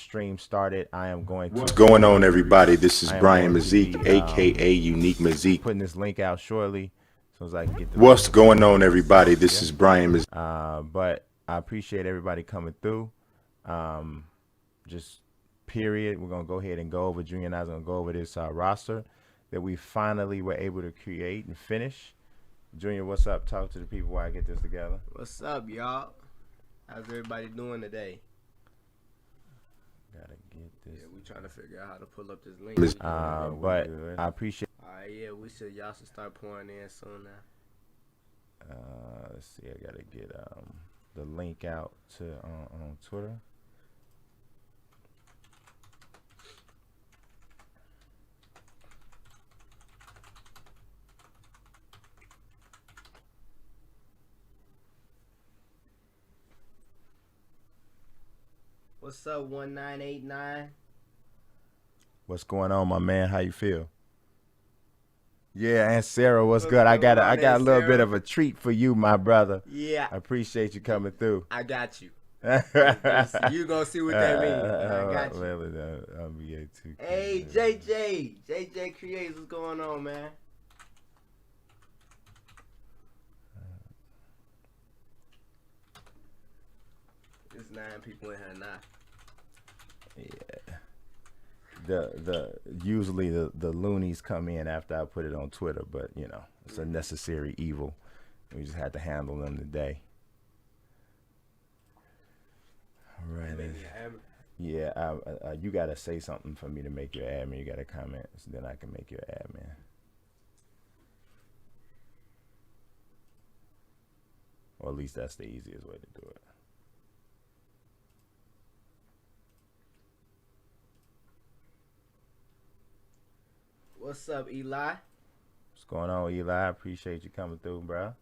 stream started, I am going to... What's going on, everybody? This is Brian Mazique, a.k.a. Unique Mazique. Putting this link out shortly as soon as I can get the... What's going on, everybody? This is Brian Mazique. But I appreciate everybody coming through. Just period. We're going to go ahead and go over, Junior and I are going to go over this roster that we finally were able to create and finish. Junior, what's up? Talk to the people while I get this together. What's up, y'all? How's everybody doing today? Gotta get this. Yeah, we trying to figure out how to pull up this link. But I appreciate... Alright, yeah, y'all should start pouring in soon now. Let's see, I gotta get the link out to on Twitter. What's up, 1989? What's going on, my man? How you feel? Yeah, and Sarah, what's good? I got a little bit of a treat for you, my brother. Yeah. I appreciate you coming through. I got you. You gonna see what that means. I got you. Hey, JJ Creates, what's going on, man? There's 9 people in here now. Yeah. Usually the loonies come in after I put it on Twitter, but you know, it's a necessary evil. We just had to handle them today. All right. Yeah, you gotta say something for me to make your admin. You gotta comment, so then I can make your admin. Or at least that's the easiest way to do it. What's up, Eli? What's going on, Eli? I appreciate you coming through, bro.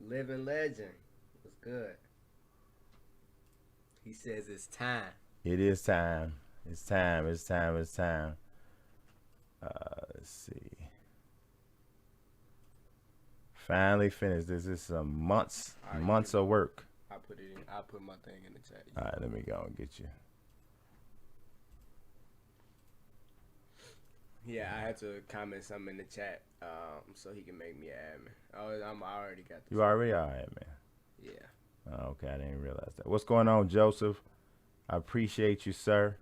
Living legend. What's good? He says it's time. It is time. It's time. It's time. It's time. Let's see. Finally finished. This is some months of work. I'll put my thing in the chat. All right, let me go and get you. Yeah, I had to comment something in the chat so he can make me an admin. I already got this. You already all right, man. Yeah. Oh, okay, I didn't realize that. What's going on, Joseph? I appreciate you, sir.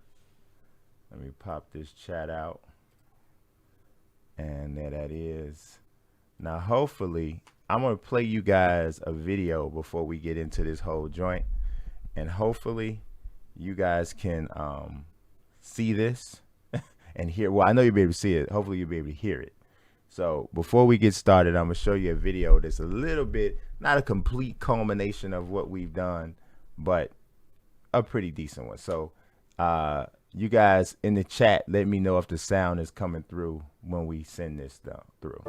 Let me pop this chat out. And there that is. Now, hopefully, I'm going to play you guys a video before we get into this whole joint. And hopefully, you guys can see this and hear. Well, I know you'll be able to see it. Hopefully, you'll be able to hear it. So before we get started, I'm going to show you a video that's a little bit, not a complete culmination of what we've done, but a pretty decent one. So you guys in the chat, let me know if the sound is coming through when we send this through.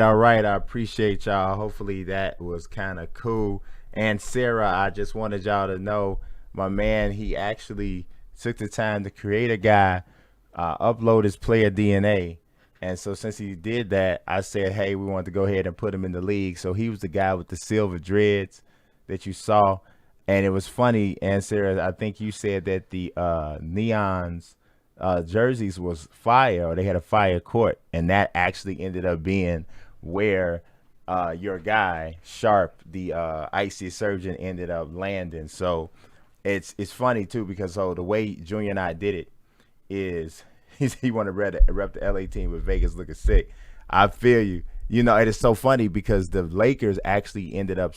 All right. I appreciate y'all. Hopefully that was kind of cool. And Sarah, I just wanted y'all to know, my man, he actually took the time to create a guy, upload his player DNA. And so since he did that, I said, hey, we want to go ahead and put him in the league. So he was the guy with the silver dreads that you saw. And it was funny. And Sarah, I think you said that the Neon's jerseys was fire, or they had a fire court. And that actually ended up being where your guy, Sharp, the Icy Surgeon, ended up landing. So it's funny, too, because the way Junior and I did it is he wanted to rep the LA team with Vegas looking sick. I feel you. You know, it is so funny because the Lakers actually ended up,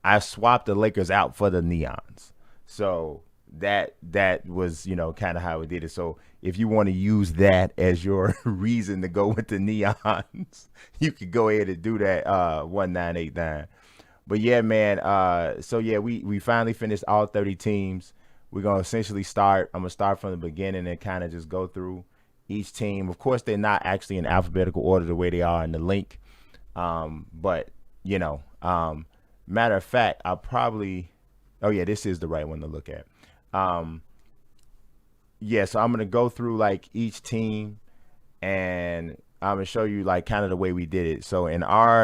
I swapped the Lakers out for the Neons. So that was, kind of how we did it. So if you want to use that as your reason to go with the Neons, you could go ahead and do that, 1989. But yeah, man, so yeah, we finally finished all 30 teams. We're going to essentially I'm going to start from the beginning and kind of just go through each team. Of course, they're not actually in alphabetical order the way they are in the link. But, matter of fact, I'll probably, this is the right one to look at. So I'm going to go through like each team and I'm going to show you like kind of the way we did it. So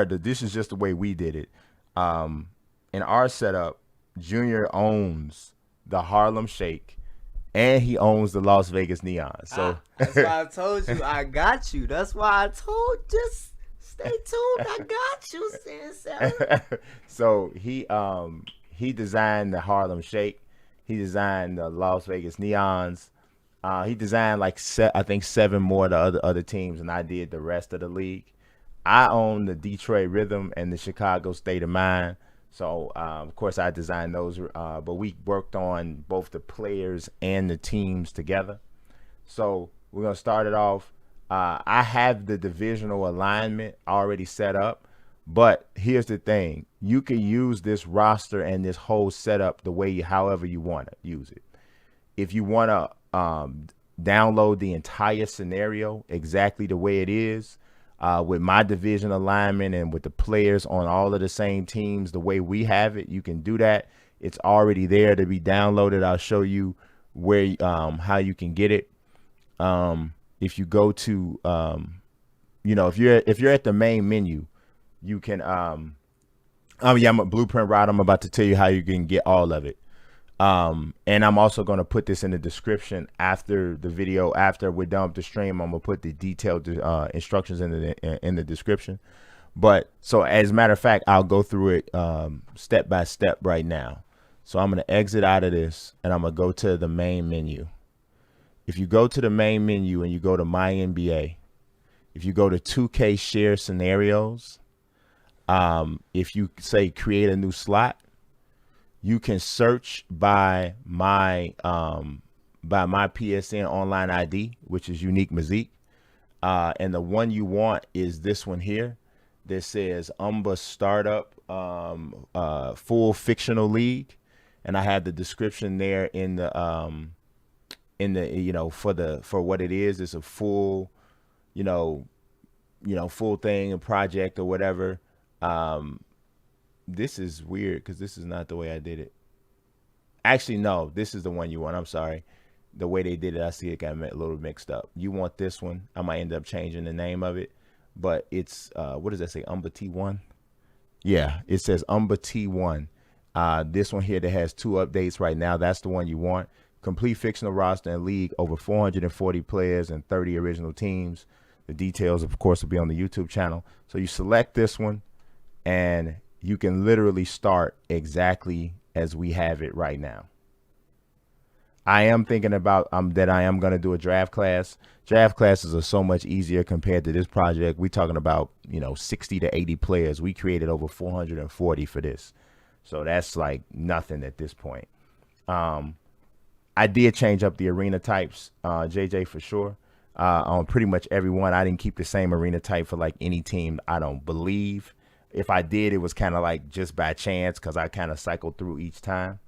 this is just the way we did it. In our setup, Junior owns the Harlem Shake, and he owns the Las Vegas Neon. So that's why I told you I got you. That's why I told just stay tuned. I got you, Sam. So he designed the Harlem Shake. He designed the Las Vegas Neons. He designed like I think 7 more of the other teams, and I did the rest of the league. I own the Detroit Rhythm and the Chicago State of Mind. So, of course, I designed those, but we worked on both the players and the teams together. So we're going to start it off. I have the divisional alignment already set up, but here's the thing. You can use this roster and this whole setup however you want to use it. If you want to download the entire scenario exactly the way it is, with my division alignment and with the players on all of the same teams, the way we have it, you can do that. It's already there to be downloaded. I'll show you where, how you can get it. If you go to, if you're at the main menu, you can, I'm a Blueprint Ride. I'm about to tell you how you can get all of it. And I'm also going to put this in the description after the video. After we're done with the stream, I'm going to put the detailed instructions in the description. But so as a matter of fact, I'll go through it step by step right now. So I'm going to exit out of this and I'm going to go to the main menu. If you go to the main menu and you go to My NBA, if you go to 2K Share Scenarios, if you say create a new slot, you can search by my PSN online ID, which is Unique Mazique. And the one you want is this one here that says UMBA Startup Full Fictional League. And I have the description there in the for what it is. It's a full, full thing, a project or whatever. This is weird because this is not the way I did it. Actually, no, this is the one you want. I'm sorry. The way they did it, I see it got a little mixed up. You want this one. I might end up changing the name of it. But it's, what does that say? UMBA T1? Yeah, it says UMBA T1. This one here that has 2 updates right now, that's the one you want. Complete fictional roster and league, over 440 players and 30 original teams. The details, of course, will be on the YouTube channel. So you select this one, and you can literally start exactly as we have it right now. I am thinking about that I am going to do a draft class. Draft classes are so much easier compared to this project. We're talking about, 60 to 80 players. We created over 440 for this. So that's like nothing at this point. I did change up the arena types, JJ, for sure. On pretty much everyone. I didn't keep the same arena type for like any team, I don't believe. If I did, it was kind of like just by chance because I kind of cycled through each time.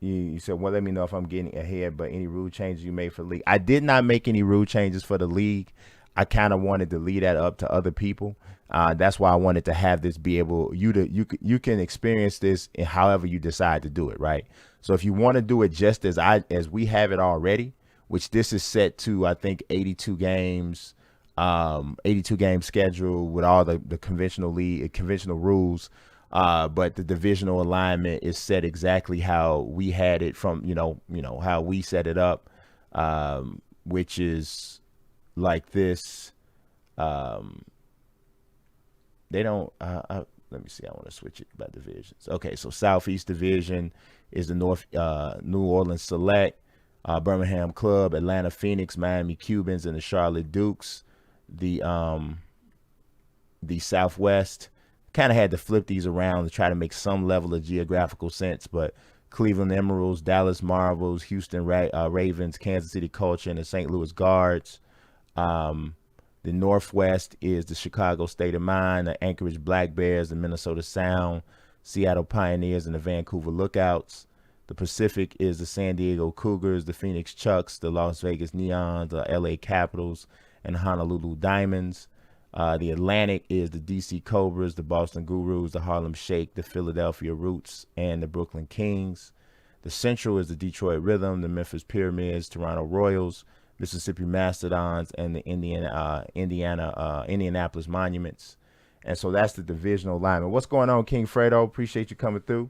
You said, well, let me know if I'm getting ahead, but any rule changes you made for the league. I did not make any rule changes for the league. I kind of wanted to leave that up to other people. That's why I wanted to have this be able you can experience this in however you decide to do it, right? So if you want to do it just as we have it already, which this is set to, I think 82 games, 82 game schedule with all the conventional rules. But the divisional alignment is set exactly how we had it from, how we set it up, which is like this. They don't, let me see. I want to switch it by divisions. Okay. So Southeast Division is the New Orleans Select, Birmingham Club, Atlanta Phoenix, Miami Cubans, and the Charlotte Dukes. The Southwest, kind of had to flip these around to try to make some level of geographical sense, but Cleveland Emeralds, Dallas Marvels, Houston Ravens, Kansas City Culture, and the St. Louis Guards. The Northwest is the Chicago State of Mind, the Anchorage Black Bears, the Minnesota Sound, Seattle Pioneers, and the Vancouver Lookouts. The Pacific is the San Diego Cougars, the Phoenix Chucks, the Las Vegas Neons, the LA Capitals, and Honolulu Diamonds. The Atlantic is the DC Cobras, the Boston Gurus, the Harlem Shake, the Philadelphia Roots, and the Brooklyn Kings. The Central is the Detroit Rhythm, the Memphis Pyramids, Toronto Royals, Mississippi Mastodons, and the Indianapolis Monuments. And so that's the divisional alignment. What's going on, King Fredo? Appreciate you coming through.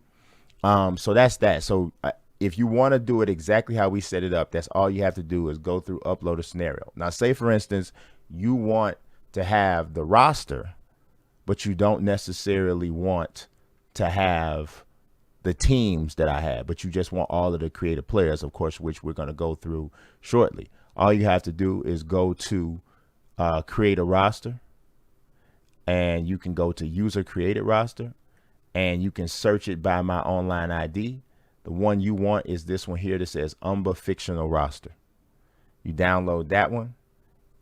So that's that. So if you want to do it exactly how we set it up, that's all you have to do is go through, upload a scenario. Now, say, for instance, you want to have the roster, but you don't necessarily want to have the teams that I have, but you just want all of the creative players, of course, which we're going to go through shortly. All you have to do is go to create a roster, and you can go to user created roster, and you can search it by my online ID. The one you want is this one here that says UMBA Fictional Roster. You download that one.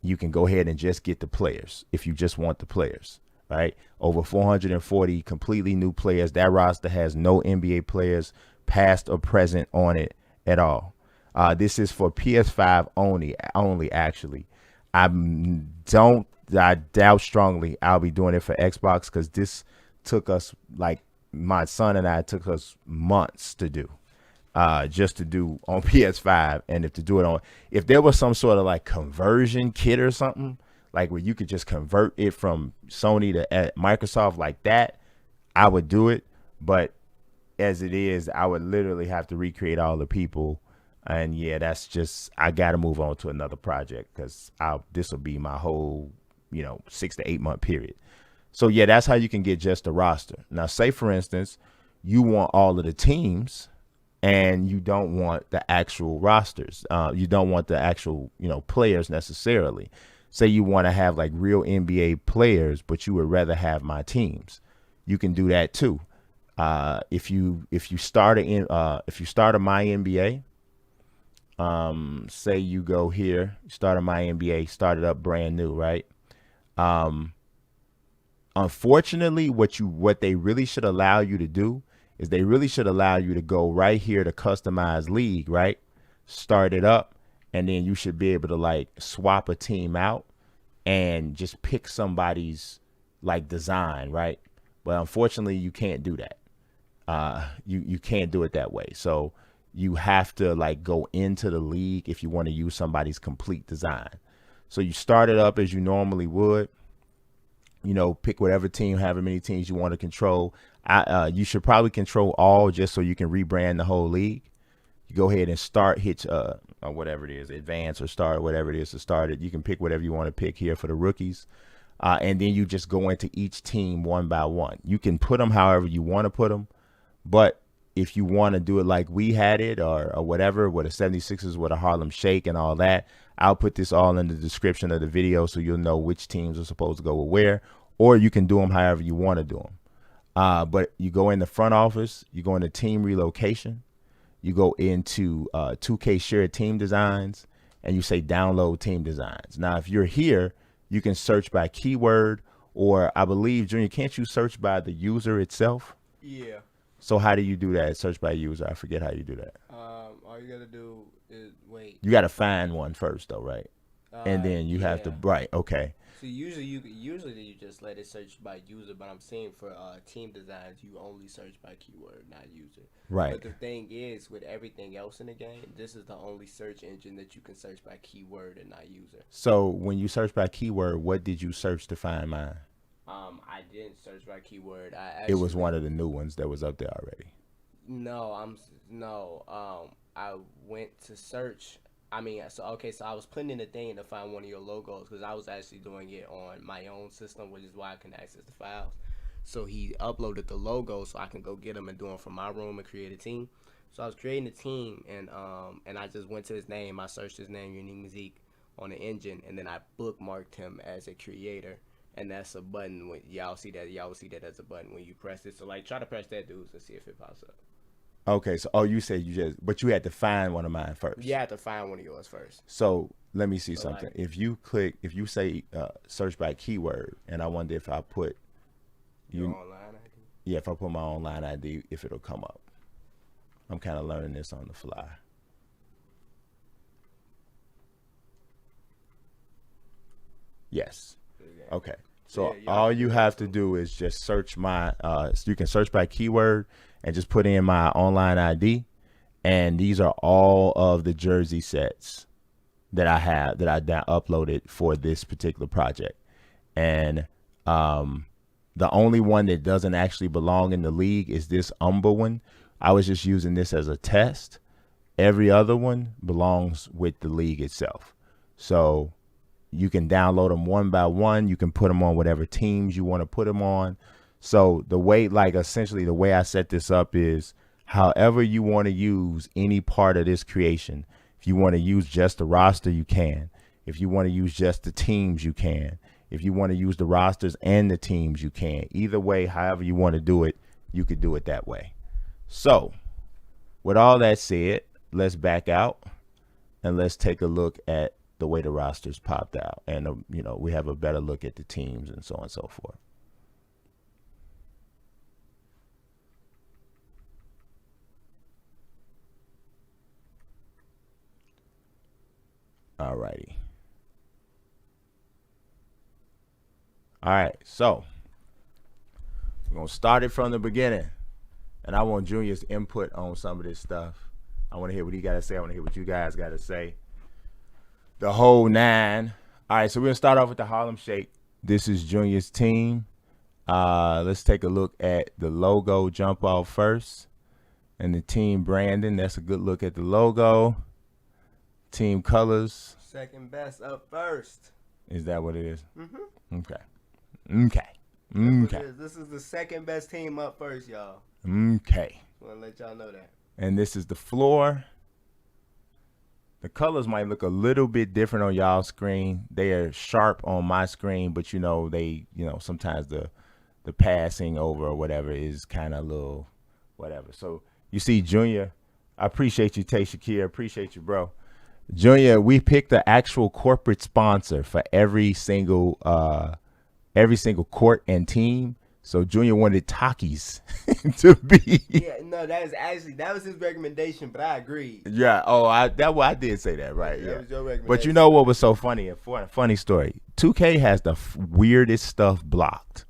You can go ahead and just get the players if you just want the players, right? Over 440 completely new players. That roster has no NBA players, past or present, on it at all. This is for PS5 only actually. I doubt strongly I'll be doing it for Xbox, because this took us, like, my son and I, took us months to do. Just to do on PS5, and if there was some sort of like conversion kit or something, like where you could just convert it from Sony to Microsoft like that, I would do it. But as it is, I would literally have to recreate all the people, and yeah, that's just, I got to move on to another project, because this will be my whole 6 to 8 month period. So yeah, that's how you can get just a roster. Now, say for instance, you want all of the teams, and you don't want the actual rosters. You don't want the actual, players necessarily. Say you want to have like real NBA players, but you would rather have my teams. You can do that too. If you start a My NBA, say you go here, start a My NBA, start it up brand new, right? Unfortunately, what they really should allow you to do is they really should allow you to go right here to customize league, right? Start it up, and then you should be able to like swap a team out and just pick somebody's like design, right? But unfortunately, you can't do that. You can't do it that way. So you have to like go into the league if you want to use somebody's complete design. So you start it up as you normally would. Pick whatever team, however many teams you want to control. You should probably control all, just so you can rebrand the whole league. You go ahead and hit or whatever it is, advance or start, whatever it is to start it. You can pick whatever you want to pick here for the rookies. And then you just go into each team one by one. You can put them however you want to put them. But if you want to do it like we had it, or whatever, with the 76ers, with a Harlem Shake and all that, I'll put this all in the description of the video, so you'll know which teams are supposed to go with where, or you can do them however you want to do them. But you go in the front office, you go into team relocation, you go into 2K shared team designs, and you say download team designs. Now, if you're here, you can search by keyword, or I believe, Junior, can't you search by the user itself? Yeah. So how do you do that? Search by user. I forget how you do that. All you gotta do is wait. You gotta find one first, though, right? and then you have to okay. So usually you just let it search by user, but I'm saying for team designs you only search by keyword, not user. Right. But the thing is, with everything else in the game, this is the only search engine that you can search by keyword and not user. So when you search by keyword, what did you search to find mine? I didn't search by keyword. It was one of the new ones that was up there already. I went to search. So I was putting in a thing to find one of your logos because I was actually doing it on my own system, which is why I can access the files. So he uploaded the logo so I can go get them and do them from my room and create a team. So I was creating a team and I just went to his name. I searched his name, Unique Mazique, on the engine, and then I bookmarked him as a creator. And that's a button. When y'all see that as a button when you press it. So like try to press that, dudes, and see if it pops up. Okay, so you said but you had to find one of mine first. You had to find one of yours first. So let me see something. If you say search by keyword, and I wonder if I put your online ID. Yeah, if I put my online ID, if it'll come up. I'm kind of learning this on the fly. Yes. Okay. So all you have to do is just search my. You can search by keyword and just put in my online ID, and these are all of the jersey sets that I have that I uploaded for this particular project. And the only one that doesn't actually belong in the league is this UMBA one. I was just using this as a test. Every other one belongs with the league itself. So you can download them one by one. You can put them on whatever teams you want to put them on. So essentially the way I set this up is however you want to use any part of this creation. If you want to use just the roster, you can. If you want to use just the teams, you can. If you want to use the rosters and the teams, you can. Either way, however you want to do it, you could do it that way. So with all that said, let's back out and let's take a look at the way the rosters popped out. And, we have a better look at the teams and so on and so forth. All righty. All right, so we're going to start it from the beginning. And I want Junior's input on some of this stuff. I want to hear what he got to say. I want to hear what you guys got to say. The whole nine. All right, so we're going to start off with the Harlem Shake. This is Junior's team. Let's take a look at the logo jump off first. And the team branding. That's a good look at the logo. Team colors. Second best up first. Is that what it is? Mm-hmm. Okay. This is the second best team up first, y'all. Okay. Want to let y'all know that. And this is the floor. The colors might look a little bit different on y'all's screen. They are sharp on my screen, but sometimes the passing over or whatever is kind of a little whatever. So you see Junior, I appreciate you, Tay Shakir. Appreciate you, bro. Junior, we picked the actual corporate sponsor for every single court and team. So Junior wanted Takis to be. Yeah, no, that was his recommendation, but I agreed. Yeah. Oh, I did say that, right? That was your recommendation. But you know what was so funny? A funny story. 2K has the weirdest stuff blocked.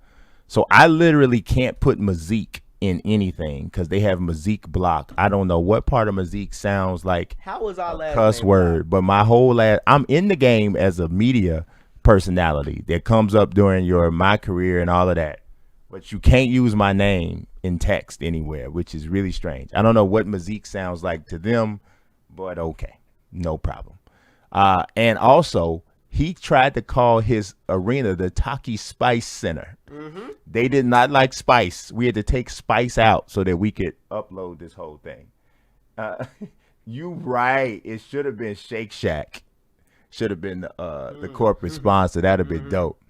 So I literally can't put Mazique in anything because they have Mazique blocked. I don't know what part of Mazique sounds like how was our last cuss word, but my whole I'm in the game as a media personality that comes up during my career and all of that. But you can't use my name in text anywhere, which is really strange. I don't know what Mazique sounds like to them, but okay, no problem. And also, he tried to call his arena the Taki Spice Center. Mm-hmm. They did not like Spice. We had to take Spice out so that we could upload this whole thing. You right. It should have been Shake Shack. Should have been the corporate sponsor. That would have been dope.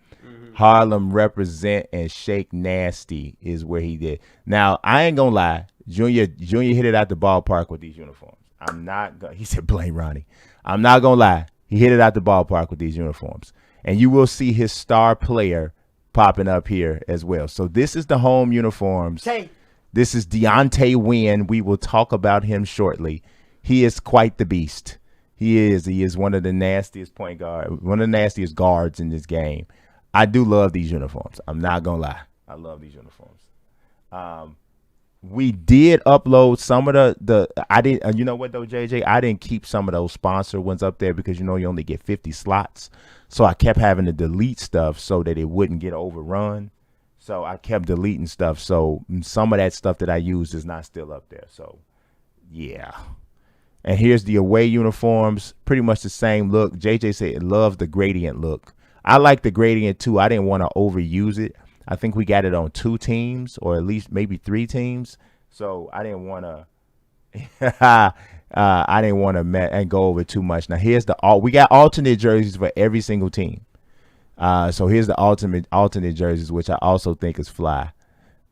Harlem represent and Shake Nasty is where he did. Now, I ain't gonna lie. Junior hit it out the ballpark with these uniforms. He said blame Ronnie. I'm not gonna lie. He hit it out the ballpark with these uniforms. And you will see his star player popping up here as well. So this is the home uniforms. Hey. This is Deontay Wynn. We will talk about him shortly. He is quite the beast. He is one of the nastiest point guard, one of the nastiest guards in this game. I do love these uniforms. I'm not gonna lie. I love these uniforms. We did upload some of the I didn't you know what though, JJ? I didn't keep some of those sponsor ones up there because you only get 50 slots. So I kept having to delete stuff so that it wouldn't get overrun. So I kept deleting stuff. So some of that stuff that I used is not still up there. So yeah. And here's the away uniforms, pretty much the same look. JJ said it loves the gradient look. I like the gradient too. I didn't want to overuse it. I think we got it on 2 teams or at least maybe 3 teams. So I didn't want to and go over too much. Now here's we got alternate jerseys for every single team. So here's the alternate jerseys, which I also think is fly.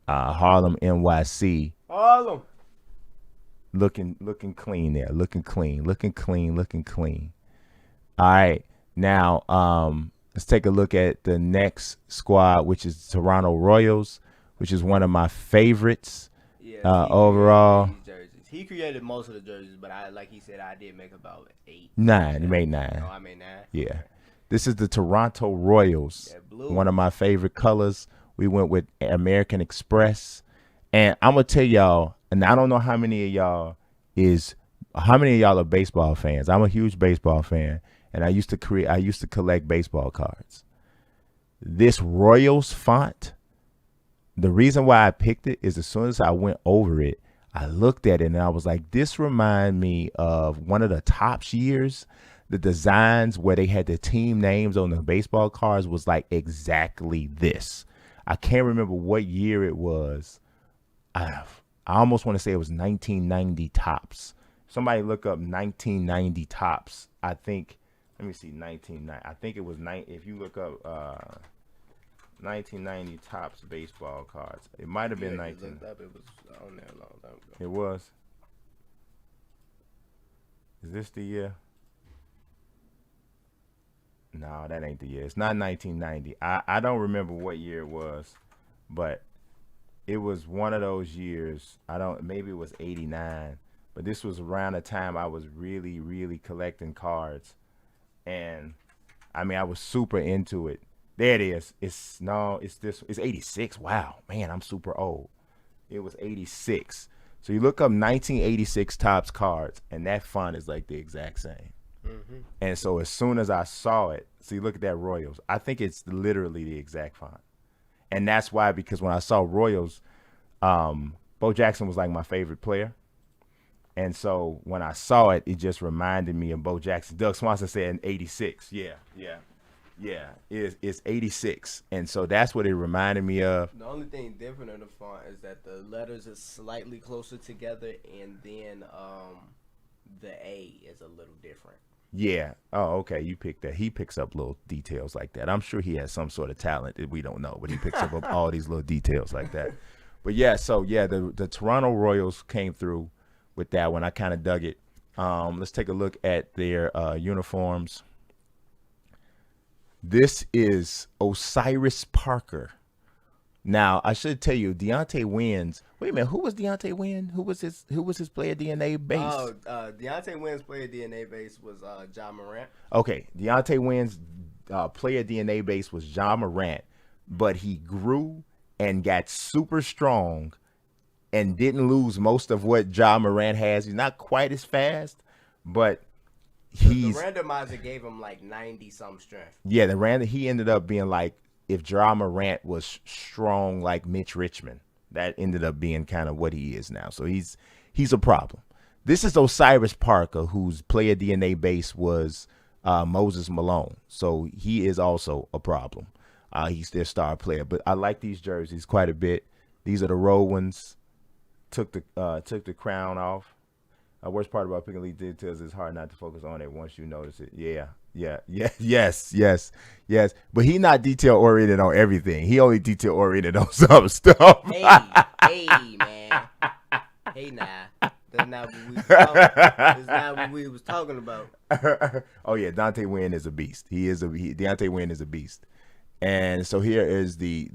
Harlem NYC. Harlem. Looking clean there. Looking clean. All right. Now, let's take a look at the next squad, which is Toronto Royals, which is one of my favorites overall. He created most of the jerseys, but like he said, I did make about 8. 9. You made 9. No, I made 9. Yeah. This is the Toronto Royals. Yeah, blue. One of my favorite colors. We went with American Express. And I'm going to tell y'all, and I don't know how many of y'all are baseball fans. I'm a huge baseball fan. And I used to collect baseball cards. This Royals font, the reason why I picked it is as soon as I went over it, I looked at it and I was like, this reminds me of one of the Topps years. The designs where they had the team names on the baseball cards was like exactly this. I can't remember what year it was. I almost want to say it was 1990 Topps. Somebody look up 1990 Topps. I think, let me see, 1990. I think it was if you look up 1990 Topps baseball cards. It might have been 19. Looked up, it was on there a long time ago. It was. Is this the year? No, that ain't the year. It's not 1990. I don't remember what year it was, but it was one of those years. Maybe it was 89, but this was around the time I was really, really collecting cards. And I mean, I was super into it. There it is. It's 86. Wow, man, I'm super old. It was 86. So you look up 1986 Topps cards, and that font is like the exact same. Mm-hmm. And so as soon as I saw it, see, look at that Royals. I think it's literally the exact font. And that's why, because when I saw Royals, Bo Jackson was like my favorite player. And so when I saw it, it just reminded me of Bo Jackson. Doug Swanson said in 86. Yeah. It's 86. And so that's what it reminded me of. The only thing different in the font is that the letters are slightly closer together, and then the A is a little different. Yeah. Oh, okay. You picked that. He picks up little details like that. I'm sure he has some sort of talent that we don't know, but he picks up all these little details like that. But yeah, so yeah, the Toronto Royals came through with that one. I kind of dug it. Let's take a look at their uniforms. This is Osiris Parker. Now, I should tell you, Deontay Wynn's. Wait a minute, who was Deontay Wynn? Who was his player DNA base? Deontay Wynn's player DNA base was Ja Morant. Okay, Deontay Wynn's player DNA base was Ja Morant, but he grew and got super strong and didn't lose most of what Ja Morant has. He's not quite as fast, but the randomizer gave him like 90-something strength. Yeah, he ended up being like, if Ja Morant was strong like Mitch Richmond, that ended up being kind of what he is now. So he's a problem. This is Osiris Parker, whose player DNA base was Moses Malone. So he is also a problem. He's their star player. But I like these jerseys quite a bit. These are the road ones. Took the crown off. Worst part about picking league details is hard not to focus on it once you notice it. Yes. But he not detail oriented on everything. He only detail oriented on some stuff. Hey, man. Hey, nah. That's not what we was talking about. Oh yeah, Deontay Wynn is a beast. Deontay Wynn is a beast. And so here is the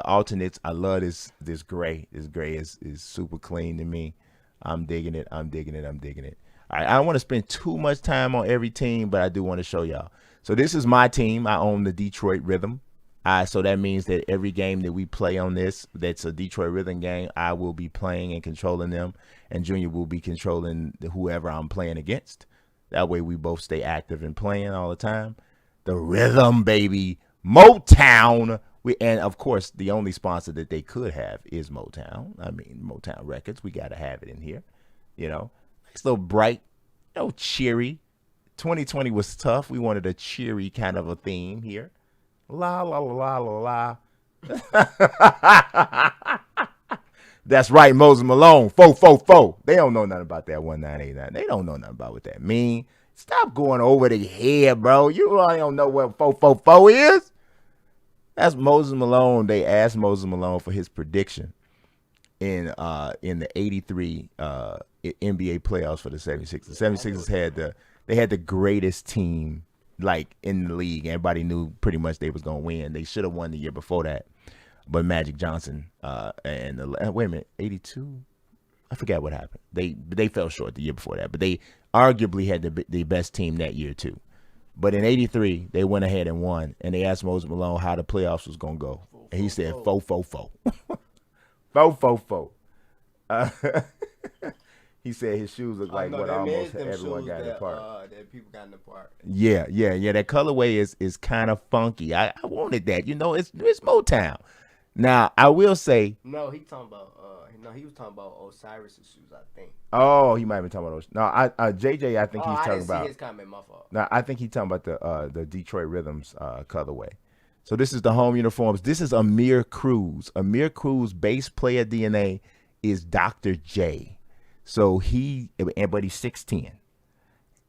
alternates. I love this gray. This gray is super clean to me. I'm digging it. All right, I don't want to spend too much time on every team, but I do want to show y'all. So this is my team. I own the Detroit Rhythm. So that means that every game that we play on this, that's a Detroit Rhythm game, I will be playing and controlling them, and Junior will be controlling whoever I'm playing against. That way we both stay active and playing all the time. The Rhythm, baby. Motown. And, of course, the only sponsor that they could have is Motown. I mean, Motown Records. We got to have it in here. You know, nice little bright, cheery. 2020 was tough. We wanted a cheery kind of a theme here. La, la, la, la, la. That's right, Moses Malone. 444. They don't know nothing about that 1989. They don't know nothing about what that mean. Stop going over the head, bro. You don't know what 444 is? That's Moses Malone. They asked Moses Malone for his prediction in the 83 NBA playoffs for the 76ers. The 76ers had the greatest team like in the league. Everybody knew pretty much they was gonna win. They should have won the year before that, but Magic Johnson wait a minute, 82. I forgot what happened. They fell short the year before that, but they arguably had the best team that year too. But in 83, they went ahead and won, and they asked Moses Malone how the playoffs was going to go. And he said, 4-4-4. 4-4-4. He said his shoes look like what almost everyone got in the park. That people got in the park. Yeah. That colorway is kind of funky. I wanted that. It's Motown. Now, I will say. No, he was talking about Osiris's shoes, I think. Oh, he might have been talking about those. No, JJ, I think he's talking about. See his comment, my fault. No, I think he's talking about the Detroit Rhythms colorway. So this is the home uniforms. This is Amir Cruz. Amir Cruz base player DNA is Dr. J. So but he's 6'10",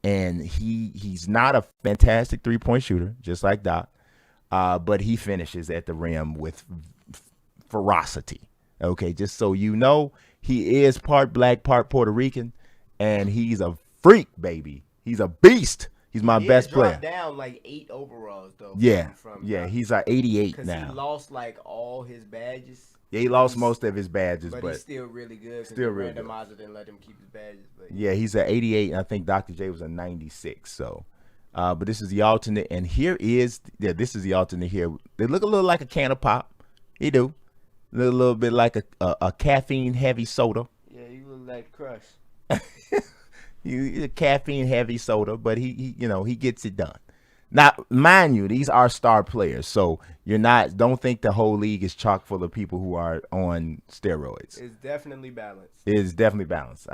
and he's not a fantastic 3-point shooter, just like Doc, but he finishes at the rim with ferocity. Okay, just so you know, he is part black, part Puerto Rican, and he's a freak, baby. He's a beast. He's my best player. He dropped down like 8 overalls, though. Yeah, he's at 88 now. Because he lost like all his badges. Yeah, he lost most of his badges, but he's still really good. Still really good. Randomizer didn't let him keep his badges. But yeah, he's at 88, and I think Dr. J was a 96. So, but this is the alternate, and this is the alternate here. They look a little like a can of pop. He do. A little bit like a caffeine heavy soda. Yeah, you look like Crush. A caffeine heavy soda, but he gets it done. Now, mind you, these are star players, so don't think the whole league is chock full of people who are on steroids. It's definitely balanced. It is definitely balanced.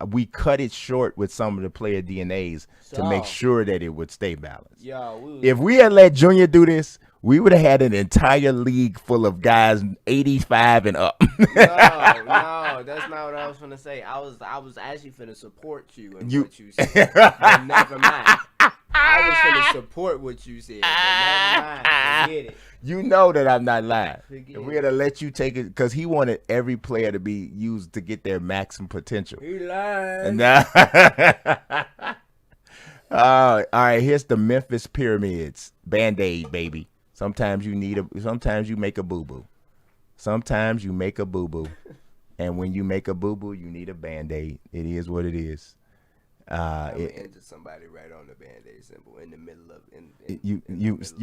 We cut it short with some of the player DNAs to make sure that it would stay balanced. If we had let Junior do this, we would have had an entire league full of guys 85 and up. No, that's not what I was going to say. I was actually finna support you and what you said. But never mind. I was finna support what you said. But never mind. Forget it. You know that I'm not lying. If we had to let you take it, because he wanted every player to be used to get their maximum potential. He lied. All right, here's the Memphis Pyramids. Band-Aid, baby. Sometimes you make a boo-boo. Sometimes you make a boo-boo. And when you make a boo-boo, you need a Band-Aid. It is what it is. Injure somebody right on the Band-Aid symbol in the middle of you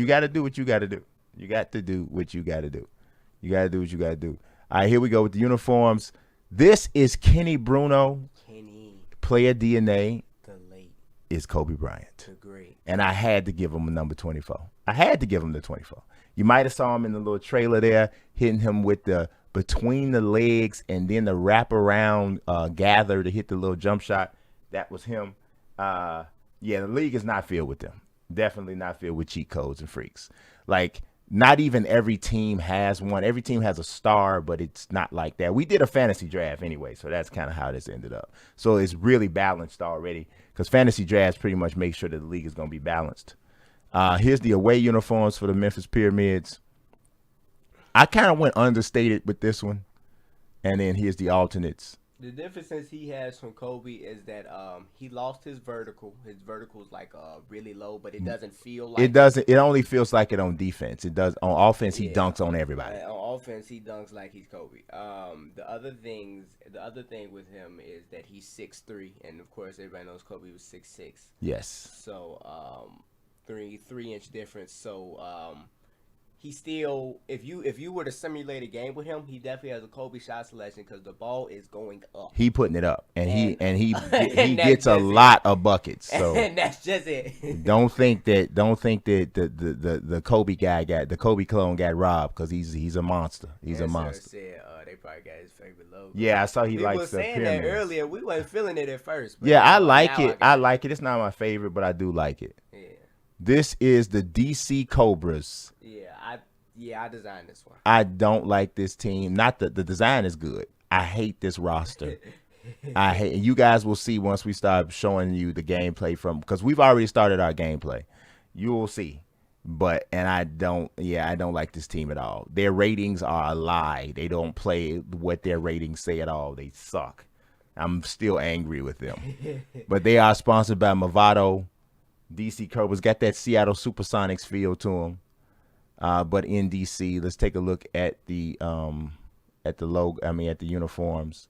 got to do what you got to do. You got to do what you got to do. You got to do what you got to do. All right, here we go with the uniforms. This is Kenny Bruno. Player DNA. The late is Kobe Bryant. The great. And I had to give him a number 24. I had to give him the 24. You might have saw him in the little trailer there, hitting him with the between the legs and then the wraparound gather to hit the little jump shot. That was him. The league is not filled with them. Definitely not filled with cheat codes and freaks. Like, not even every team has one. Every team has a star, but it's not like that. We did a fantasy draft anyway, so that's kind of how this ended up. So it's really balanced already, because fantasy drafts pretty much make sure that the league is going to be balanced. Here's the away uniforms for the Memphis Pyramids. I kind of went understated with this one. And then here's the alternates The difference he has from Kobe is that he lost his vertical. His vertical is like really low, but it doesn't feel like It doesn't. It only feels like it on defense. It does on offense. He Yeah. dunks on everybody. On offense, he dunks like he's Kobe. The other thing with him is that he's 6'3", and of course everybody knows Kobe was 6'6". Yes. So 3-inch difference. So he still, if you were to simulate a game with him, he definitely has a Kobe shot selection because the ball is going up. He putting it up, and he and gets a lot of buckets. So and that's just it. don't think that the Kobe guy the Kobe clone got robbed because he's a monster. He's a monster. Said, they probably got his favorite logo. Yeah, I saw he likes was the saying pyramids. that earlier. We wasn't feeling it at first. But Yeah, I like now it. I like it. It's not my favorite, but I do like it. Yeah. This is the DC Cobras. I designed this one. I don't like this team. Not the design is good. I hate this roster. I hate. You guys will see once we start showing you the gameplay because we've already started our gameplay. You will see. I don't like this team at all. Their ratings are a lie. They don't play what their ratings say at all. They suck. I'm still angry with them. But they are sponsored by Movado. DC Cobras got that Seattle Supersonics feel to them. But in DC, let's take a look at the logo. At the uniforms.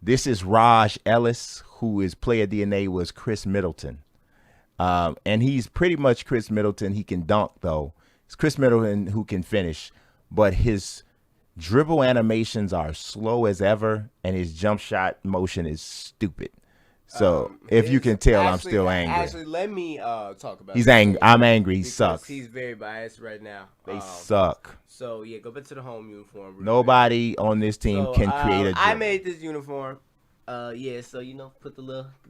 This is Raj Ellis, who his player DNA was Chris Middleton. And he's pretty much Chris Middleton. He can dunk, though. It's Chris Middleton who can finish. But his dribble animations are slow as ever, and his jump shot motion is stupid. So, if you can tell, I'm still angry. Actually, let me talk about He's angry. I'm angry. He because sucks. He's very biased right now. They suck. So, yeah, go back to the home uniform. Nobody on this team can create a dribble. I made this uniform. So put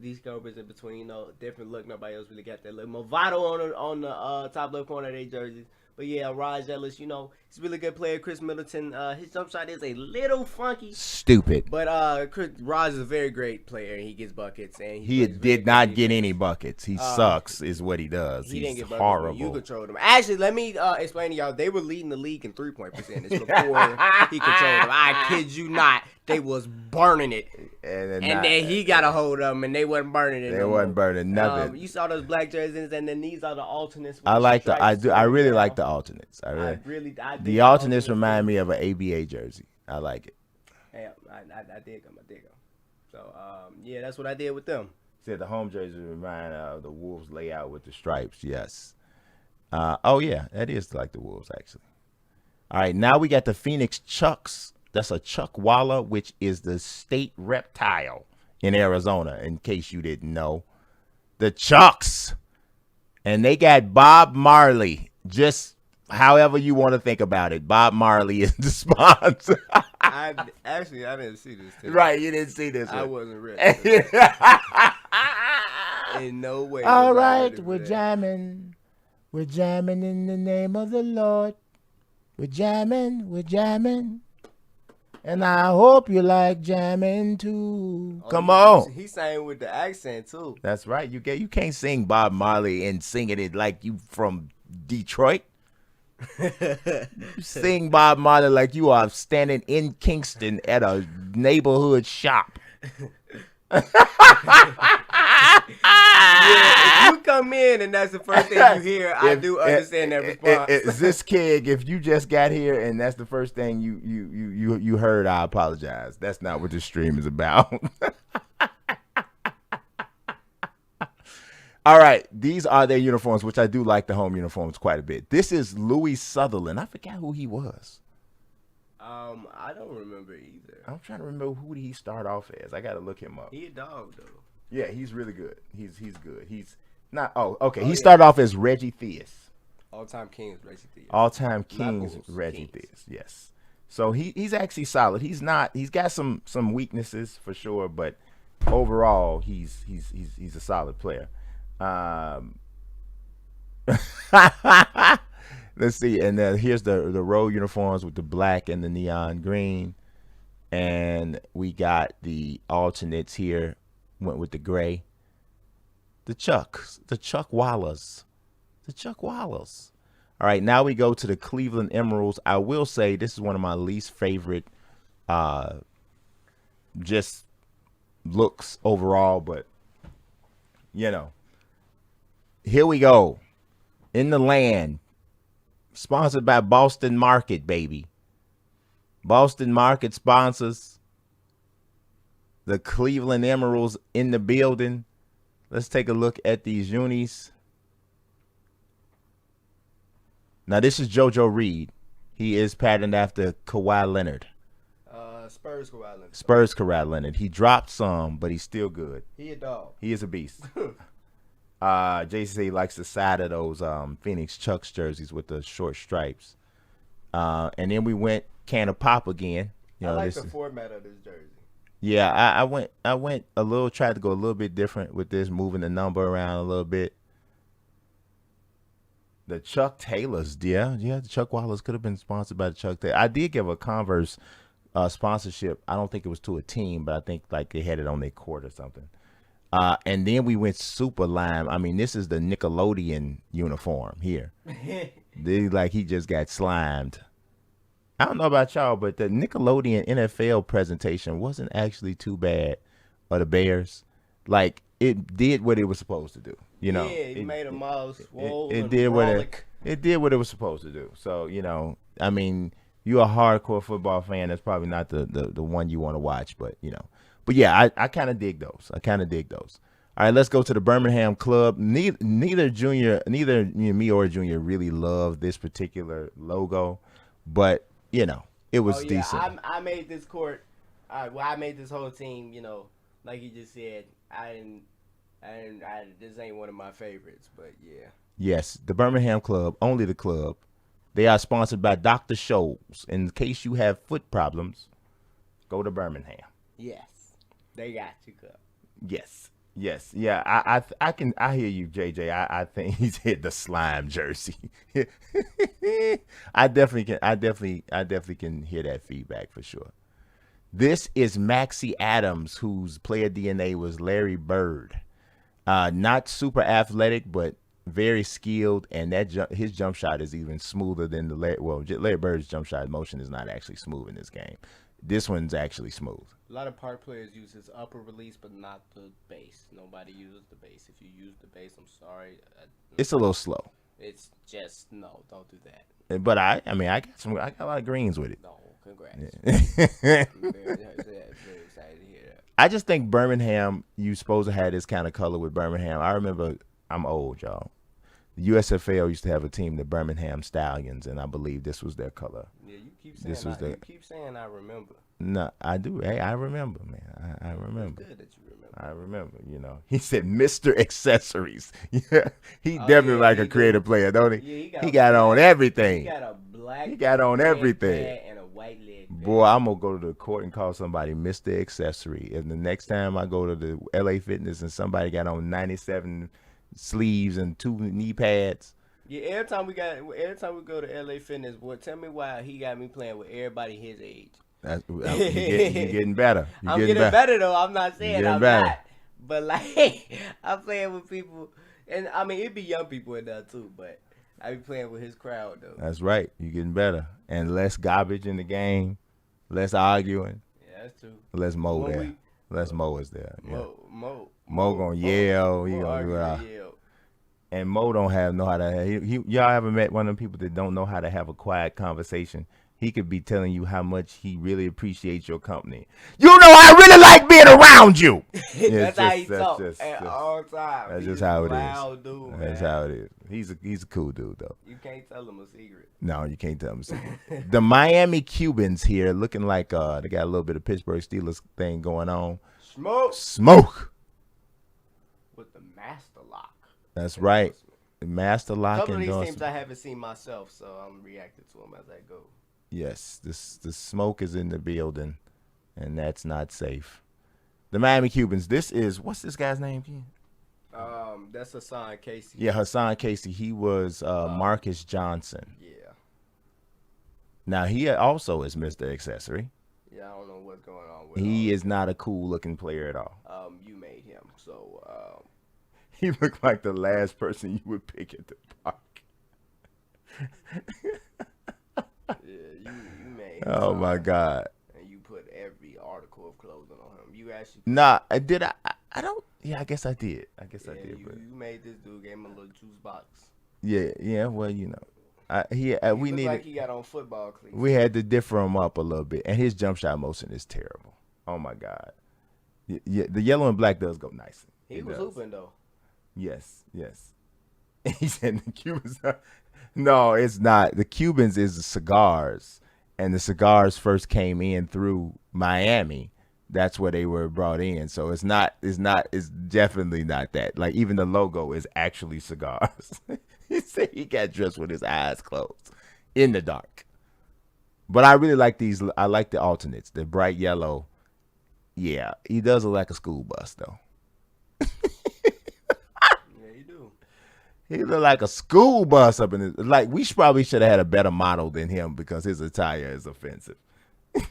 these Cobras in between, different look. Nobody else really got that look. Movado on the top left corner of their jerseys. But yeah, Raj Ellis, he's a really good player. Chris Middleton, his jump shot is a little funky. Stupid. But Raj is a very great player, and he gets buckets. And he did not get any buckets. He sucks, is what he does. He didn't get buckets. Horrible. You controlled him. Actually, let me explain to y'all. They were leading the league in 3-point percentage before he controlled them. I kid you not. They was burning it. And then he got a hold of them, and they wasn't burning it. They wasn't burning nothing. You saw those black jerseys, and then these are the alternates. I really like the alternates. The alternates remind me of an ABA jersey. I like it. Yeah, I dig them. So, that's what I did with them. Said the home jersey remind of the Wolves layout with the stripes. Yes. That is like the Wolves, actually. All right, now we got the Phoenix Chucks. That's a chuckwalla, which is the state reptile in Arizona, in case you didn't know. The Chucks. And they got Bob Marley. Just however you want to think about it. Bob Marley is the sponsor. I didn't see this. Today. Right, you didn't see this. I wasn't ready. In no way. All right, we're jamming. We're jamming in the name of the Lord. We're jamming. And I hope you like jamming too. Come on. He sang with the accent too. That's right. You can't sing Bob Marley and singing it like you from Detroit. You sing Bob Marley like you are standing in Kingston at a neighborhood shop. If you come in and that's the first thing you hear, I do understand that response. This kid, if you just got here and that's the first thing you heard, I apologize. That's not what this stream is about. All right, these are their uniforms, which I do like the home uniforms quite a bit. This is Louis Sutherland. I forgot who he was. I don't remember either. I'm trying to remember who did he start off as. I got to look him up. He a dog though. Yeah, he's really good. He's good. He's not. Oh, okay. He started off as Reggie Theus. All-time Kings Reggie Theus. All-time Kings Reggie Theus. Yes. So he's actually solid. He's not. He's got some weaknesses for sure, but overall he's a solid player. Let's see. And then here's the road uniforms with the black and the neon green, and we got the alternates here. Went with the gray. The Chucks, the Chuckwallas. All right, now we go to the Cleveland Emeralds. I will say this is one of my least favorite just looks overall, but here we go. In the land. Sponsored by Boston Market, baby. Boston Market sponsors the Cleveland Emeralds in the building. Let's take a look at these unis. Now, this is JoJo Reed. He is patterned after Kawhi Leonard. Spurs Kawhi Leonard. Spurs Kawhi Leonard. He dropped some, but he's still good. He a dog. He is a beast. JC likes the side of those Phoenix Chucks jerseys with the short stripes. And then we went can of pop again. I like the format of this jersey. Yeah, I went a little, tried to go a little bit different with this, moving the number around a little bit. The Chuck Taylors, yeah, the Chuck Wallace could have been sponsored by the Chuck Taylor. I did give a Converse sponsorship. I don't think it was to a team, but I think like they had it on their court or something. And then we went super lime. I mean, this is the Nickelodeon uniform here. He just got slimed. I don't know about y'all, but the Nickelodeon NFL presentation wasn't actually too bad of the Bears. Like, it did what it was supposed to do. Yeah, it made them all swole. It did what it was supposed to do. So, I mean, you're a hardcore football fan. That's probably not the one you want to watch, but But yeah, I kind of dig those. All right, let's go to the Birmingham Club. Neither me or Junior really love this particular logo, but it was decent. I made this court. I made this whole team. Like you just said, this ain't one of my favorites, but yeah. Yes, the Birmingham Club, only the club. They are sponsored by Dr. Scholl's. In case you have foot problems, go to Birmingham. Yes. They got you, Cup. Yes. Yeah. I hear you, JJ. I think he's hit the slime jersey. I definitely can hear that feedback for sure. This is Maxie Adams, whose player DNA was Larry Bird. Not super athletic, but very skilled, and his jump shot is even smoother than Larry Bird's jump shot motion is not actually smooth in this game. This one's actually smooth. A lot of park players use his upper release, but not the base. Nobody uses the base. If you use the base, I'm sorry. It's a little slow. It's just, no, don't do that. But I got a lot of greens with it. No, congrats. Yeah. I'm very excited to hear that. I just think Birmingham, you supposed to have this kind of color with Birmingham. I remember, I'm old, y'all. The USFL used to have a team, the Birmingham Stallions, and I believe this was their color. Yeah, you keep saying I remember. No, I do. Hey, I remember, man. I remember. It's good that you remember. I remember, He said Mr. Accessories. Yeah, he definitely like a creative player, don't he? Yeah, he got on everything. He got a black. He got on everything. And a white leg. Boy, I'm gonna go to the court and call somebody Mr. Accessory. And the next time I go to the LA Fitness and somebody got on 97 sleeves and 2 knee pads. Yeah, every time we go to LA Fitness, boy, tell me why he got me playing with everybody his age. You're getting better. I'm getting better though. I'm not saying I'm not, but like I'm playing with people, and I mean it'd be young people in there too. But I be playing with his crowd though. That's right. You're getting better, and less garbage in the game, less arguing. Yeah, that's true. Less Mo there. Less Mo is there. Yeah. Mo gonna yell. He gonna yell. And Mo don't know how to. Y'all ever met one of them people that don't know how to have a quiet conversation? He could be telling you how much he really appreciates your company. I really like being around you. That's how he talk at all times. That's just how it is. Dude, that's how it is. He's a cool dude though. You can't tell him a secret. No, you can't tell him a secret. The Miami Cubans here looking like they got a little bit of Pittsburgh Steelers thing going on. Smoke. With the master lock. That's right. The master lock. A couple of these teams I haven't seen myself, so I'm reacting to them as I go. Yes, the smoke is in the building, and that's not safe. The Miami Cubans. This is, what's this guy's name again? That's Hassan Casey. Yeah, Hassan Casey. He was Marcus Johnson. Yeah. Now he also is Mr. Accessory. Yeah, I don't know what's going on with him. He is not a cool looking player at all. You made him, so he looked like the last person you would pick at the park. Yeah, you made him. Oh my God. And you put every article of clothing on him. You actually Nah, did I? I don't. Yeah, I guess I did. I did. you, But you made this dude gave him a little juice box. yeah. Well, you know, He we looked needed. like he got on football cleats. We had to differ him up a little bit, and his jump shot motion is terrible. Oh my God. Yeah, the yellow and black does go nice. He was hooping though. Yes. He said the Cubans. No, it's not. The Cubans is the cigars, and the cigars first came in through Miami. That's where they were brought in. So it's not. It's definitely not that. Like even the logo is actually cigars. He said he got dressed with his eyes closed in the dark. But I really like these. I like the alternates, the bright yellow. Yeah, he does look like a school bus though. Yeah, you do. He look like a school bus up in his. Like we probably should have had a better model than him because his attire is offensive. Like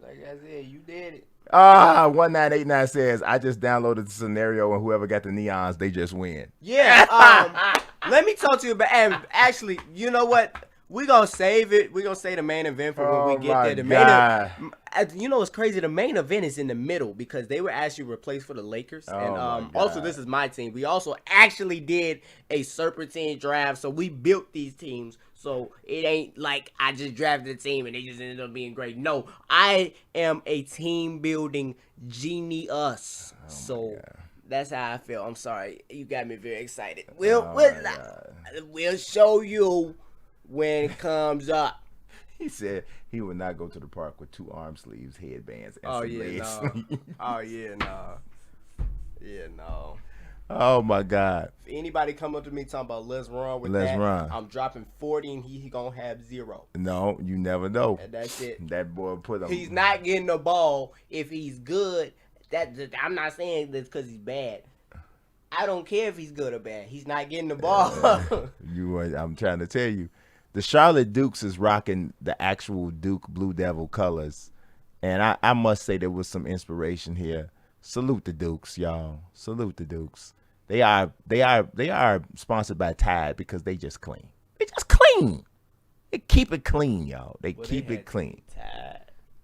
I said, you did it. 1989 says I just downloaded the scenario and whoever got the neons, they just win. Yeah. Let me talk to you about. And actually, you know what? We gonna save it. We gonna say the main event for when we get there. The main, you know, what's crazy? The main event is in the middle because they were actually replaced for the Lakers. And also, this is my team. We also actually did a serpentine draft, so we built these teams. So it ain't like I just drafted a team and they just ended up being great. No, I am a team building genius. So that's how I feel. I'm sorry, you got me very excited. We'll show you when it comes up. He said he would not go to the park with 2 arm sleeves, headbands, and leg sleeves. No. Oh my God! If anybody come up to me talking about let's run, I'm dropping 40 and he gonna have 0. No, you never know. And that's it. That boy put him. He's not getting the ball if he's good. I'm not saying this because he's bad. I don't care if he's good or bad. He's not getting the ball. I'm trying to tell you. The Charlotte Dukes is rocking the actual Duke Blue Devil colors. And I must say there was some inspiration here. Salute the Dukes, y'all. Salute the Dukes. They are sponsored by Tide because they just clean. They just clean. They keep it clean, y'all. They keep it clean.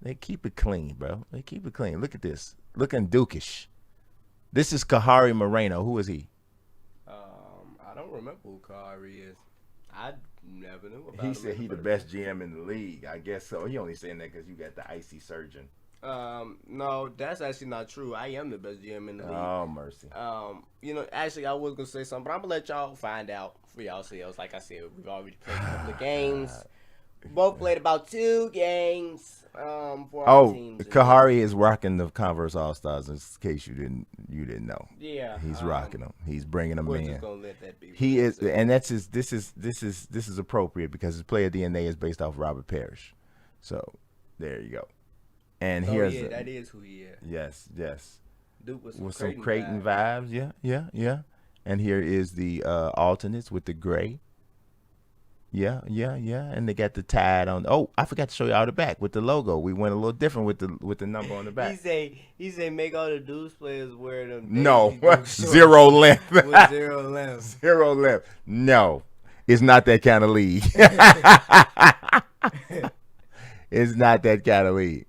They keep it clean, bro. They keep it clean. Look at this. Looking Dukish. This is Kahari Moreno. Who is he? I don't remember who Kahari is. I never knew about him. He said he the best GM in the league. I guess so. He only saying that because you got the icy surgeon. No, that's actually not true. I am the best GM in the league. Oh, mercy. You know, actually, I was gonna say something, but I'm gonna let y'all find out for yourselves. Like I said, we've already played a couple of games. Both played about 2 games. For our teams. Kahari is rocking the Converse All Stars. In case you didn't know. Yeah, he's rocking them. He's bringing them in. Just gonna let that be. He is, and that's his. This is appropriate because his player DNA is based off Robert Parrish. So there you go. And here's that is who he is. Yes. Dude with some Creighton vibes. Yeah. And here is the alternates with the gray. Yeah. And they got the Tide on. Oh, I forgot to show y'all the back with the logo. We went a little different with the number on the back. He say make all the Deuce players wear them. No, 0 length. With 0 length. 0 length. No, it's not that kind of league. It's not that kind of league.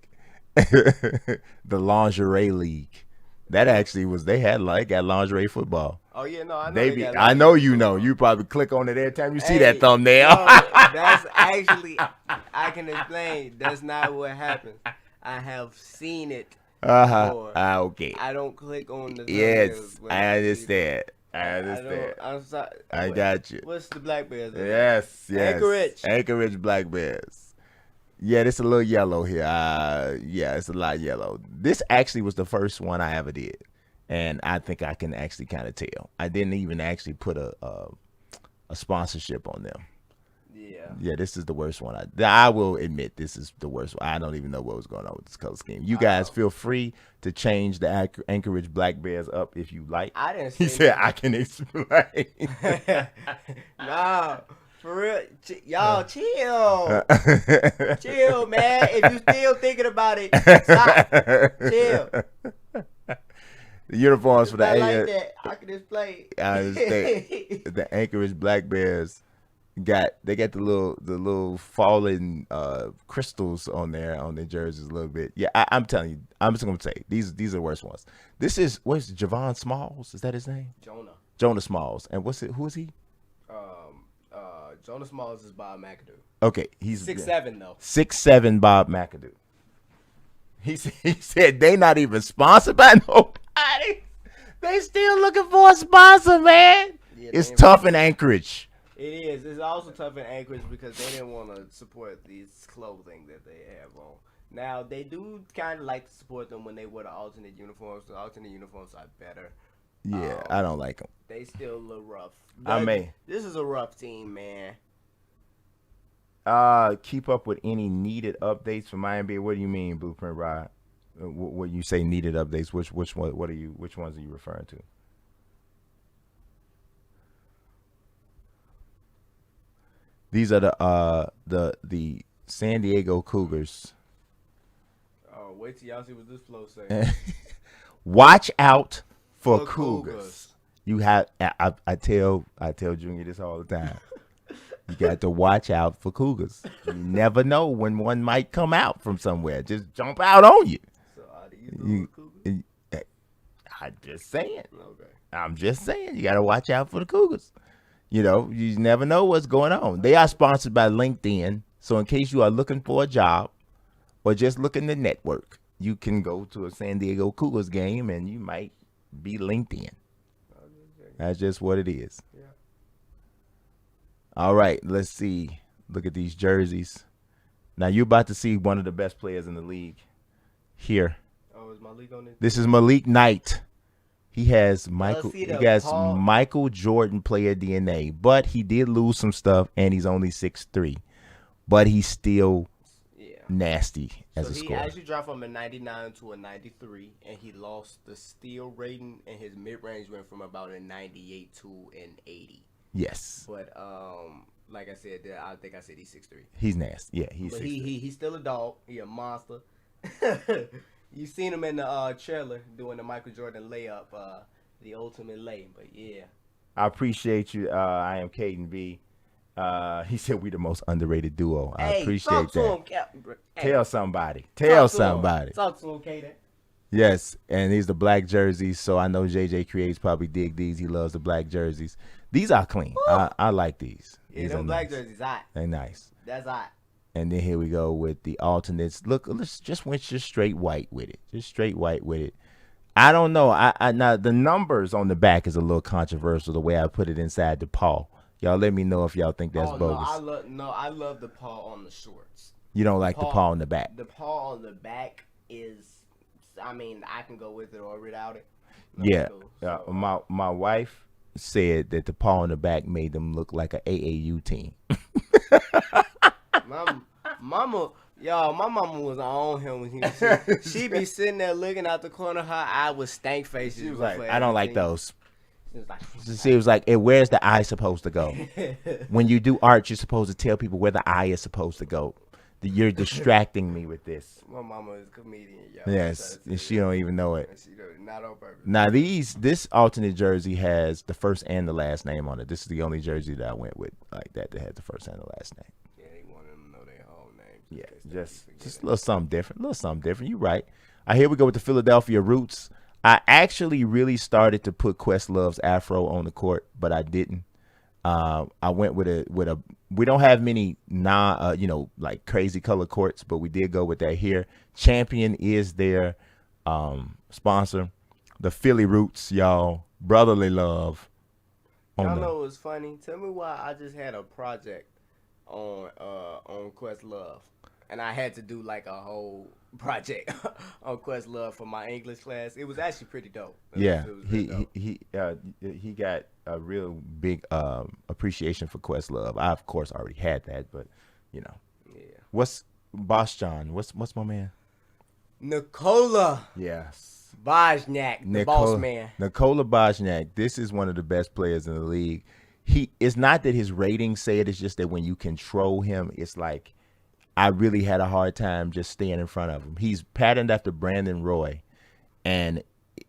The lingerie league. That actually was. They got lingerie football. Oh yeah, no, I know. I know you know. You probably click on it every time you see that thumbnail. No, that's actually, I can explain. That's not what happens. I have seen it. Okay. I don't click on the. Yes, I understand. I'm sorry. I got you. What's the Black Bears? Yes. Anchorage Black Bears. Yeah, it's a little yellow here. Yeah, it's a lot yellow. This actually was the first one I ever did. And I think I can actually kind of tell. I didn't even actually put a sponsorship on them. Yeah, this is the worst one. I will admit this is the worst one. I don't even know what was going on with this color scheme. You guys feel free to change the Anchorage Black Bears up if you like. I didn't. He said I can explain. No, for real, y'all chill. Chill, man. If you still thinking about it, stop. Chill. The uniforms for the like that. I can display. I understand. The Anchorage Black Bears. they got the little fallen crystals on their jerseys a little bit. Yeah, I'm telling you, I'm just gonna say these are the worst ones. This is what's Javon Smalls? Is that his name? Jonah Smalls. And who is he? Jonah Smalls is Bob McAdoo. Okay, he's 6'7" though. 6'7" Bob McAdoo. He said they not even sponsored by nobody. They still looking for a sponsor, man. Yeah, it's tough in Anchorage. It is. It's also tough in Anchorage because they didn't want to support these clothing that they have on. Now, they do kind of like to support them when they wear the alternate uniforms. The alternate uniforms are better. Yeah, I don't like them. They still look rough. This is a rough team, man. Keep up with any needed updates from UMBA. What do you mean, Blueprint Rod? When you say needed updates, which ones are you referring to? These are the San Diego Cougars. Oh, wait till y'all see what this flow says. Watch out for Cougars. You have I tell Junior this all the time. You got to watch out for Cougars. You never know when one might come out from somewhere. Just jump out on you. So are these Cougars? I'm just saying. Okay. I'm just saying. You got to watch out for the Cougars. You know, you never know what's going on. They are sponsored by LinkedIn. So in case you are looking for a job or just looking to network, you can go to a San Diego Cougars game and you might be LinkedIn. That's just what it is. Yeah. All right, let's see. Look at these jerseys. Now you're about to see one of the best players in the league here. Oh, is Malik on this? This is Malik Knight. He has Michael Jordan player DNA, but he did lose some stuff, and he's only 6'3", but he's still nasty as a scorer. He actually dropped from a 99 to a 93, and he lost the steal rating, and his mid-range went from about a 98 to an 80. Yes. But like I said, I think I said he's 6'3". He's nasty. Yeah, he's 6'3". He's still a dog. He a monster. You seen him in the trailer doing the Michael Jordan layup, the ultimate lay. But yeah, I appreciate you. I am Caden B. He said we the most underrated duo. I appreciate that. Tell somebody. Tell somebody. Talk to him, Caden. Yes, and these the black jerseys. So I know JJ Creates probably dig these. He loves the black jerseys. These are clean. I like these. Yeah, them black jerseys hot. They're nice. That's hot. And then here we go with the alternates. Look, let's just went just straight white with it. Just straight white with it. I don't know. I now the numbers on the back is a little controversial the way I put it inside the paw. Y'all let me know if y'all think that's bogus. I love the paw on the shorts. You don't like the paw on the back. The paw on the back is, I mean, I can go with it or without it. Yeah. My wife said that the paw on the back made them look like an AAU team. My mama was on him when she be sitting there looking out the corner of her eye with stank faces. She was like, I don't like those. She was like, where's the eye supposed to go? When you do art, you're supposed to tell people where the eye is supposed to go. You're distracting me with this. My mama is a comedian, y'all. Yes, and she don't even know it. She not on purpose. Now this alternate jersey has the first and the last name on it. This is the only jersey that I went with like that has the first and the last name. Yeah, they want them to know their whole names. Yeah, just a little something different. You're right. Here we go with the Philadelphia Roots. I actually really started to put Questlove's afro on the court, but I didn't. I went with a. We don't have many like crazy color courts, but we did go with that here. Champion is their sponsor, the Philly Roots, y'all. Brotherly love. Y'all know what's funny? Tell me why I just had a project on Questlove, and I had to do like a whole project on Questlove for my English class. It was actually pretty dope. He got a real big appreciation for Questlove. I of course already had that, but you know. Yeah. What's Boss John? What's my man? Nikola. Yes. Bosniak, the boss man. Nikola Bosniak. This is one of the best players in the league. It's not that his ratings say it. It's just that when you control him, it's like I really had a hard time just staying in front of him. He's patterned after Brandon Roy,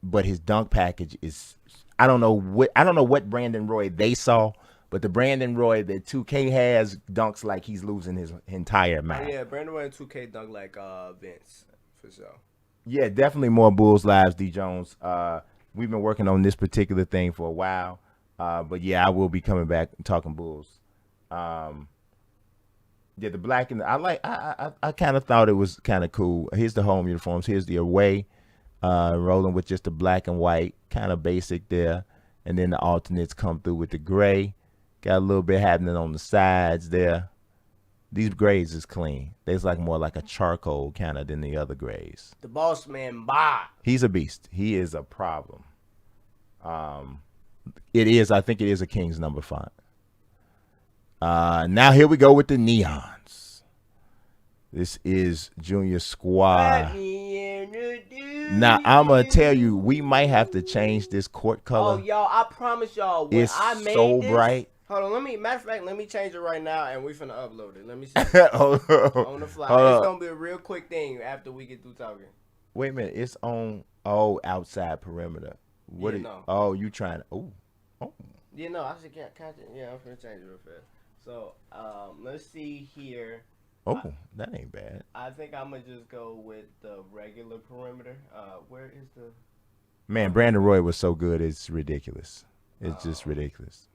but his dunk package is I don't know what Brandon Roy they saw, But the Brandon Roy that 2K has dunks like he's losing his entire mind. Yeah, Brandon Roy and 2K dunk like Vince for sure. Yeah, definitely more Bulls lives, D Jones. We've been working on this particular thing for a while. But yeah, I will be coming back and talking Bulls. Yeah, the black and I kind of thought it was kind of cool. Here's the home uniforms. Here's the away, rolling with just the black and white, kind of basic there, and then the alternates come through with the gray. Got a little bit happening on the sides there. These grays is clean. There's like more like a charcoal kind of than the other grays. The boss man, Bob. He's a beast. He is a problem. It is. I think it is a King's number font. Now here we go with the neons. This is Junior Squad. Now I'm gonna tell you, we might have to change this court color. Oh, y'all! I promise y'all, when It's I made so this, bright. Hold on, matter of fact, let me change it right now, and we finna upload it. Let me see. Hold on. On the fly. Hold It's up. gonna be a real quick thing after we get through talking. Wait a minute, it's on outside perimeter. What? Yeah, is, no. Oh, you trying to? Oh. Yeah, no, I should catch it. Yeah, I'm finna change it real fast. So, let's see here. Oh, that ain't bad. I think I'm gonna just go with the regular perimeter. Where is the? Man, Brandon Roy was so good, it's ridiculous. It's just ridiculous.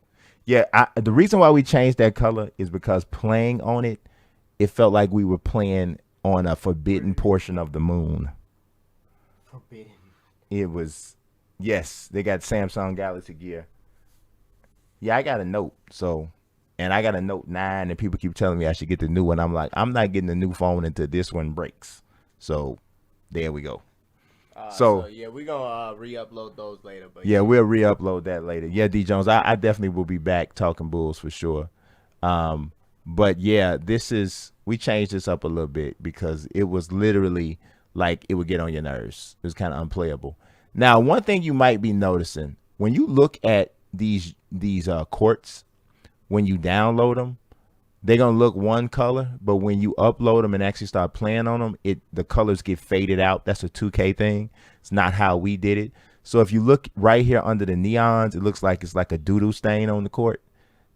Yeah, the reason why we changed that color is because playing on it, it felt like we were playing on a forbidden portion of the moon. Forbidden. It was, yes, they got Samsung Galaxy Gear. Yeah, I got a Note, and I got a Note 9, and people keep telling me I should get the new one. I'm like, I'm not getting the new phone until this one breaks. So, there we go. So yeah, we're gonna re-upload those later. But yeah, we'll re-upload that later. Yeah, D Jones, I definitely will be back talking Bulls for sure. But yeah, we changed this up a little bit because it was literally like it would get on your nerves. It was kind of unplayable. Now, one thing you might be noticing when you look at these courts, when you download them, they're gonna look one color, but when you upload them and actually start playing on them, the colors get faded out. That's a 2K thing. It's not how we did it. So if you look right here under the neons, it looks like it's like a doo-doo stain on the court.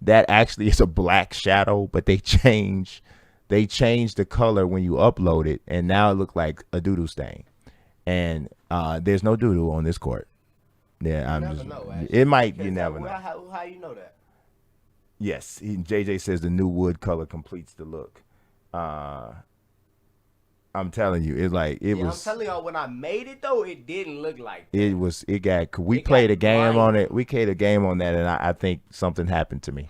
That actually is a black shadow, but they change the color when you upload it, and now it looks like a doo-doo stain. And there's no doo-doo on this court. Yeah, it might. You never know. How you know that? Yes, JJ says the new wood color completes the look. I'm telling you, was. I'm telling y'all, when I made it though, it didn't look like that. We played a game on it. We played a game on that, and I think something happened to me.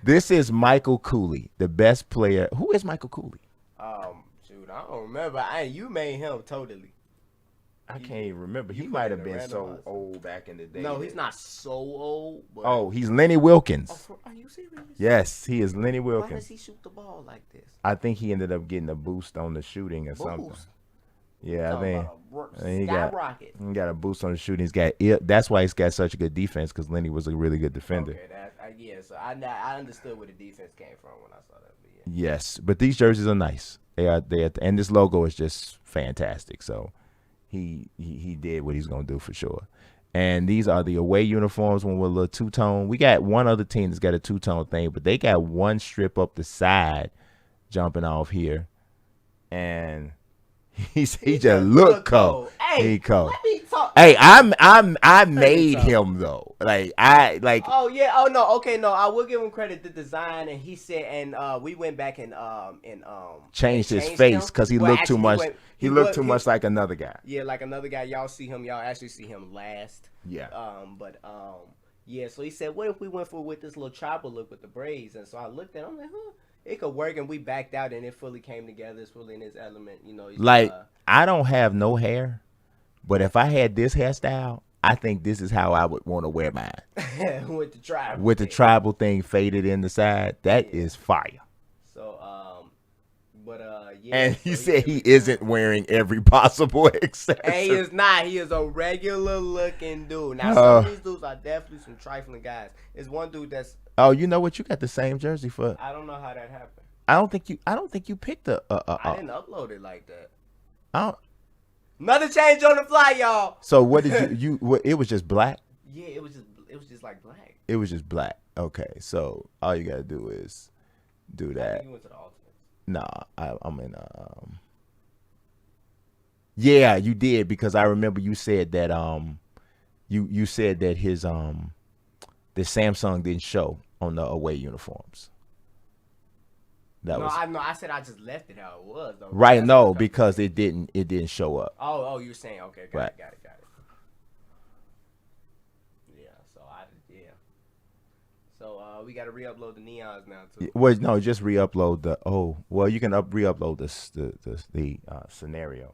This is Michael Cooley, the best player. Who is Michael Cooley? Shoot, I don't remember. You made him totally. I can't even remember. He might have been so old back in the day. No, he's not so old. But... Oh, he's Lenny Wilkins. Are you serious? Yes, he is Lenny Wilkins. Why does he shoot the ball like this? I think he ended up getting a boost on the shooting or something. Yeah, I think he got a boost on the shooting. That's why he's got such a good defense, because Lenny was a really good defender. Okay, so I understood where the defense came from when I saw that. But yeah. Yes, but these jerseys are nice. And this logo is just fantastic. So he did what he's gonna do for sure. And these are the away uniforms when we're a little two-tone. We got one other team that's got a two-tone thing, but they got one strip up the side jumping off here, and he just look cold. Hey, he cold. Let me talk. Hey, I made him though. Oh yeah. Oh no. Okay. No. I will give him credit. The design, and he said, and we went back and changed his face because he looked too much. He looked too much like another guy. Yeah, like another guy. Y'all actually see him last. Yeah. Yeah. So he said, what if we went with this little tribal look with the braids? And so I looked at him, I'm like, huh, it could work. And we backed out, and it fully came together. It's fully in his element. You know. I don't have no hair, but if I had this hairstyle, I think this is how I would want to wear mine. With the tribal. With the tribal thing faded in the side, that is fire. So, yeah. And he said he isn't wearing every possible accessory. And he is not. He is a regular looking dude. Now, some of these dudes are definitely some trifling guys. There's one dude that's. Oh, you know what? You got the same jersey for. I don't know how that happened. I don't think you picked I didn't upload it like that. Nothing changed on the fly, y'all. So what did you it was just black? Yeah, it was just like black. It was just black. Okay, so all you gotta do is do I that. think you went to the alternates. Nah, I'm in. Yeah, you did because I remember you said that you said that his the Samsung didn't show on the away uniforms. I said I just left it how it was though. Right. No, because it didn't show up. Oh, you're saying okay, got it. So we got to re-upload the neons now too. Well, no, just re-upload the. Oh, well, you can re-upload the scenario.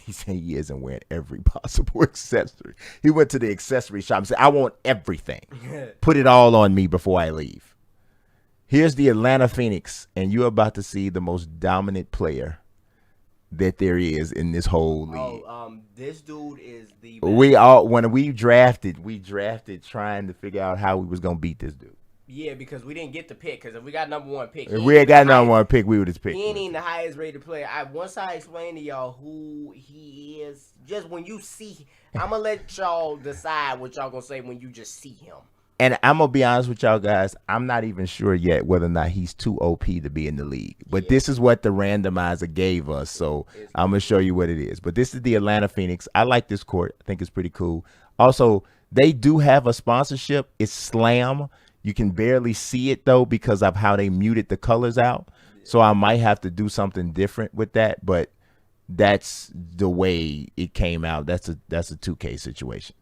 He said he isn't wearing every possible accessory. He went to the accessory shop and said, "I want everything. Put it all on me before I leave." Here's the Atlanta Phoenix, and you're about to see the most dominant player that there is in this whole league. This dude is the best. When we drafted trying to figure out how we was gonna beat this dude. Yeah, because we didn't get the pick. Because if we got number one pick, if we had got number one pick, we would have picked. He ain't even the highest rated player. Once I explain to y'all who he is, just when you see, I'm gonna let y'all decide what y'all gonna say when you just see him. And I'm going to be honest with y'all guys. I'm not even sure yet whether or not he's too OP to be in the league. But this is what the randomizer gave us. So I'm going to show you what it is. But this is the Atlanta Phoenix. I like this court. I think it's pretty cool. Also, they do have a sponsorship. It's Slam. You can barely see it, though, because of how they muted the colors out. So I might have to do something different with that. But that's the way it came out. That's a 2K situation.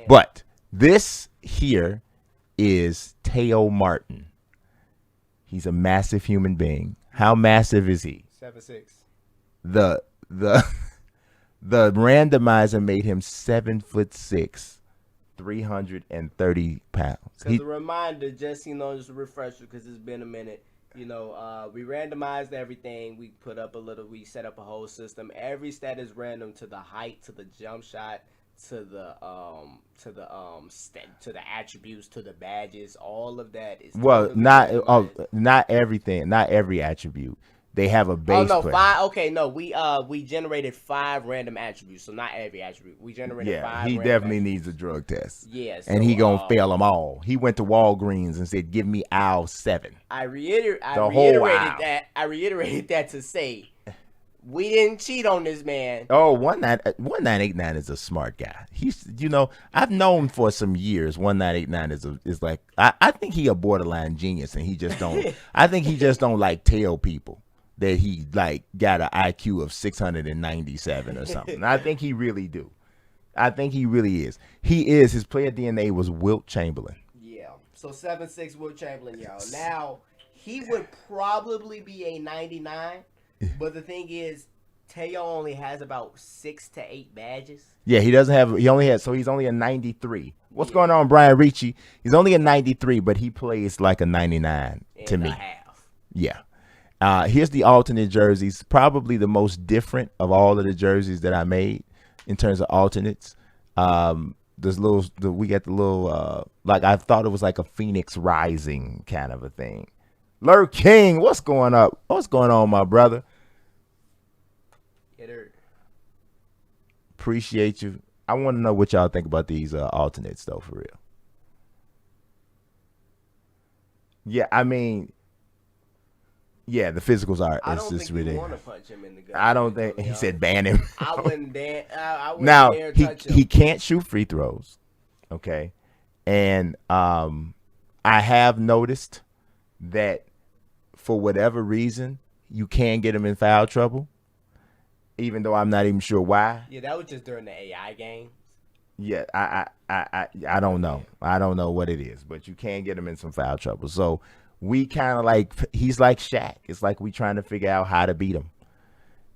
But this here is Teo Martin. He's a massive human being. How massive is he? 7'6". The randomizer made him 7'6", 330 pounds. Because a reminder, just just a refresher, because it's been a minute. We randomized everything. We we set up a whole system. Every stat is random to the height, to the jump shot, to the attributes, to the badges. All of that is not everything, not every attribute. They have a base. Oh no, 5. Okay, no, we generated 5 random attributes, so not every attribute. We generated 5. He definitely needs a drug test. Yes, and he gonna fail them all. He went to Walgreens and said, "Give me aisle 7." I reiterated that to say, we didn't cheat on this man. Oh, 1989 is a smart guy. He's, I've known for some years 1989 is like, I think he a borderline genius, and he just don't. I think he just don't like tell people that he like got an IQ of 697 or something. I think he really do. I think he really is. He is. His player DNA was Wilt Chamberlain. Yeah. So 7'6" Wilt Chamberlain, y'all. Now he would probably be a 99. But the thing is, Teo only has about 6 to 8 badges. Yeah, he doesn't have. So he's only a 93. What's going on, Brian Ricci? He's only a 93, but he plays like a 99 to me. Half. Yeah. Here's the alternate jerseys. Probably the most different of all of the jerseys that I made in terms of alternates. We got the little like I thought it was like a Phoenix Rising kind of a thing. Lurk King, what's going up? What's going on, my brother? Appreciate you. I want to know what y'all think about these alternates, though, for real. Yeah, I mean, yeah, the physicals are. I don't think you want to punch him in the gut. I don't think he said ban him. I wouldn't dare. I wouldn't now dare touch him. He can't shoot free throws. Okay, and I have noticed that for whatever reason you can get him in foul trouble, even though I'm not even sure why. Yeah, that was just during the AI games. Yeah, I don't know. I don't know what it is, but you can get him in some foul trouble. So we kind of like, he's like Shaq. It's like we trying to figure out how to beat him.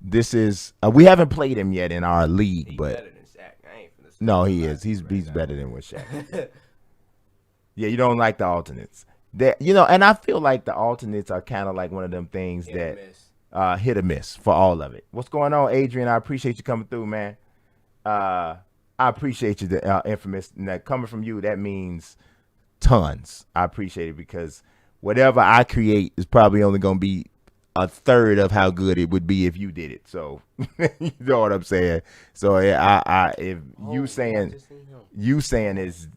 This is we haven't played him yet in our league, he's but better than Shaq. No, he is. He's better than with Shaq. Yeah, you don't like the alternates. That and I feel like the alternates are kind of like one of them things that hit or miss for all of it. What's going on, Adrian? I appreciate you coming through, man. I appreciate you, the infamous. And that coming from you, that means tons. I appreciate it because whatever I create is probably only going to be a third of how good it would be if you did it. So you know what I'm saying. So if you saying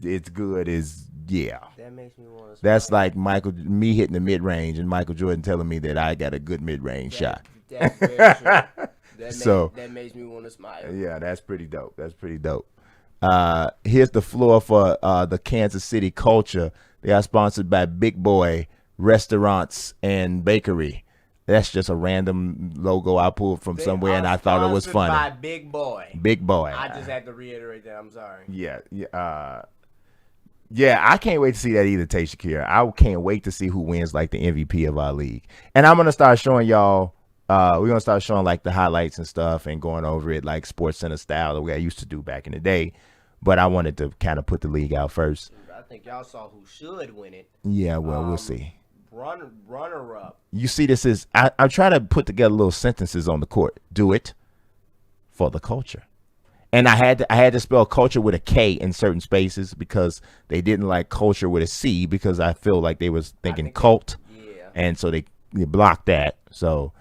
it's good is That makes me want to. That's like me hitting the mid range and Michael Jordan telling me that I got a good mid range shot. That's very true. That makes me want to smile. Yeah, that's pretty dope. Here's the floor for the Kansas City Culture. They are sponsored by Big Boy Restaurants and Bakery. That's just a random logo I pulled from somewhere, and I thought it was funny. By Big Boy. Big Boy. I just had to reiterate that. I'm sorry. Yeah. I can't wait to see that either, Tay Shakir. I can't wait to see who wins like the MVP of our league. And I'm gonna start showing y'all. We're gonna start showing like the highlights and stuff, and going over it like Sports Center style, the way I used to do back in the day. But I wanted to kind of put the league out first. I think y'all saw who should win it. Yeah, well, we'll see. Runner up. You see, this is I'm trying to put together little sentences on the court. Do it for the culture. And I had to spell culture with a K in certain spaces because they didn't like culture with a C because I feel like they was thinking cult. And so they blocked that. So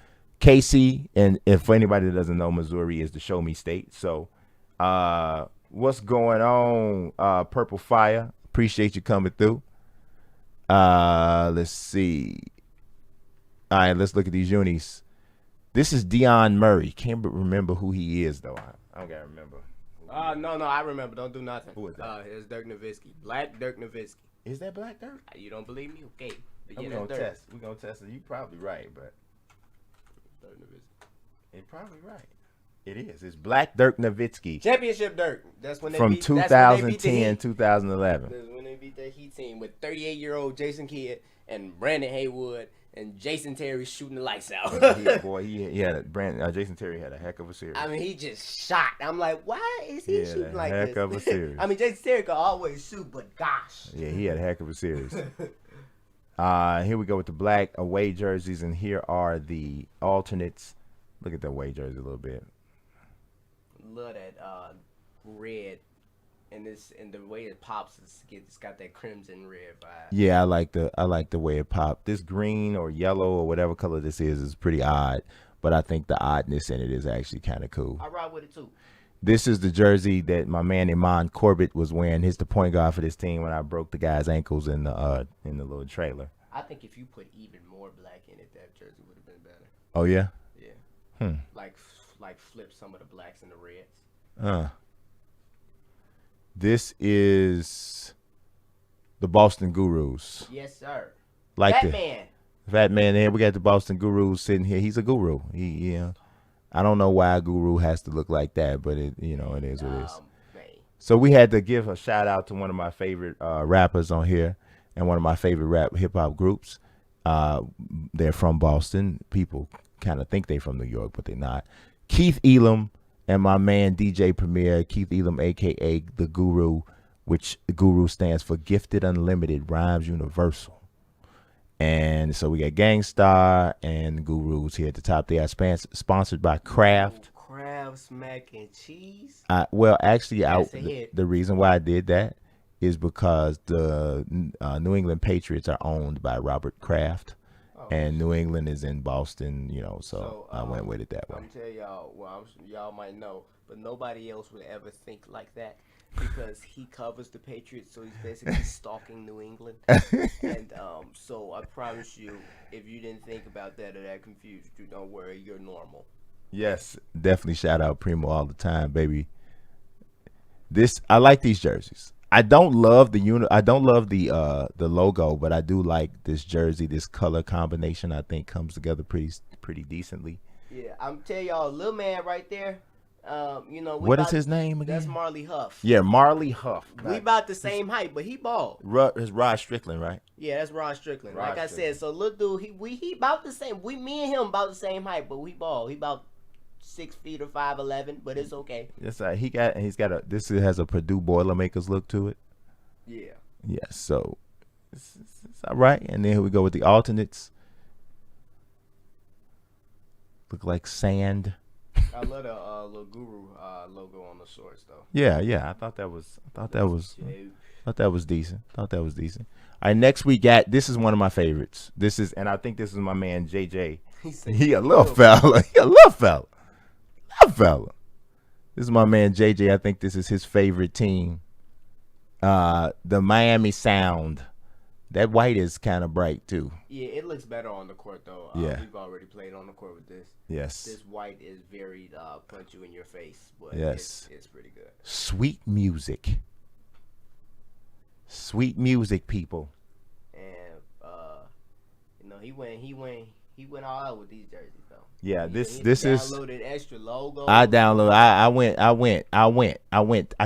KC, and if for anybody that doesn't know, Missouri is the show me state. So what's going on, Purple Fire? Appreciate you coming through. Let's see. All right, let's look at these unis. This is Dion Murray. Can't remember who he is though. I don't gotta remember. No, I remember. Don't do nothing. Who is that? It's Dirk Nowitzki. Black Dirk Nowitzki. Is that Black Dirk? You don't believe me? Okay. But We're gonna test. We're gonna test it. You probably right, but Dirk Nowitzki. You're probably right. It is. It's Black Dirk Nowitzki. Championship Dirk. That's when they from beat 2010, 2011. That's when they beat the Heat team with 38-year-old Jason Kidd and Brandon Haywood and Jason Terry shooting the lights out. he had Jason Terry had a heck of a series. I mean, he just shot. I'm like, why is he shooting like this? Heck of a series. I mean, Jason Terry could always shoot, but gosh. Yeah, he had a heck of a series. Here we go with the black away jerseys, and here are the alternates. Look at the away jersey a little bit. Love that red. And the way it pops, it's got that crimson red vibe. Yeah, I like the way it popped. This green or yellow or whatever color this is pretty odd, but I think the oddness in it is actually kind of cool. I ride with it too. This is the jersey that my man Iman Corbett was wearing. He's the point guard for this team when I broke the guy's ankles in the little trailer. I think if you put even more black in it, that jersey would have been better. Oh yeah. Yeah. Like flip some of the blacks and the reds. This is the Boston Gurus. Yes, sir. Like Fat Man. Here we got the Boston Gurus sitting here. He's a guru. I don't know why a guru has to look like that, but it is what it is. Man. So we had to give a shout out to one of my favorite rappers on here and one of my favorite rap hip hop groups. They're from Boston. People kind of think they're from New York, but they're not. Keith Elam and my man DJ Premier, Keith Elam, a.k.a. The Guru, which the Guru stands for Gifted Unlimited Rhymes Universal. And so we got Gangstar and Gurus here at the top. They are sponsored by Kraft. Kraft's mac and cheese? Well, actually, the reason why I did that is because the New England Patriots are owned by Robert Kraft. And New England is in Boston, so I went with it that way. I'm telling y'all, y'all might know, but nobody else would ever think like that because he covers the Patriots, so he's basically stalking New England. And so I promise you, if you didn't think about that or that confused you, don't worry, you're normal. Yes, definitely shout out Primo all the time, baby. I like these jerseys. I don't love the logo, but I do like this jersey. This color combination, I think, comes together pretty decently. Yeah, I'm telling y'all, little man right there. What is his name again? That's Marley Huff. Yeah, Marley Huff. We about the same height, but he bald. It's Rod Strickland, right? Yeah, that's Rod Strickland. Like I said, so little dude, he about the same. Me and him about the same height, but we bald. He about 6 feet or 5'11", but it's okay. That's right. This has a Purdue Boilermakers look to it. Yeah. Yeah. So it's all right. And then here we go with the alternates. Look like sand. I love the little Guru logo on the shorts though. Yeah. I thought that was. Thought that was decent. All right, next we got, this is one of my favorites. And I think this is my man JJ. He a little fella. This is my man JJ. I think this is his favorite team. The Miami Sound. That white is kind of bright too. Yeah, it looks better on the court though. Yeah. We've already played on the court with this. Yes. This white is very punch you in your face, but yes, it's pretty good. Sweet music, people. And he went all out with these jerseys though. Yeah, this is downloaded extra logos. I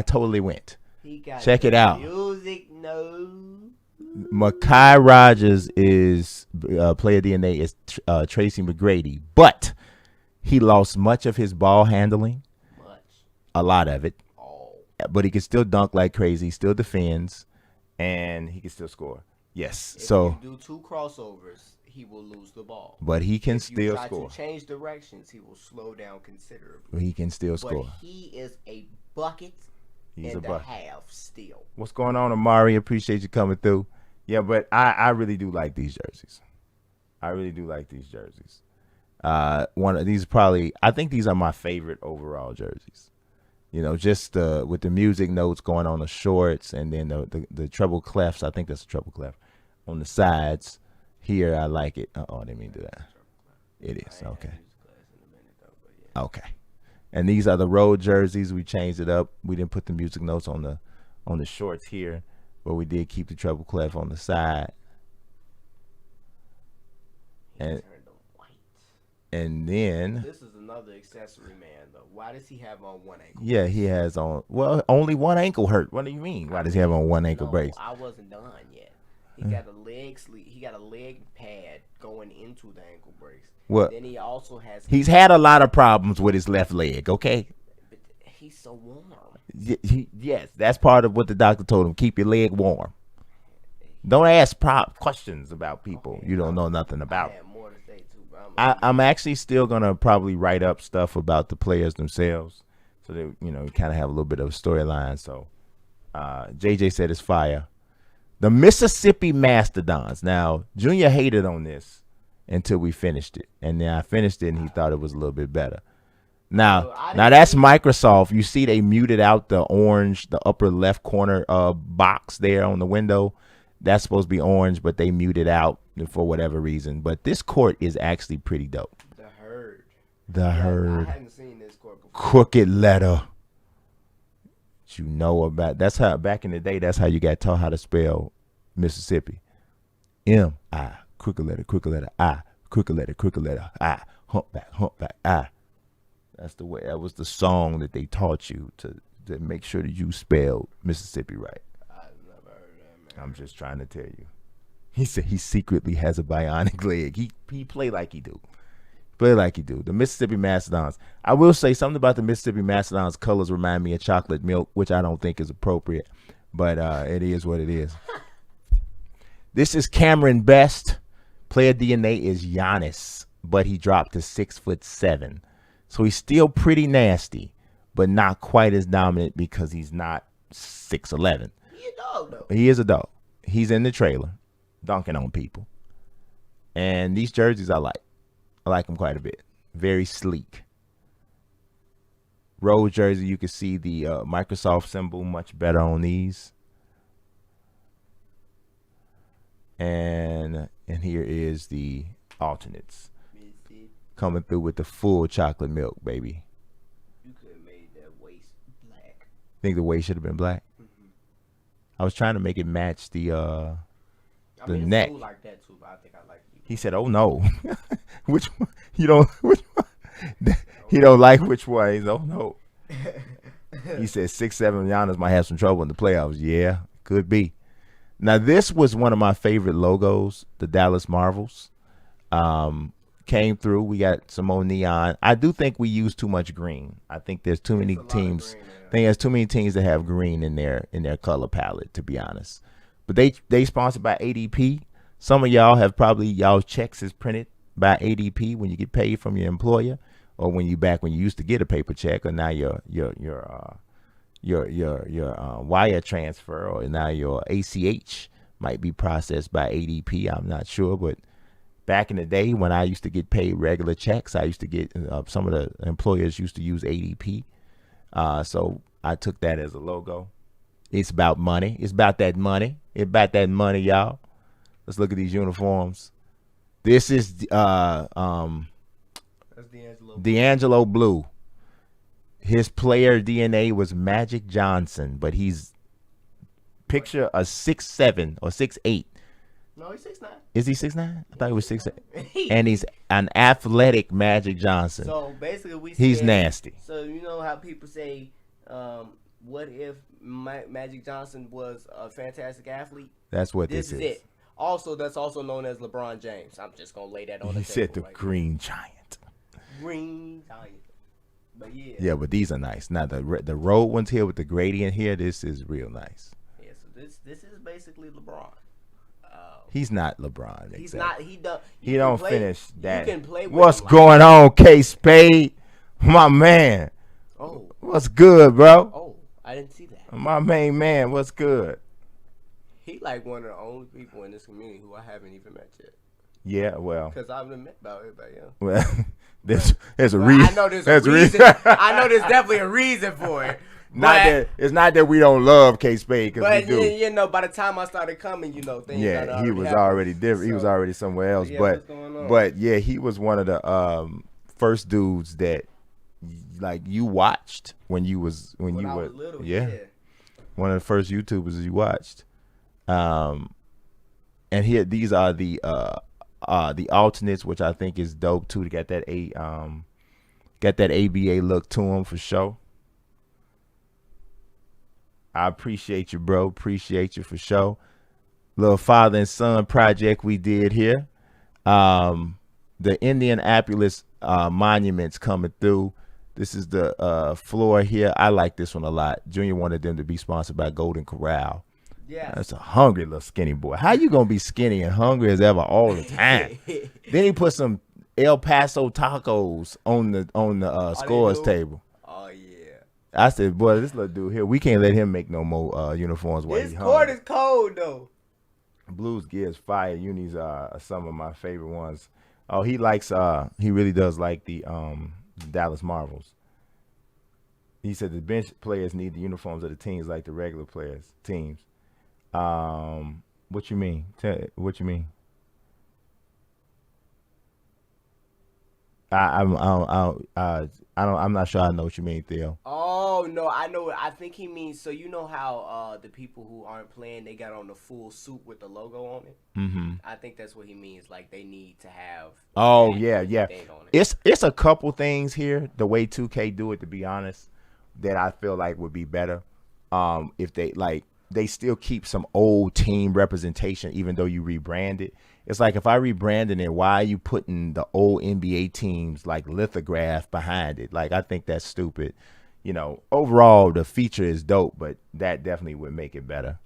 totally went. He got check it out. Music no. Mekhi Rogers is player DNA is Tracy McGrady, but he lost much of his ball handling. A lot of it. But he can still dunk like crazy, still defends, and he can still score. Yes. If so you do 2 crossovers, he will lose the ball. But he can if still you try score. To change directions, he will slow down considerably. He can still score. But he is a bucket and a half still. What's going on, Amari? Appreciate you coming through. Yeah, but I really do like these jerseys. One of these I think these are my favorite overall jerseys. You know, just with the music notes going on the shorts, and then the treble clefs. I think that's a treble clef on the sides. Here, I like it. I didn't mean to do that. It is okay. Okay, and these are the road jerseys. We changed it up. We didn't put the music notes on the shorts here, but we did keep the treble clef on the side. And then this is another accessory man though. Why does he have on one ankle? Yeah, he has on. Well, only one ankle hurt. What do you mean? Why does he have on one ankle brace? I wasn't done yet. He got a leg sleeve. He got a leg pad going into the ankle brace. Well, then he also has. He's had a lot of problems with his left leg. Okay. But he's so warm. Yes, that's part of what the doctor told him. Keep your leg warm. Don't ask questions about people you don't know nothing about. I'm actually still gonna probably write up stuff about the players themselves, so that kind of have a little bit of a storyline. So, JJ said it's fire. The Mississippi Mastodons. Now, Junior hated on this until we finished it, and then I finished it, and he thought it was a little bit better. Now that's Microsoft. You see, they muted out the orange, the upper left corner box there on the window. That's supposed to be orange, but they muted out for whatever reason. But this court is actually pretty dope. The Herd. I hadn't seen this court before. Crooked letter. You know about. That's how back in the day. That's how you got taught how to spell Mississippi. M-I, crooked letter, I, crooked letter, I, humpback, I. That's the way. That was the song that they taught you to make sure that you spelled Mississippi right. I'm just trying to tell you. He said he secretly has a bionic leg. He play like he do. The Mississippi Mastodons. I will say something about the Mississippi Mastodons. Colors remind me of chocolate milk, which I don't think is appropriate, but it is what it is. This is Cameron Best. Player DNA is Giannis, but he dropped to 6'7". So he's still pretty nasty, but not quite as dominant because he's not 6'11". He a dog though. He is a dog. He's in the trailer, dunking on people. And these jerseys I like. I like them quite a bit. Very sleek. Road jersey, you can see the Microsoft symbol much better on these. And here is the alternates. Coming through with the full chocolate milk, baby. You could have made that waist black. Think the waist should have been black? I was trying to make it match the neck. It's like that too, but I think I like it. He said, "Oh no, which one? You don't? Which one? He don't like which one?" He's, "Oh no." He said 6'7" Giannis might have some trouble in the playoffs. Yeah, could be. Now this was one of my favorite logos, the Dallas Marvels. Came through. We got some more neon. I do think we use too much green. I think there's too many teams. I think there's too many teams that have green in their color palette, to be honest. But they sponsored by ADP. Some of y'all have probably y'all checks is printed by ADP when you get paid from your employer, or when you used to get a paper check, or now your wire transfer, or now your ACH might be processed by ADP. I'm not sure, but back in the day when I used to get paid regular checks, I used to get some of the employers used to use ADP. So I took that as a logo. It's about money. It's about that money. It's about that money, y'all. Let's look at these uniforms. This is That's D'Angelo Blue. His player DNA was Magic Johnson, but he's picture a 6'7" or 6'8". No, he's 6'9". Is he 6'9"? I thought he was 6'8". And he's an athletic Magic Johnson. So basically, he's nasty. So you know how people say, what if Magic Johnson was a fantastic athlete? That's what this is. It. Also, that's also known as LeBron James. I'm just gonna lay that on the table. He said the right Green Giant. Green Giant. But yeah. Yeah, but these are nice. Now the road ones here with the gradient here, this is real nice. Yeah, so this is basically LeBron. He's not LeBron. He's exactly. not. He don't finish that. You can play with What's him going on, K Spade? My man. Oh. What's good, bro? Oh, I didn't see that. My main man. What's good? He like one of the only people in this community who I haven't even met yet. Yeah, well. Because I've been met about everybody else. Well, there's a reason. I know there's a reason. I know there's definitely a reason for it. It's not that we don't love K Spade, because we do. You know, by the time I started coming, you know, things. Yeah, he was already different. He was already somewhere else. Yeah, but yeah, he was one of the first dudes that like you watched when you were little. Yeah, one of the first YouTubers you watched. And here these are the alternates, which I think is dope too, to get that ABA look to them for sure. I appreciate you, bro. Appreciate you for sure. Little father and son project we did here. The Indianapolis monuments coming through. This is the floor here. I like this one a lot. Junior wanted them to be sponsored by Golden Corral. Yeah, that's a hungry little skinny boy. How you gonna be skinny and hungry as ever all the time? Then he put some El Paso tacos on the scores table. Oh yeah. I said, boy, this little dude here, we can't let him make no more uniforms while he's hungry. This court is cold though. Blues Gears Fire Unis are some of my favorite ones. Oh, he really does like the Dallas Marvels. He said the bench players need the uniforms of the teams like the regular teams. What you mean? What you mean? I'm not sure I know what you mean, Theo. Oh no, I know. I think he means, so you know how the people who aren't playing, they got on the full suit with the logo on it. Mm-hmm. I think that's what he means. Like they need to have. Oh yeah. It's a couple things here. The way 2K do it, to be honest, that I feel like would be better. If they still keep some old team representation, even though you rebrand it. It's like, if I rebranded it, why are you putting the old NBA teams like lithograph behind it? Like, I think that's stupid. You know, overall, the feature is dope, but that definitely would make it better.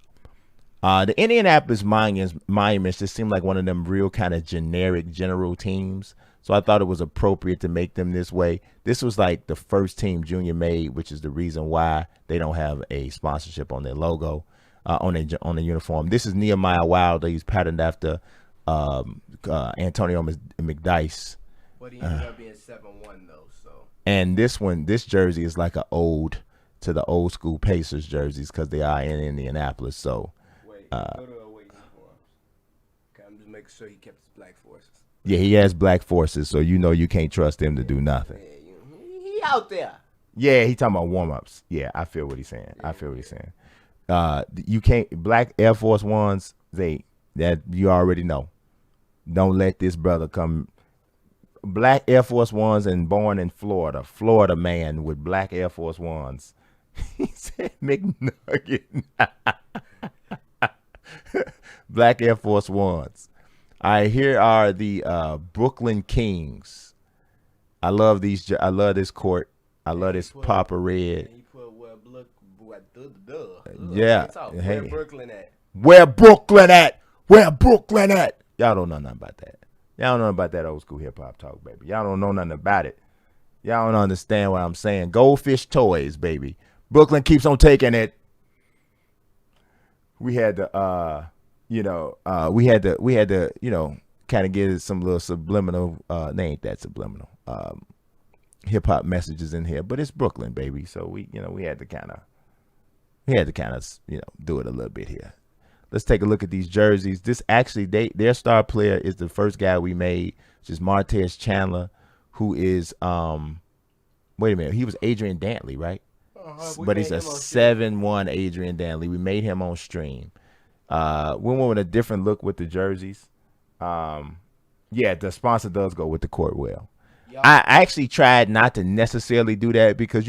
The Indianapolis Monuments just seemed like one of them real kind of generic general teams. So I thought it was appropriate to make them this way. This was like the first team Junior made, which is the reason why they don't have a sponsorship on their logo, on the uniform. This is Nehemiah Wilder. He's patterned after Antonio McDyess. But he ended up being 7-1 though. So. And this jersey is like an ode to the old school Pacers jerseys, because they are in Indianapolis. So. Go to away uniforms. Okay, I'm just making sure he kept his black forces. Yeah, he has black forces, so you know you can't trust him to do nothing. Yeah, he out there. Yeah, he talking about warm-ups. Yeah, I feel what he's saying. I feel what he's saying. You can't, black Air Force Ones, that you already know. Don't let this brother come. Black Air Force Ones and born in Florida. Florida man with black Air Force Ones. He said McNugget. Black Air Force Ones. All right, here are the Brooklyn Kings. I love these. I love this court. I love this Papa Red. Yeah. Where Brooklyn at? Where Brooklyn at? Where Brooklyn at? Y'all don't know nothing about that. Y'all don't know about that old school hip hop talk, baby. Y'all don't know nothing about it. Y'all don't understand what I'm saying. Goldfish Toys, baby. Brooklyn keeps on taking it. We had to, kind of get some little subliminal. They ain't that subliminal. Hip hop messages in here, but it's Brooklyn, baby. So we had to kind of, do it a little bit here. Let's take a look at these jerseys. This actually, their star player is the first guy we made, which is Martez Chandler, who is, wait a minute, he was Adrian Dantley, right? But he's a 7-1 Adrian Dantley. We made him on stream. We went with a different look with the jerseys. The sponsor does go with the Courtwell. I actually tried not to necessarily do that because,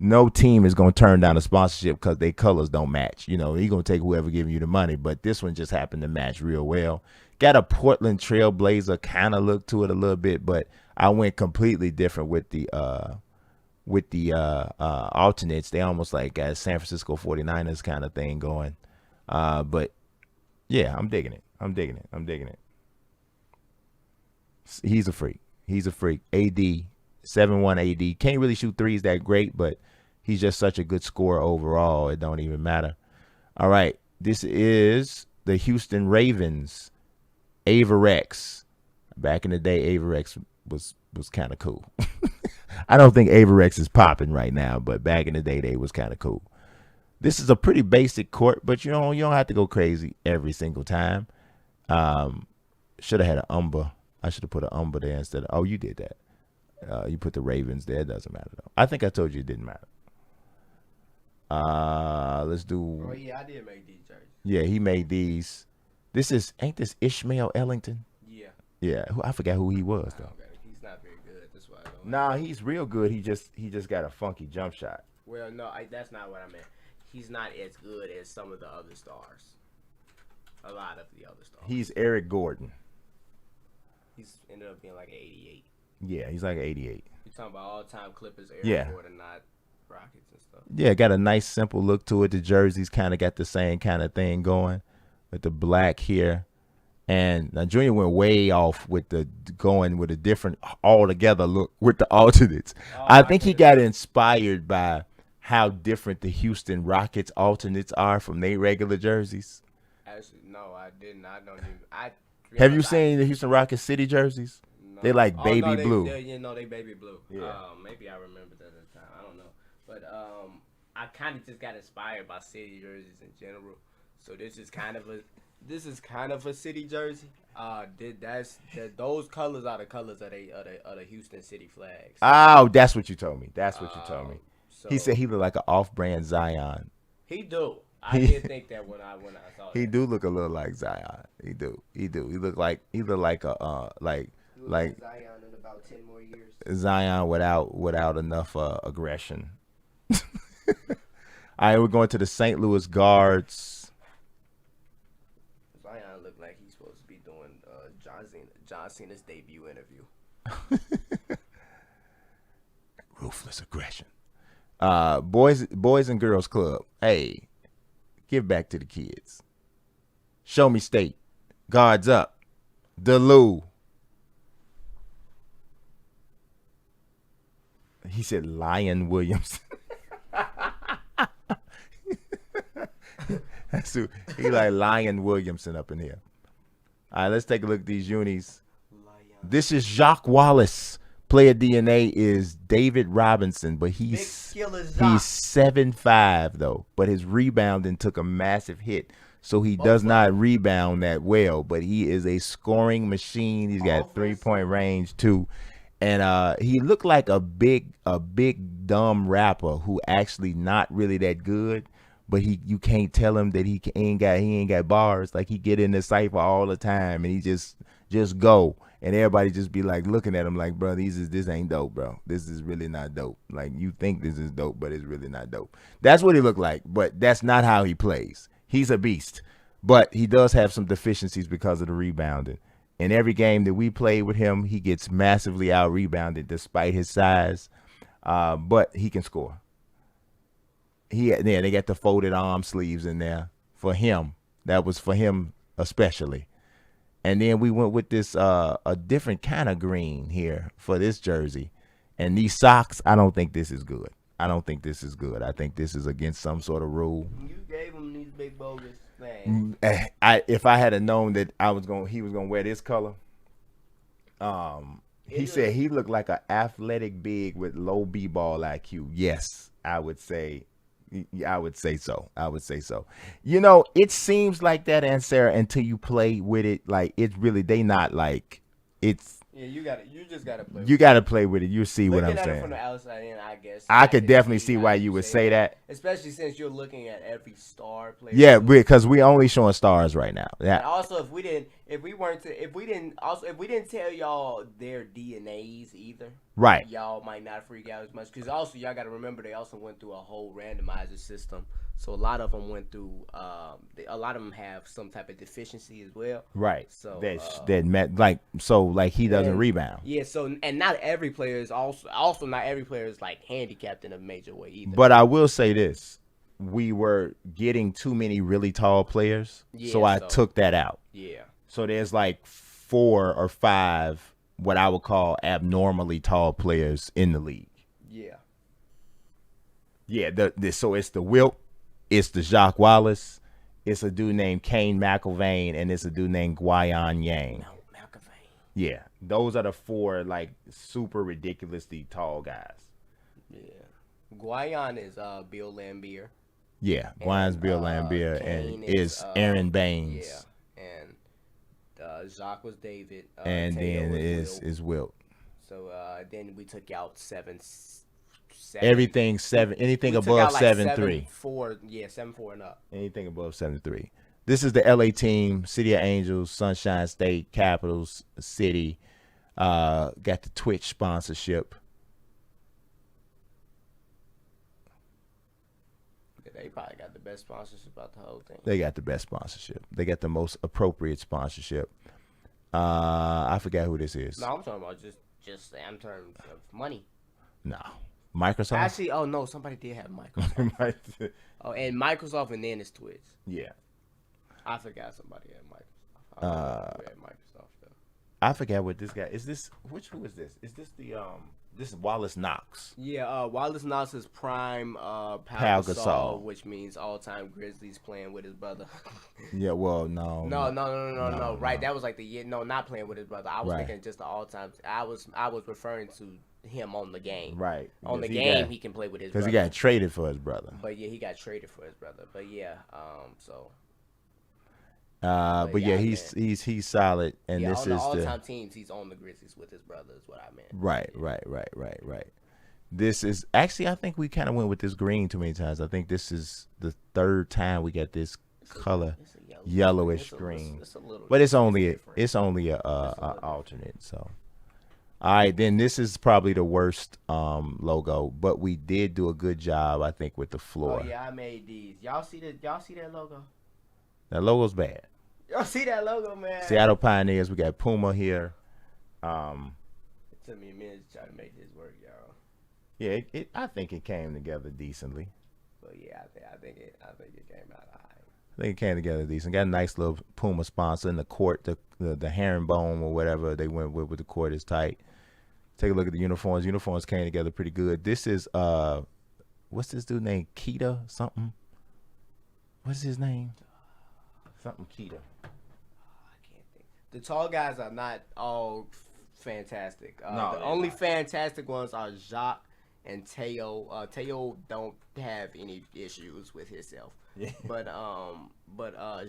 no team is going to turn down a sponsorship because their colors don't match. You're going to take whoever giving you the money, but this one just happened to match real well. Got a Portland Trailblazer kind of look to it a little bit, but I went completely different with the alternates. They almost like got San Francisco 49ers kind of thing going. But yeah, I'm digging it. He's a freak. AD, 7-1 AD. Can't really shoot threes that great, but he's just such a good scorer overall. It don't even matter. All right. This is the Houston Ravens. Avarex. Back in the day, Avarex was kind of cool. I don't think Avarex is popping right now, but back in the day, they was kind of cool. This is a pretty basic court, but you don't have to go crazy every single time. Should have had an umber. I should have put an umber there instead of. Oh, you did that. You put the Ravens there. It doesn't matter though. I think I told you it didn't matter. Let's do. Oh yeah, I did make these jerseys. Yeah, he made these. Ain't this Ishmael Ellington? Yeah. Yeah, I forgot who he was though. Okay. He's not very good. That's why I don't. Nah, he's real good. He just got a funky jump shot. Well, no, that's not what I meant. He's not as good as some of the other stars. A lot of the other stars. He's Eric Gordon. He's ended up being like an 88. Yeah, he's like an 88. You're talking about all-time Clippers, Eric Gordon, not Rockets and stuff. Yeah, got a nice simple look to it. The jerseys kind of got the same kind of thing going with the black here. And now Junior went way off with going with a different altogether look with the alternates. I think he got inspired by how different the Houston Rockets alternates are from their regular jerseys. Actually, no, I didn't. I don't even. Have you seen the Houston Rockets city jerseys? No. They're like baby blue. They baby blue. Yeah. Maybe I remember that at the time. I don't know. But I kind of just got inspired by city jerseys in general. So this is kind of a city jersey. Those colors are the colors of the Houston City flags. Oh, that's what you told me. So he said he looked like an off-brand Zion. He do. I did think that when I saw He that. do look a little like Zion. He do. He look like a like Zion in about 10 more years. Zion without enough aggression. All right, we're going to the St. Louis Guards. Zion looked like he's supposed to be doing John Cena's debut interview. Ruthless aggression. Boys and Girls Club. Hey, give back to the kids. Show me state. Guards up. Delu. He said Lion Williams. That's who he like Lion Williamson up in here. All right, let's take a look at these unis. This is Jacques Wallace. Player DNA is David Robinson, but he's 7'5" though. But his rebounding took a massive hit, so he does not rebound that well. But he is a scoring machine. He's got 3-point range too, and he looked like a big dumb rapper who actually not really that good. But you can't tell him that he ain't got bars. Like he get in the cipher all the time, and he just go. And everybody just be like looking at him like, bro, this ain't dope, bro. This is really not dope. Like you think this is dope, but it's really not dope. That's what he looked like, but that's not how he plays. He's a beast, but he does have some deficiencies because of the rebounding. In every game that we play with him, he gets massively out rebounded despite his size, but he can score. They got the folded arm sleeves in there for him. That was for him especially. And then we went with this a different kind of green here for this jersey. And these socks, I don't think this is good. I don't think this is good. I think this is against some sort of rule. You gave him these big bogus things. If I had known that he was gonna wear this color, he said he looked like an athletic big with low b-ball IQ. Yes, I would say so. You know, it seems like that, and Sarah, until you play with it, like it's really they not like it's. Yeah, you just gotta play. You gotta play with it. You see what I'm Looking at it saying. from the outside in, I guess. I could definitely see why you would say that. Especially since you're looking at every star player. Yeah, because we only showing stars right now. Yeah. And also, if we didn't tell y'all their DNAs either, Right. y'all might not freak out as much. Because also, y'all got to remember they also went through a whole randomizer system. So a lot of them went through. A lot of them have some type of deficiency as well. Right. So that met like he doesn't rebound. Yeah. So and not every player is also not every player is like handicapped in a major way either. But I will say this: we were getting too many really tall players, so I took that out. Yeah. So there's like 4 or 5 what I would call abnormally tall players in the league. Yeah. Yeah. So it's the Wilt, it's the Jacques Wallace, it's a dude named Kane McIlvain, and it's a dude named Guyan Yang. No, McIlvain. Yeah, those are the 4 like super ridiculously tall guys. Yeah. Guyan is Bill Lambier. Yeah, Guyan's Bill Lambier, and is Aaron Baines. Yeah. And Jacques was David. And Teo then was is Wilt. So then we took out 7. Everything 7. Anything above 7'3". 7'4", yeah, 7'4" and up. Anything above 7'3". This is the LA team: City of Angels, Sunshine State, Capitals City. Got the Twitch sponsorship. They probably got the best sponsorship about the whole thing. They got the best sponsorship. They got the most appropriate sponsorship. I forgot who this is. No, I'm talking about just in terms of money. No. Microsoft? Actually, oh no, somebody did have Microsoft. Oh, and Microsoft, and then it's Twitch. Yeah. I forgot somebody had Microsoft. I had Microsoft though. I forgot what this guy is. Who is this? Is this the This is Wallace Knox. Yeah, Wallace Knox is prime Pau Gasol, which means all-time Grizzlies playing with his brother. Yeah, well, no. No. Right, that was like the year. No, not playing with his brother. I was thinking just the all-time. I was referring to him on the game. Right. On the game, he can play with his brother. Because he got traded for his brother. But yeah, he got traded for his brother. But yeah, so. But yeah, he's solid, and this on is the all-time teams. He's on the Grizzlies with his brother. Is what I meant. Right. This is actually, I think we kind of went with this green too many times. I think this is the 3rd time we got this color, yellowish green. But it's only a alternate. So, all right, then this is probably the worst logo, but we did do a good job, I think, with the floor. Oh yeah, I made these. Y'all see that logo? That logo's bad. Y'all see that logo, man? Seattle Pioneers. We got Puma here. It took me a minute to try to make this work, y'all. Yeah, I think it came together decently. But yeah, I think it came out alright. I think it came together decent. Got a nice little Puma sponsor in the court. The herringbone or whatever they went with the court is tight. Take a look at the uniforms. Uniforms came together pretty good. This is what's this dude named Keita something? What's his name? Something Keita. I can't think. The tall guys are not all fantastic. No, the only fantastic ones are Jacques and Teo. Teo don't have any issues with himself. Yeah. But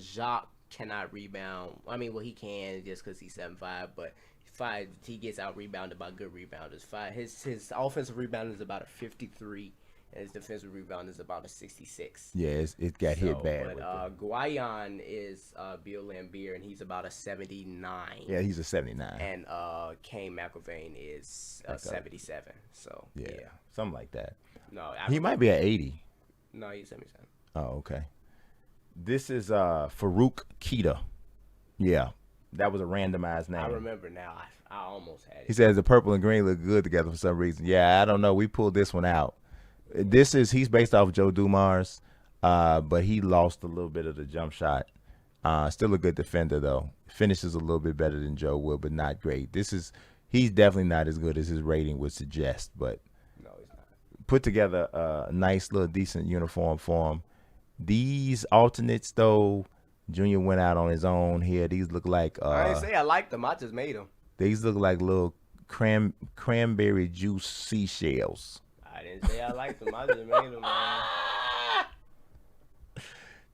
Jacques cannot rebound. I mean, well, he can just because he's 7'5", but he gets out rebounded by good rebounders. His offensive rebound is about a 53. And his defensive rebound is about a 66. Yeah, it got hit bad. But Guyan is Bill Lambier, and he's about a 79. Yeah, he's a 79. And Kane McIlvain is a 77. So yeah, something like that. No, he might be at 80. No, he's 77. Oh, okay. This is Farouk Keita. Yeah, that was a randomized name. I remember now. I almost had it. He says the purple and green look good together for some reason. Yeah, I don't know. We pulled this one out. He's based off Joe Dumars, but he lost a little bit of the jump shot. Still a good defender though. Finishes a little bit better than Joe would, but not great. He's definitely not as good as his rating would suggest. But no, he's not. put together a nice little decent uniform for him. These alternates though, Junior went out on his own here. These look like I didn't say I liked them. I just made them. These look like little cranberry juice seashells. I didn't say I liked them. I just made them, man.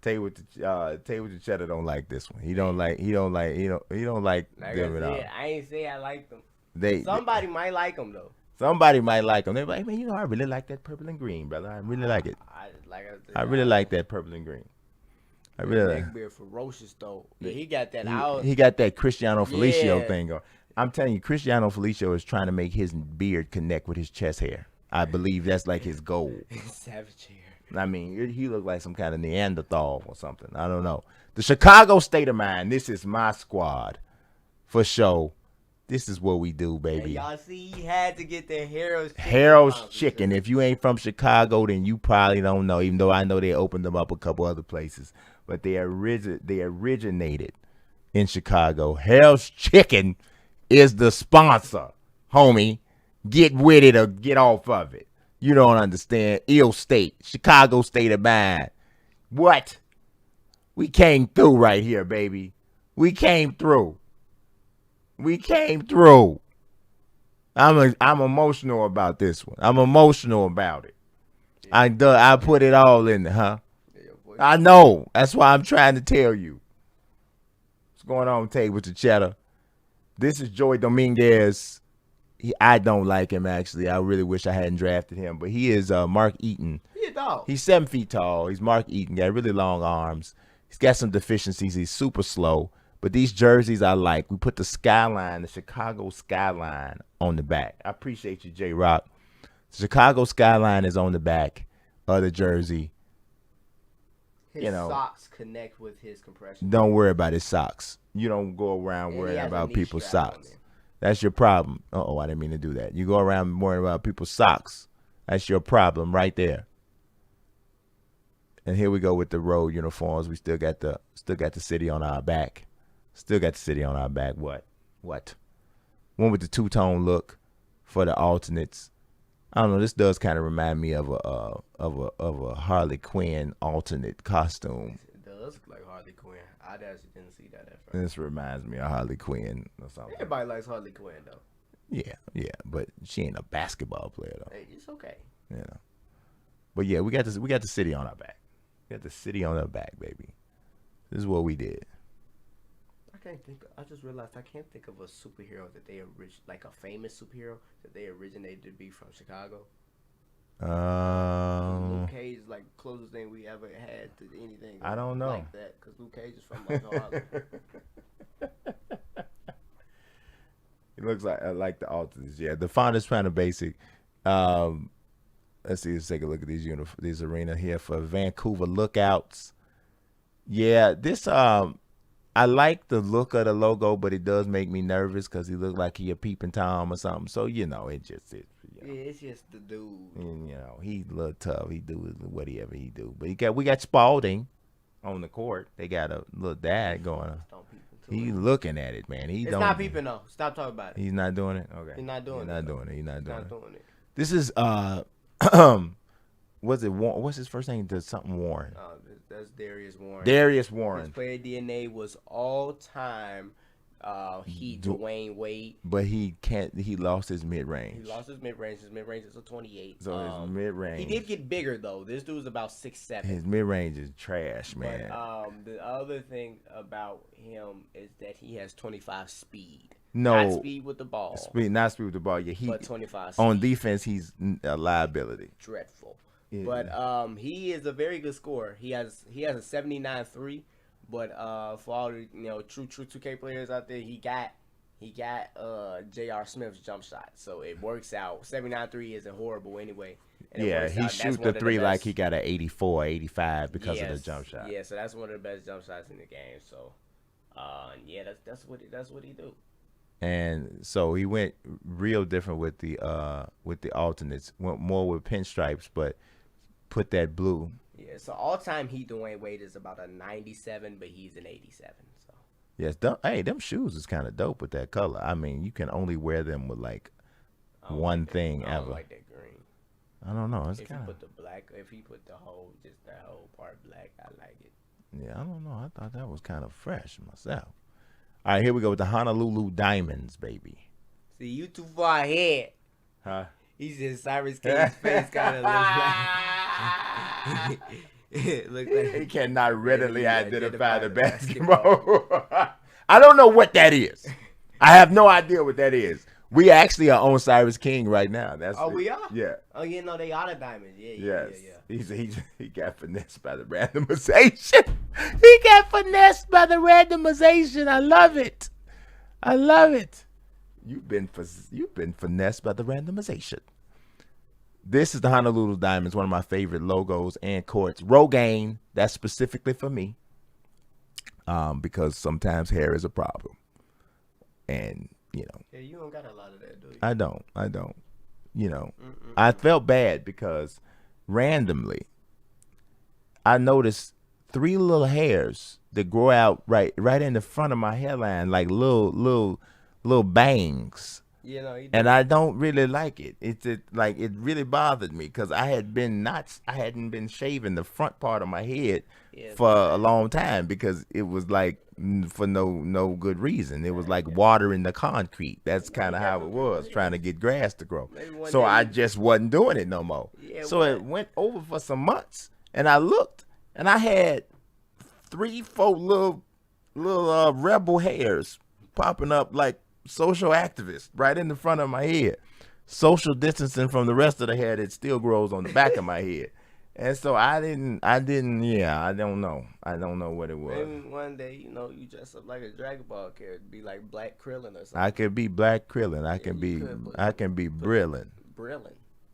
Tell you what the cheddar don't like this one. He don't like them at all. I ain't say I liked them. Somebody might like them though. Somebody might like them. They're like, man, I really like that purple and green, brother. I really like it. I really like that purple and green. I really like. Neckbeard ferocious though. He got that out. He got that Cristiano Felicio thing going. I'm telling you, Cristiano Felicio is trying to make his beard connect with his chest hair. I believe that's like his goal. Savage hair. I mean, he looked like some kind of Neanderthal or something. I don't know. The Chicago State of Mind. This is my squad, for sure. This is what we do, baby. Hey, y'all see, he had to get the Harold's Chicken. If you ain't from Chicago, then you probably don't know. Even though I know they opened them up a couple other places, but they originated in Chicago. Harold's Chicken is the sponsor, homie. Get with it or get off of it. You don't understand. Ill State, Chicago State of Mind. What? We came through right here, baby. We came through. I'm emotional about this one. I'm emotional about it. I put it all in there, huh? I know. That's why I'm trying to tell you. What's going on, Tate, with the cheddar? This is Joey Dominguez. I don't like him, actually. I really wish I hadn't drafted him. But he is Mark Eaton. He's 7 feet tall. He's Mark Eaton. Got really long arms. He's got some deficiencies. He's super slow. But these jerseys I like. We put the skyline, the Chicago skyline on the back. I appreciate you, J-Rock. The Chicago skyline is on the back of the jersey. His socks connect with his compression. Don't worry about his socks. You don't go around worrying about people's socks. That's your problem. Uh-oh, I didn't mean to do that. You go around worrying about people's socks. That's your problem right there. And here we go with the road uniforms. We still got the city on our back. What? One with the two-tone look for the alternates. I don't know. This does kind of remind me of a Harley Quinn alternate costume. It does look like Harley Quinn. I actually didn't see that at first. This reminds me of Harley Quinn or something. Everybody likes Harley Quinn though. Yeah, but she ain't a basketball player though. Hey, it's okay. You know. But yeah, we got the city on our back. We got the city on our back, baby. This is what we did. I just realized I can't think of a superhero that like a famous superhero that they originated to be from Chicago. Luke Cage is like the closest thing we ever had to anything. I don't know like that because Luke Cage is from like Harlem. It looks like the alternates. Yeah, the font is kind of basic. Let's see. Let's take a look at these arena here for Vancouver Lookouts. Yeah, this I like the look of the logo, but it does make me nervous because he looks like he a peeping Tom or something. So it's just the dude. And he's a little tough. He do whatever he do. But we got Spalding on the court. They got a little dad going on. He's looking at it, man. It's not peeping though. Stop talking about it. He's not doing it. Okay. He's not doing it. This is what's his first name? Does something Warren? That's Darius Warren. His player DNA was all time. Dwayne Wade. But he can't. He lost his mid range. His mid range is a 28. So his mid range. He did get bigger though. This dude's about 6'7". His mid range is trash, man. But the other thing about him is that he has 25 speed. No, not speed with the ball. Not speed with the ball. Yeah, but 25 speed. On defense, he's a liability. Dreadful. Yeah. But he is a very good scorer. He has a 79.3. But for all the true 2K players out there, he got J.R. Smith's jump shot, so it works out. 79.3 isn't horrible anyway. Yeah, he shoots the three like he got an 84, 85 because of the jump shot. Yeah, so that's one of the best jump shots in the game. So, that's what he do. And so he went real different with the alternates. Went more with pinstripes, but put that blue. Yeah, so all-time Heat Dwayne Wade is about a 97, but he's an 87. So yes, them shoes is kind of dope with that color. I mean, you can only wear them with like one thing ever. I don't like that green. I don't know. It's If kind he of. put the black, if he put the whole, just that whole part black, I like it. Yeah, I don't know. I thought that was kind of fresh myself. All right, here we go with the Honolulu Diamonds, baby. See, you too far ahead. Huh? He said Cyrus King's face kind of looks like He cannot readily identify the basketball. basketball. I don't know what that is. I have no idea what that is. We actually are on Cyrus King right now. That's We are? Yeah. Oh, yeah, no, they are the diamonds. Yes. Yeah. He got finessed by the randomization. He got finessed by the randomization. I love it. I love it. You've been finessed by the randomization. This is the Honolulu Diamonds, one of my favorite logos and courts. Rogaine, that's specifically for me, because sometimes hair is a problem, and Yeah, you don't got a lot of that, do you? I don't. I felt bad because randomly I noticed 3 little hairs that grow out right in the front of my hairline, like little bangs. And I don't really like it. It really bothered me because I hadn't been shaving the front part of my head for a long time because it was like for no good reason. It was like watering the concrete. That's kind of how it was, trying to get grass to grow. So I just wasn't doing it no more. So it went over for some months, and I looked, and I had 3-4 little rebel hairs popping up like social activist right in the front of my head, social distancing from the rest of the hair that still grows on the back of my head. And so I don't know what it was. Maybe one day, you dress up like a Dragon Ball character, be like Black Krillin or something. I could be Black Krillin. I can be Brillin.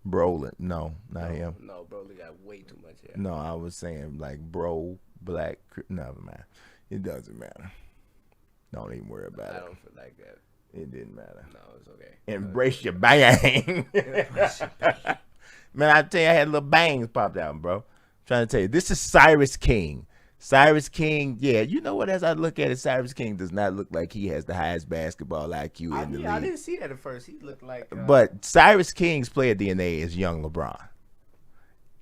Brolin. No, not him. No, Broly got way too much hair. No, I was saying like Black. Never mind. It doesn't matter. Don't even worry about it. I don't feel like that. It didn't matter. No, it's okay. Embrace your bang. Man, I tell you, I had little bangs popped out, bro. I'm trying to tell you, this is Cyrus King. Cyrus King, yeah, you know what? As I look at it, Cyrus King does not look like he has the highest basketball IQ in the league. I didn't see that at first. He looked like. But Cyrus King's player DNA is young LeBron,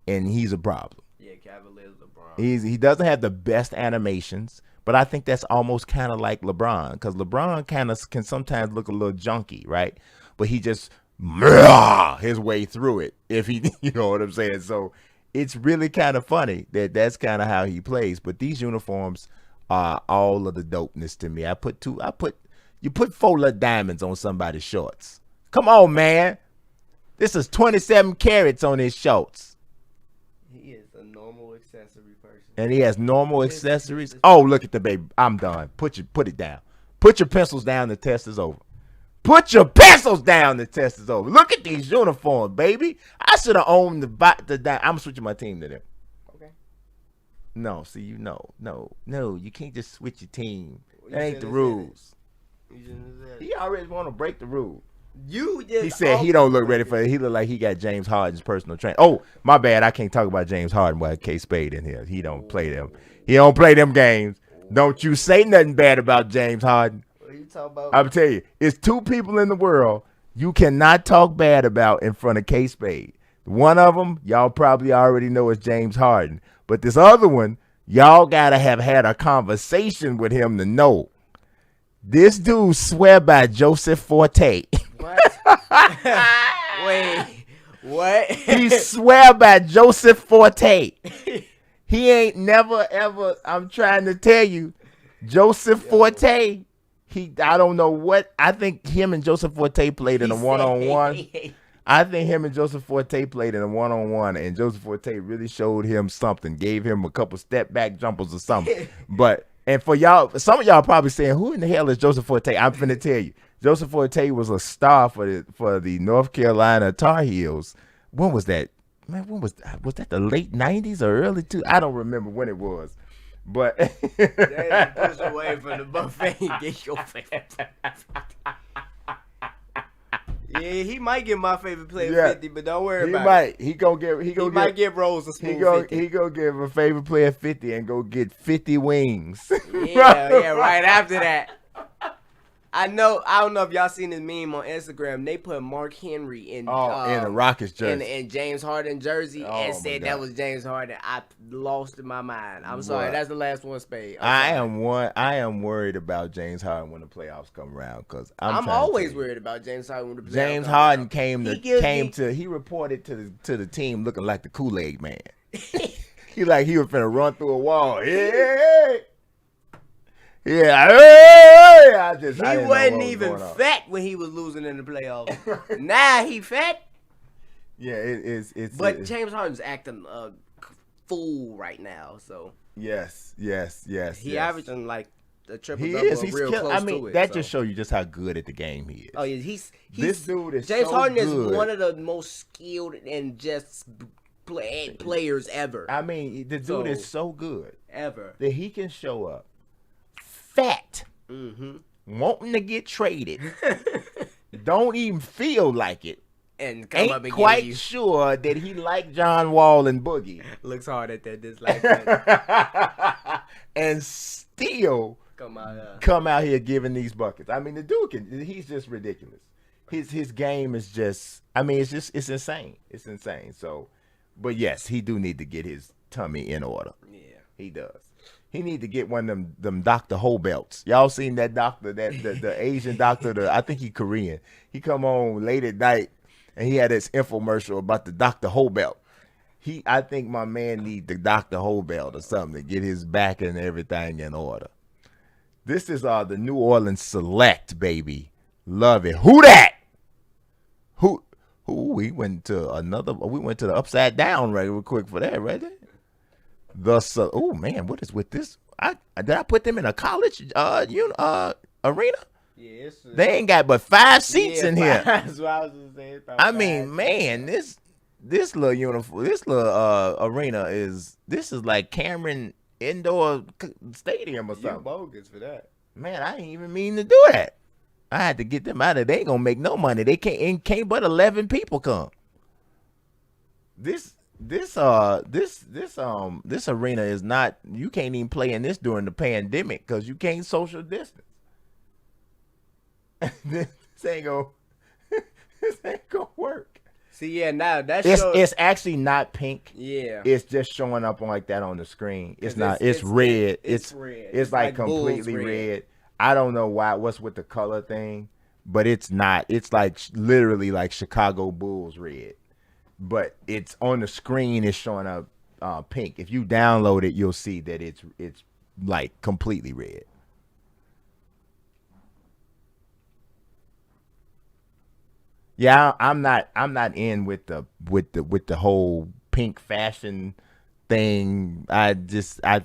and he's a problem. Yeah, Cavaliers LeBron. He doesn't have the best animations. But I think that's almost kind of like LeBron, because LeBron kind of can sometimes look a little junky, right? But he just his way through it, if he, you know what I'm saying? So it's really kind of funny that's kind of how he plays. But these uniforms are all of the dopeness to me. You put 4 little diamonds on somebody's shorts. Come on, man. This is 27 carats on his shorts. He is a normal accessory person. And he has normal accessories. Oh, look at the baby. I'm done. Put it down. Put your pencils down. The test is over. Put your pencils down. The test is over. Look at these uniforms, baby. I should have owned the I'm switching my team to them. Okay. No, see, no, you can't just switch your team. That ain't the rules. He already want to break the rules. He said he don't look ready for it. He look like he got James Harden's personal trainer. Oh, my bad. I can't talk about James Harden while K-Spade in here. He don't play them. He don't play them games. Don't you say nothing bad about James Harden. What are you talking about? I'll tell you, it's 2 people in the world you cannot talk bad about in front of K-Spade. One of them, y'all probably already know is James Harden. But this other one, y'all got to have had a conversation with him to know. This dude swear by Joseph Forte. What? Wait, what? He swear by Joseph Forte. He ain't never ever. I'm trying to tell you, Joseph Forte. I don't know what. I think him and Joseph Forte played in a one-on-one. I think him and Joseph Forte played in a one-on-one, and Joseph Forte really showed him something, gave him a couple step back jumpers or something. And for y'all, some of y'all probably saying, who in the hell is Joseph Forte? I'm finna tell you. Joseph Forte was a star for the North Carolina Tar Heels. When was that? Man, when was that the late 90s or early 2000s? I don't remember when it was. But push away from the buffet and get your favorite. Yeah, he might get my favorite player 50, but don't worry about it. He might get Rose a smooth 50. He gonna give a favorite player 50 and go get 50 wings. Yeah, right after that. I know. I don't know if y'all seen this meme on Instagram. They put Mark Henry in in a Rockets jersey. and James Harden jersey and my said God. that was James Harden. I lost in my mind. I'm sorry. Bruh. That's the last one, Spade. I am worried about James Harden when the playoffs come around because I'm always worried about James Harden when the playoffs James come Harden around. he reported to the team looking like the Kool-Aid man. He like he was finna run through a wall. Yeah. Yeah, He wasn't even fat when he was losing in the playoffs. Now he fat. Yeah, it's. But James Harden's acting a fool right now. So yes. He averaging like a triple He double. is. He's real close close to it. That just shows you just how good at the game he is. Oh yeah, he's this dude is. James so Harden good. is one of the most skilled and just players ever. I mean, the dude is so good ever that he can show up fat, wanting to get traded, don't even feel like it, and come ain't up and quite you. sure that he like John Wall and Boogie. Looks hard at that dislike that. And still come out here giving these buckets. I mean, the dude he's just ridiculous. His game is just, I mean, it's insane. It's insane. So, but yes, he do need to get his tummy in order. Yeah, he does. He need to get one of them Dr. Ho belts. Y'all seen that doctor, the Asian doctor, I think he Korean. He come on late at night and he had this infomercial about the Dr. Ho belt. I think my man need the Dr. Ho belt or something to get his back and everything in order. This is the New Orleans Select, baby. Love it. Who that? Who we went to the upside down real quick for that, right there. Oh man, what is with this? Did I put them in a college arena? Yes. They ain't got but 5 seats in here. That's what I was gonna say. I mean, man, this little uniform, this little arena is like Cameron Indoor Stadium or something. You bogus for that. Man, I didn't even mean to do that. I had to get them out of there. They ain't gonna make no money. They can't but 11 people come. This arena is not, you can't even play in this during the pandemic because you can't social distance. This ain't gonna work. See, yeah, now it's actually not pink. Yeah, it's just showing up like that on the screen. It's not. It's red. It's red. It's like completely red. I don't know what's with the color thing, but it's not. It's like literally like Chicago Bulls red, but it's on the screen. It's showing up pink. If you download it, you'll see that it's like completely red. Yeah, I'm not in with the whole pink fashion thing. I did have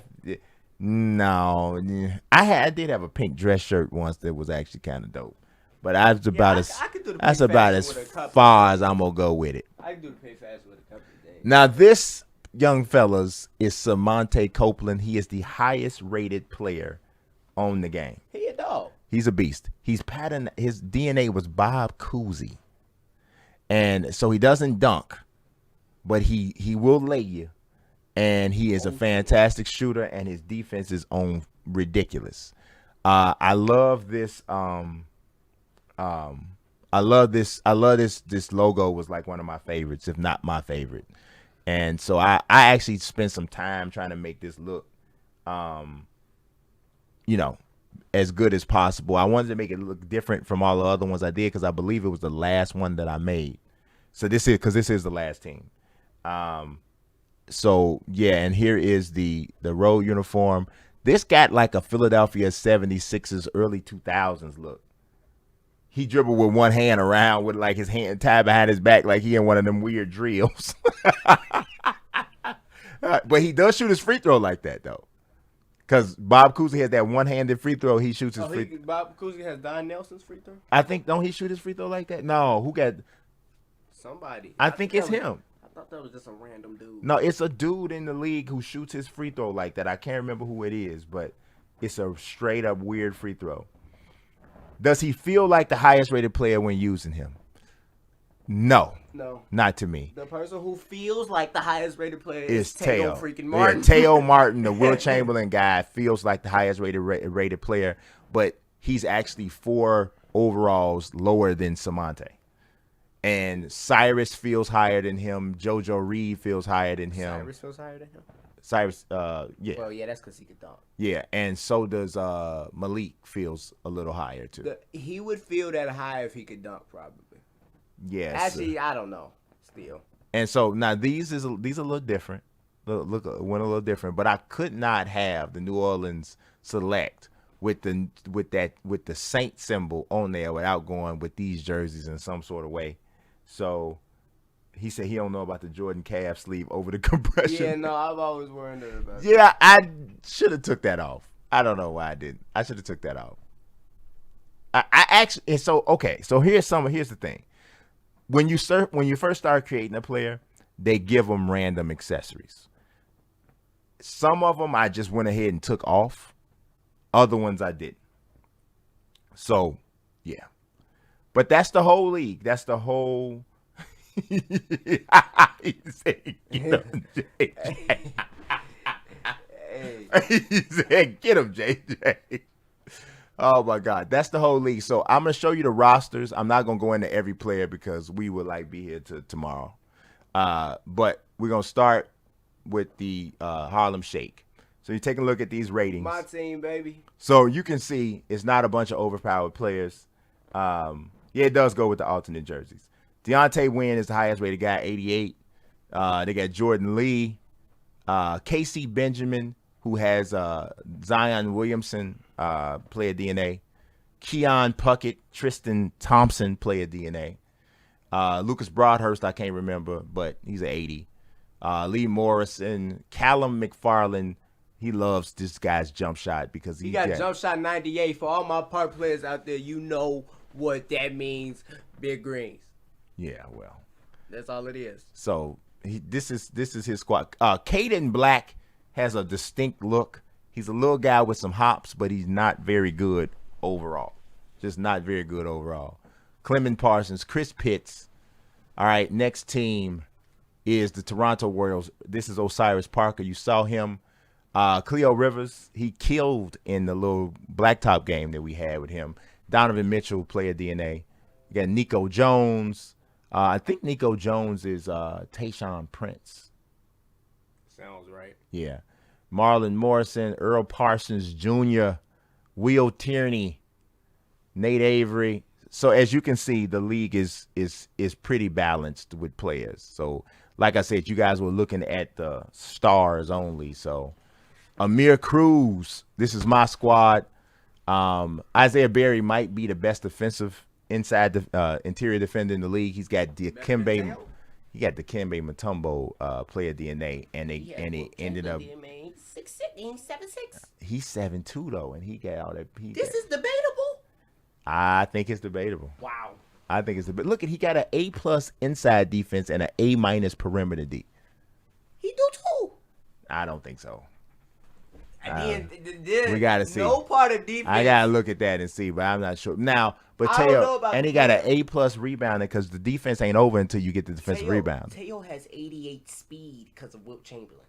a pink dress shirt once that was actually kind of dope, but that's about as far as I'm gonna go with it. I can do the pink fashion with a couple of things. Now this young fellas is Samonte Copeland. He is the highest rated player on the game. He a dog. He's a beast. His DNA was Bob Cousy. And so he doesn't dunk, but he will lay you. And he is a fantastic shooter, and his defense is on ridiculous. I love this. I love this. This logo was like one of my favorites, if not my favorite. And so I actually spent some time trying to make this look, as good as possible. I wanted to make it look different from all the other ones I did because I believe it was the last one that I made. So this is the last team. So yeah, and here is the road uniform. This got like a Philadelphia 76ers early 2000s look. He dribbled with one hand around with like his hand tied behind his back like he in one of them weird drills. But he does shoot his free throw like that though. Because Bob Cousy has that one-handed free throw. He shoots his free throw. Bob Cousy has Don Nelson's free throw? I think, don't he shoot his free throw like that? No, who got... Somebody. I think it's him. I thought that was just a random dude. No, it's a dude in the league who shoots his free throw like that. I can't remember who it is, but it's a straight-up weird free throw. Does he feel like the highest-rated player when using him? No. No. Not to me. The person who feels like the highest rated player is Teo freaking Martin. Yeah, Teo Martin, the Will Chamberlain guy, feels like the highest rated player, but he's actually 4 overalls lower than Samante. And Cyrus feels higher than him. JoJo Reed feels higher than him. Cyrus feels higher than him? Cyrus, yeah. Well, yeah, that's because he could dunk. Yeah, and so does Malik feels a little higher, too. He would feel that high if he could dunk, probably. Yes. Actually, I don't know. Still. And so now these are a little different. Went a little different, but I could not have the New Orleans select with the Saint symbol on there without going with these jerseys in some sort of way. So he said he don't know about the Jordan calf sleeve over the compression. Yeah, no, I've always wondered about that. Yeah, I should have took that off. I don't know why I didn't. I should have took that off. I actually, so here's the thing. When you first start creating a player, they give them random accessories. Some of them I just went ahead and took off. Other ones I didn't. So, yeah. But that's the whole league. That's the whole. He said, get him, JJ. He said, get him, JJ. Oh, my God. That's the whole league. So I'm going to show you the rosters. I'm not going to go into every player because we would be here till tomorrow. But we're going to start with the Harlem Shake. So you take a look at these ratings. My team, baby. So you can see it's not a bunch of overpowered players. Yeah, it does go with the alternate jerseys. Deontay Wynn is the highest rated guy, 88. They got Jordan Lee, KC Benjamin, who has Zion Williamson, player DNA. Keon Puckett, Tristan Thompson, player DNA. Lucas Broadhurst, I can't remember, but he's an 80. Lee Morrison, Callum McFarland. He loves this guy's jump shot because he got jump shot 98. For all my park players out there, you know what that means. Big greens. Yeah, well, that's all it is. So this is his squad. Caden Black has a distinct look. He's a little guy with some hops, but he's not very good overall. Just not very good overall. Clement Parsons, Chris Pitts. All right, next team is the Toronto Warriors. This is Osiris Parker. You saw him. Cleo Rivers, he killed in the little blacktop game that we had with him. Donovan Mitchell, player DNA. You got Nico Jones. I think Nico Jones is Tayshaun Prince. Sounds right. Yeah. Marlon Morrison, Earl Parsons Jr., Will Tierney, Nate Avery. So as you can see, the league is pretty balanced with players. So like I said, you guys were looking at the stars only. So Amir Cruz, this is my squad. Isaiah Berry might be the best defensive inside the interior defender in the league. He's got Dikembe Mutombo player DNA, and he ended up 6'6", 7'6". He's 7'2" though, and he got all that. This is debatable. I think it's debatable. Wow. I think it's debatable. Look, he got an A+ inside defense and an A- perimeter D. He do too. I don't think so. We gotta see. No part of defense. I gotta look at that and see, but I'm not sure. Now, but Teo, and he got an A+ rebounding because the defense ain't over until you get the defensive rebound. Teo has 88 speed because of Wilt Chamberlain.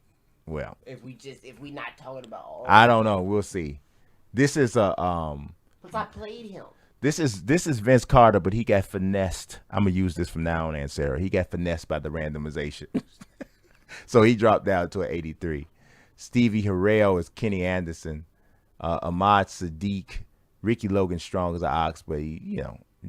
Well, if we not talking about all, I don't know. We'll see. This is a Because I played him. This is Vince Carter, but he got finessed. I'm gonna use this from now on, Aunt Sarah. He got finessed by the randomization, so he dropped down to an 83. Stevie Harrell is Kenny Anderson. Ahmad Sadiq, Ricky Logan Strong is an Ox, but he,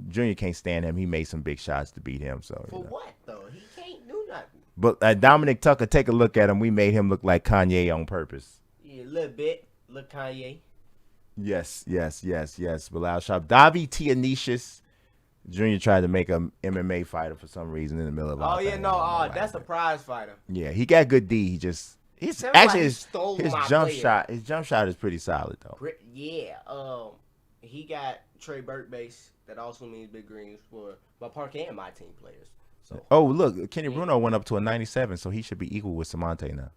Junior can't stand him. He made some big shots to beat him. So for what though? He can't do nothing. But Dominic Tucker, take a look at him. We made him look like Kanye on purpose. Yeah, a little bit. Look, Kanye. Yes. Bilal Sharp. Davi Tianicius. Junior tried to make a MMA fighter for some reason in the middle of all. Oh yeah, no, that's a prize fighter. Yeah, he got good D. He just his jump shot is pretty solid though. Yeah. He got Trey Burke base. That also means big greens for my park and my team players. So. Oh look, Kenny Bruno went up to a 97, so he should be equal with Samante now.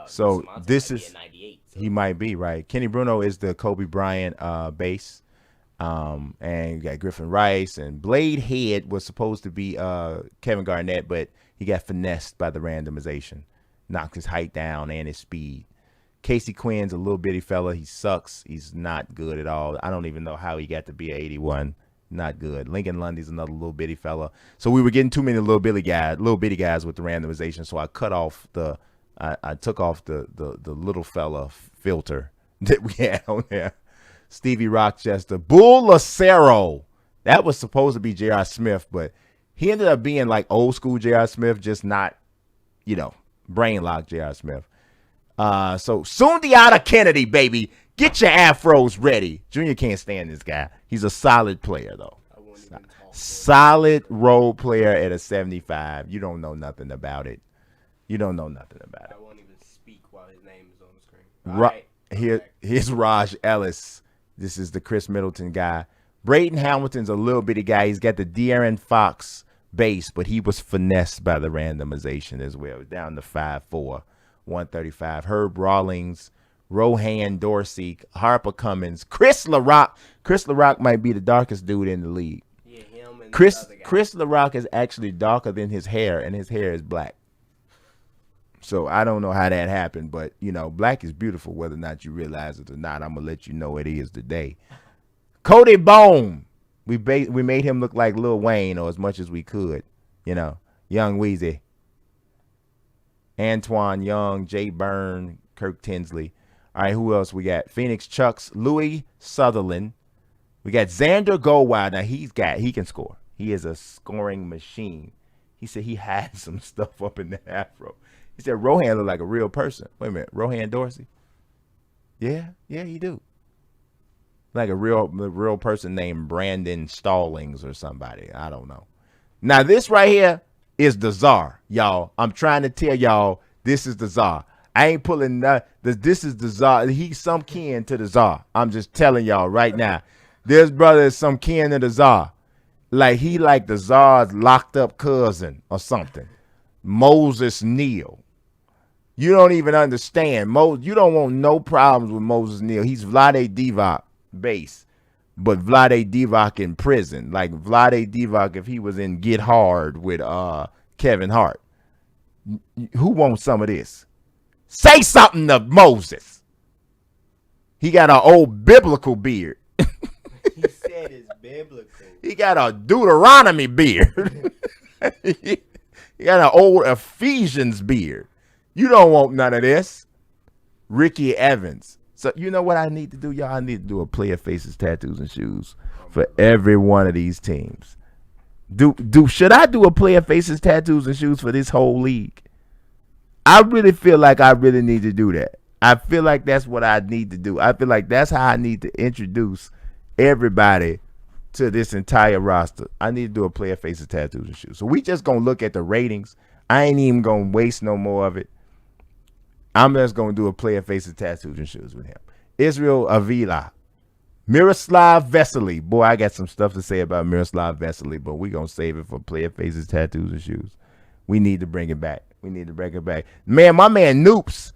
So Samante this might is be a 98. So. He might be right. Kenny Bruno is the Kobe Bryant base. And you got Griffin Rice and Blade Head was supposed to be Kevin Garnett, but he got finessed by the randomization, knocked his height down and his speed. Casey Quinn's a little bitty fella. He sucks. He's not good at all. I don't even know how he got to be 81. Not good. Lincoln Lundy's another little bitty fella. So we were getting too many little bitty guys with the randomization. So I cut off I took off the little fella filter that we had on there. Stevie Rochester, Bull Lacero. That was supposed to be J.R. Smith, but he ended up being like old school J.R. Smith, just not, brain locked J.R. Smith. So Sundiata Kennedy, baby, get your afros ready. Junior can't stand this guy. He's a solid player, though. Solid role player at a 75. You don't know nothing about it. I won't even speak while his name is on the screen. Here's Raj Ellis. This is the Chris Middleton guy. Braden Hamilton's a little bitty guy. He's got the De'Aaron Fox base, but he was finessed by the randomization as well. Down to 5'4", 135. Herb Rawlings, Rohan Dorsey, Harper Cummins, Chris LaRock. Chris LaRock might be the darkest dude in the league. Yeah, him and Chris the other guy. Chris LaRock is actually darker than his hair, and his hair is black. So I don't know how that happened, but black is beautiful, whether or not you realize it or not. I'm gonna let you know it is today. Cody Bone, we made him look like Lil Wayne, or as much as we could. Young Weezy, Antoine Young, Jay Byrne, Kirk Tinsley. All right, who else we got? Phoenix Chucks, Louis Sutherland. We got Xander Goldwild. Now he can score. He is a scoring machine. He said he had some stuff up in that afro. He said Rohan looked like a real person. Wait a minute, Rohan Dorsey? Yeah, he do. Like a real person named Brandon Stallings or somebody. I don't know. Now this right here is the czar, y'all. I'm trying to tell y'all this is the czar. I ain't pulling this is the czar. He's some kin to the czar. I'm just telling y'all right now. This brother is some kin to the czar. Like he like the czar's locked up cousin or something. Moses Neal. You don't even understand. You don't want no problems with Moses Neal. He's Vlade Divac base, but Vlade Divac in prison. Like Vlade Divac if he was in Get Hard with Kevin Hart. Who wants some of this? Say something to Moses. He got an old biblical beard. He said it's biblical. He got a Deuteronomy beard. He got an old Ephesians beard. You don't want none of this. Ricky Evans. So you know what I need to do, y'all? I need to do a player faces, tattoos, and shoes for every one of these teams. Should I do a player faces, tattoos, and shoes for this whole league? I really feel like I really need to do that. I feel like that's what I need to do. I feel like that's how I need to introduce everybody to this entire roster. I need to do a player faces, tattoos, and shoes. So we just going to look at the ratings. I ain't even going to waste no more of it. I'm just going to do a player faces, tattoos, and shoes with him. Israel Avila. Miroslav Vesely. Boy, I got some stuff to say about Miroslav Vesely, but we're going to save it for player faces, tattoos, and shoes. We need to bring it back. Man, my man Noops.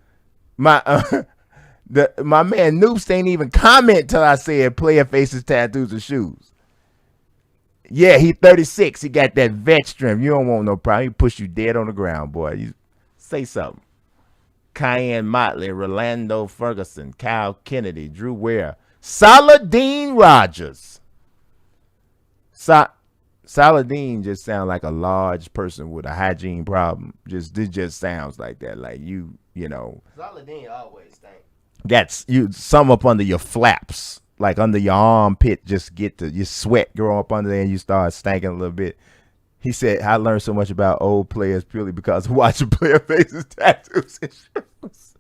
My man Noops ain't even comment till I said player faces, tattoos, and shoes. Yeah, he 36. He got that vet strength. You don't want no problem. He push you dead on the ground, boy. You say something. Cayenne Motley, Rolando Ferguson, Kyle Kennedy, Drew Ware, Saladin Rogers. Saladin just sounds like a large person with a hygiene problem. It just sounds like that. Like you know. Saladin always stink. That's you. Some up under your flaps, like under your armpit. Just get your sweat grow up under there, and you start stinking a little bit. He said, "I learned so much about old players purely because of watching player faces, tattoos, and shoes."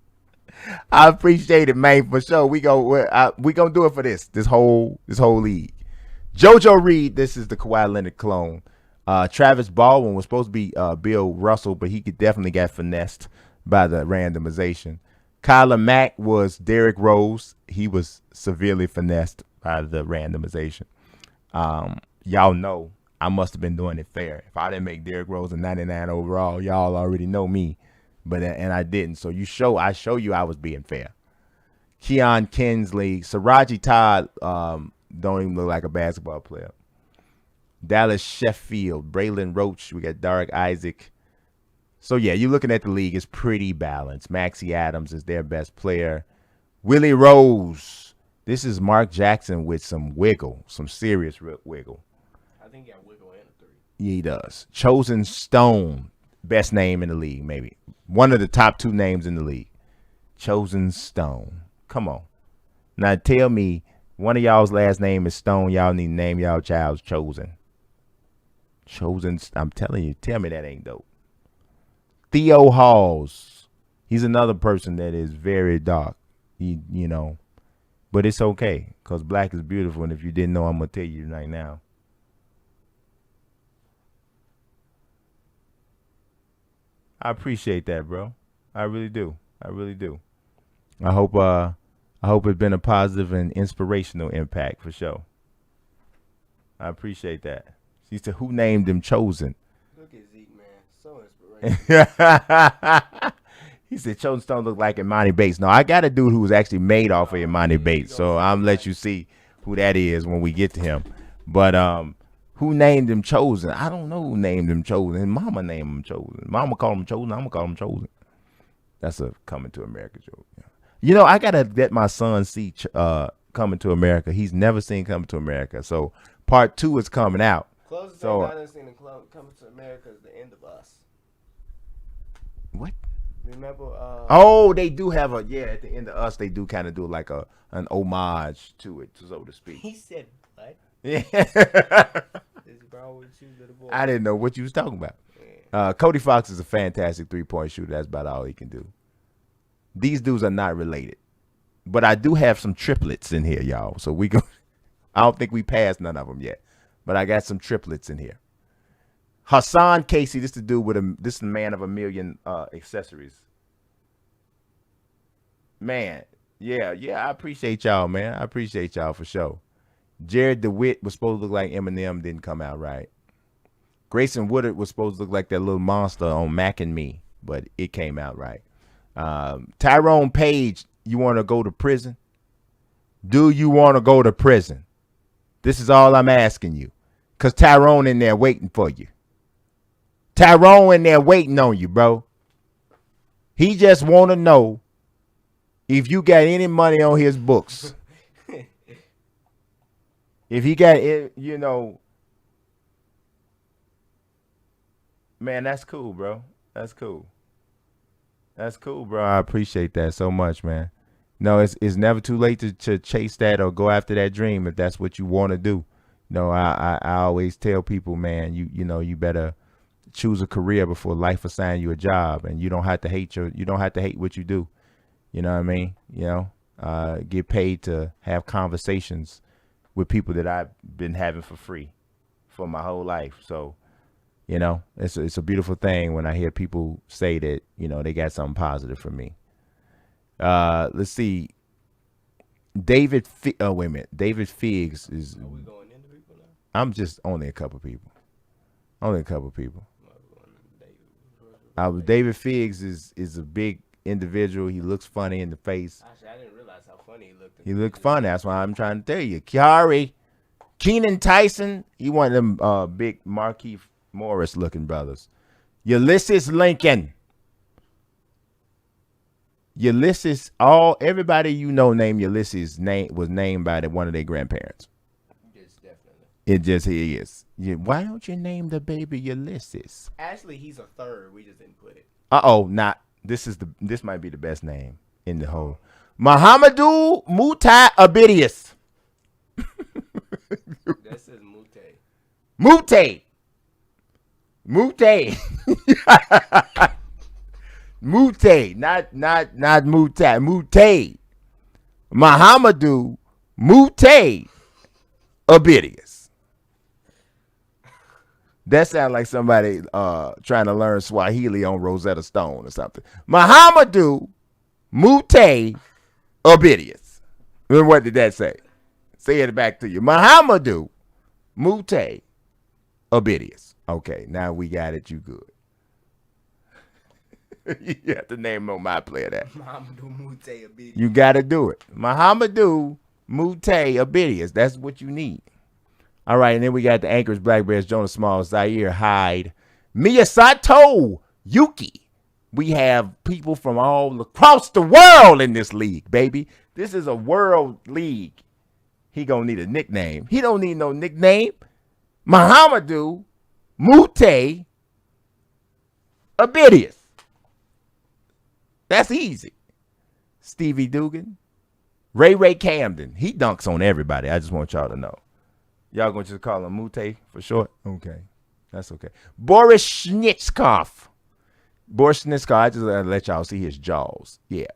I appreciate it, man, for sure. We gonna do it for this whole league. JoJo Reed, this is the Kawhi Leonard clone. Travis Baldwin was supposed to be Bill Russell, but he definitely got finessed by the randomization. Kyler Mack was Derrick Rose. He was severely finessed by the randomization. Y'all know I must have been doing it fair. If I didn't make Derrick Rose a 99 overall, y'all already know me. And I didn't. So I show you I was being fair. Keon Kinsley, Saraji Todd, don't even look like a basketball player. Dallas Sheffield, Braylon Roach. We got Derek Isaac. So, yeah, you're looking at the league. It's pretty balanced. Maxey Adams is their best player. Willie Rose. This is Mark Jackson with some wiggle, some serious wiggle. I think he got wiggle and a 3. Yeah, he does. Chosen Stone, best name in the league, maybe. One of the top 2 names in the league. Chosen Stone. Come on. Now tell me, one of y'all's last name is Stone. Y'all need to name y'all child's Chosen. Chosen. I'm telling you, tell me that ain't dope. Theo Halls. He's another person that is very dark. You know. But it's okay, because black is beautiful. And if you didn't know, I'm going to tell you right now. I appreciate that, bro. I really do. I really do. I hope it's been a positive and inspirational impact for sure. I appreciate that. She said, who named him Chosen? Look at Zeke, man. So inspirational. He said Chosen Stone looked like Imani Bates. No, I got a dude who was actually made off of Imani Bates. So I'm going to let you see who that is when we get to him. But who named him Chosen? I don't know who named him Chosen. His mama named him Chosen. Mama called him Chosen. I'm going to call him Chosen. That's a Coming to America joke. Yeah. You know, I got to let my son see Coming to America. He's never seen Coming to America. So part 2 is coming out. Closest So, thing I've seen in Coming to America is The End of Us. What? Remember? Oh, they do have at the end of Us, they do kind of do like an homage to it, so to speak. He said, what? Yeah. Is wrong with you, little boy? I didn't know what you was talking about. Yeah. Cody Fox is a fantastic 3-point shooter. That's about all he can do. These dudes are not related. But I do have some triplets in here, y'all. So I don't think we passed none of them yet. But I got some triplets in here. Hassan Casey, this is the dude this is the man of a million accessories. Man, yeah, I appreciate y'all, man. I appreciate y'all for sure. Jared DeWitt was supposed to look like Eminem, didn't come out right. Grayson Woodard was supposed to look like that little monster on Mac and Me, but it came out right. Tyrone Page, you want to go to prison? Do you want to go to prison? This is all I'm asking you. Because Tyrone in there waiting for you. Tyrone in there waiting on you, bro. He just want to know if you got any money on his books. If he got it, man, that's cool, bro. That's cool. That's cool, bro. I appreciate that so much, man. No, it's never too late to chase that or go after that dream if that's what you want to do. No, I always tell people, man, you better choose a career before life assign you a job, and you don't have to hate what you do. You know what I mean? Get paid to have conversations with people that I've been having for free for my whole life. So, it's a beautiful thing when I hear people say that, they got something positive for me. Let's see. David Figs is. Are we going into people now? I'm just only a couple people. David Figs is a big individual. He looks funny in the face. Actually, I didn't realize how funny he looked. He looked funny. That's why I'm trying to tell you. Keenan Tyson, he one of them big Marquise Morris looking brothers. Ulysses Lincoln. Everybody named Ulysses was named by one of their grandparents. Yes, definitely. It just he is. Why don't you name the baby Ulysses? Actually, he's a third. We just didn't put it. This might be the best name in the whole. Muhammadu Mutai Abidius. That says Mute. Mute. Mute, not Mutai. Mute. Muhammadu Mute Abidius. That sounds like somebody trying to learn Swahili on Rosetta Stone or something. Muhammadu Mute Abidius. And what did that say? Say it back to you. Muhammadu Mute Abidius. Okay, now we got it. You good. You have to name on my player that. Muhammadu Mute Abidius. You got to do it. Muhammadu Mute Abidius. That's what you need. All right, and then we got the Anchorage Black Bears, Jonas Small, Zaire Hyde, Miyasato Yuki. We have people from all across the world in this league, baby. This is a world league. He gonna need a nickname. He don't need no nickname. Muhammadu Mute Abidius. That's easy. Stevie Dugan. Ray Camden. He dunks on everybody. I just want y'all to know. Y'all gonna just call him Mute for short? Okay. That's okay. Boris Schnitzkopf. I just let y'all see his jaws. Yeah.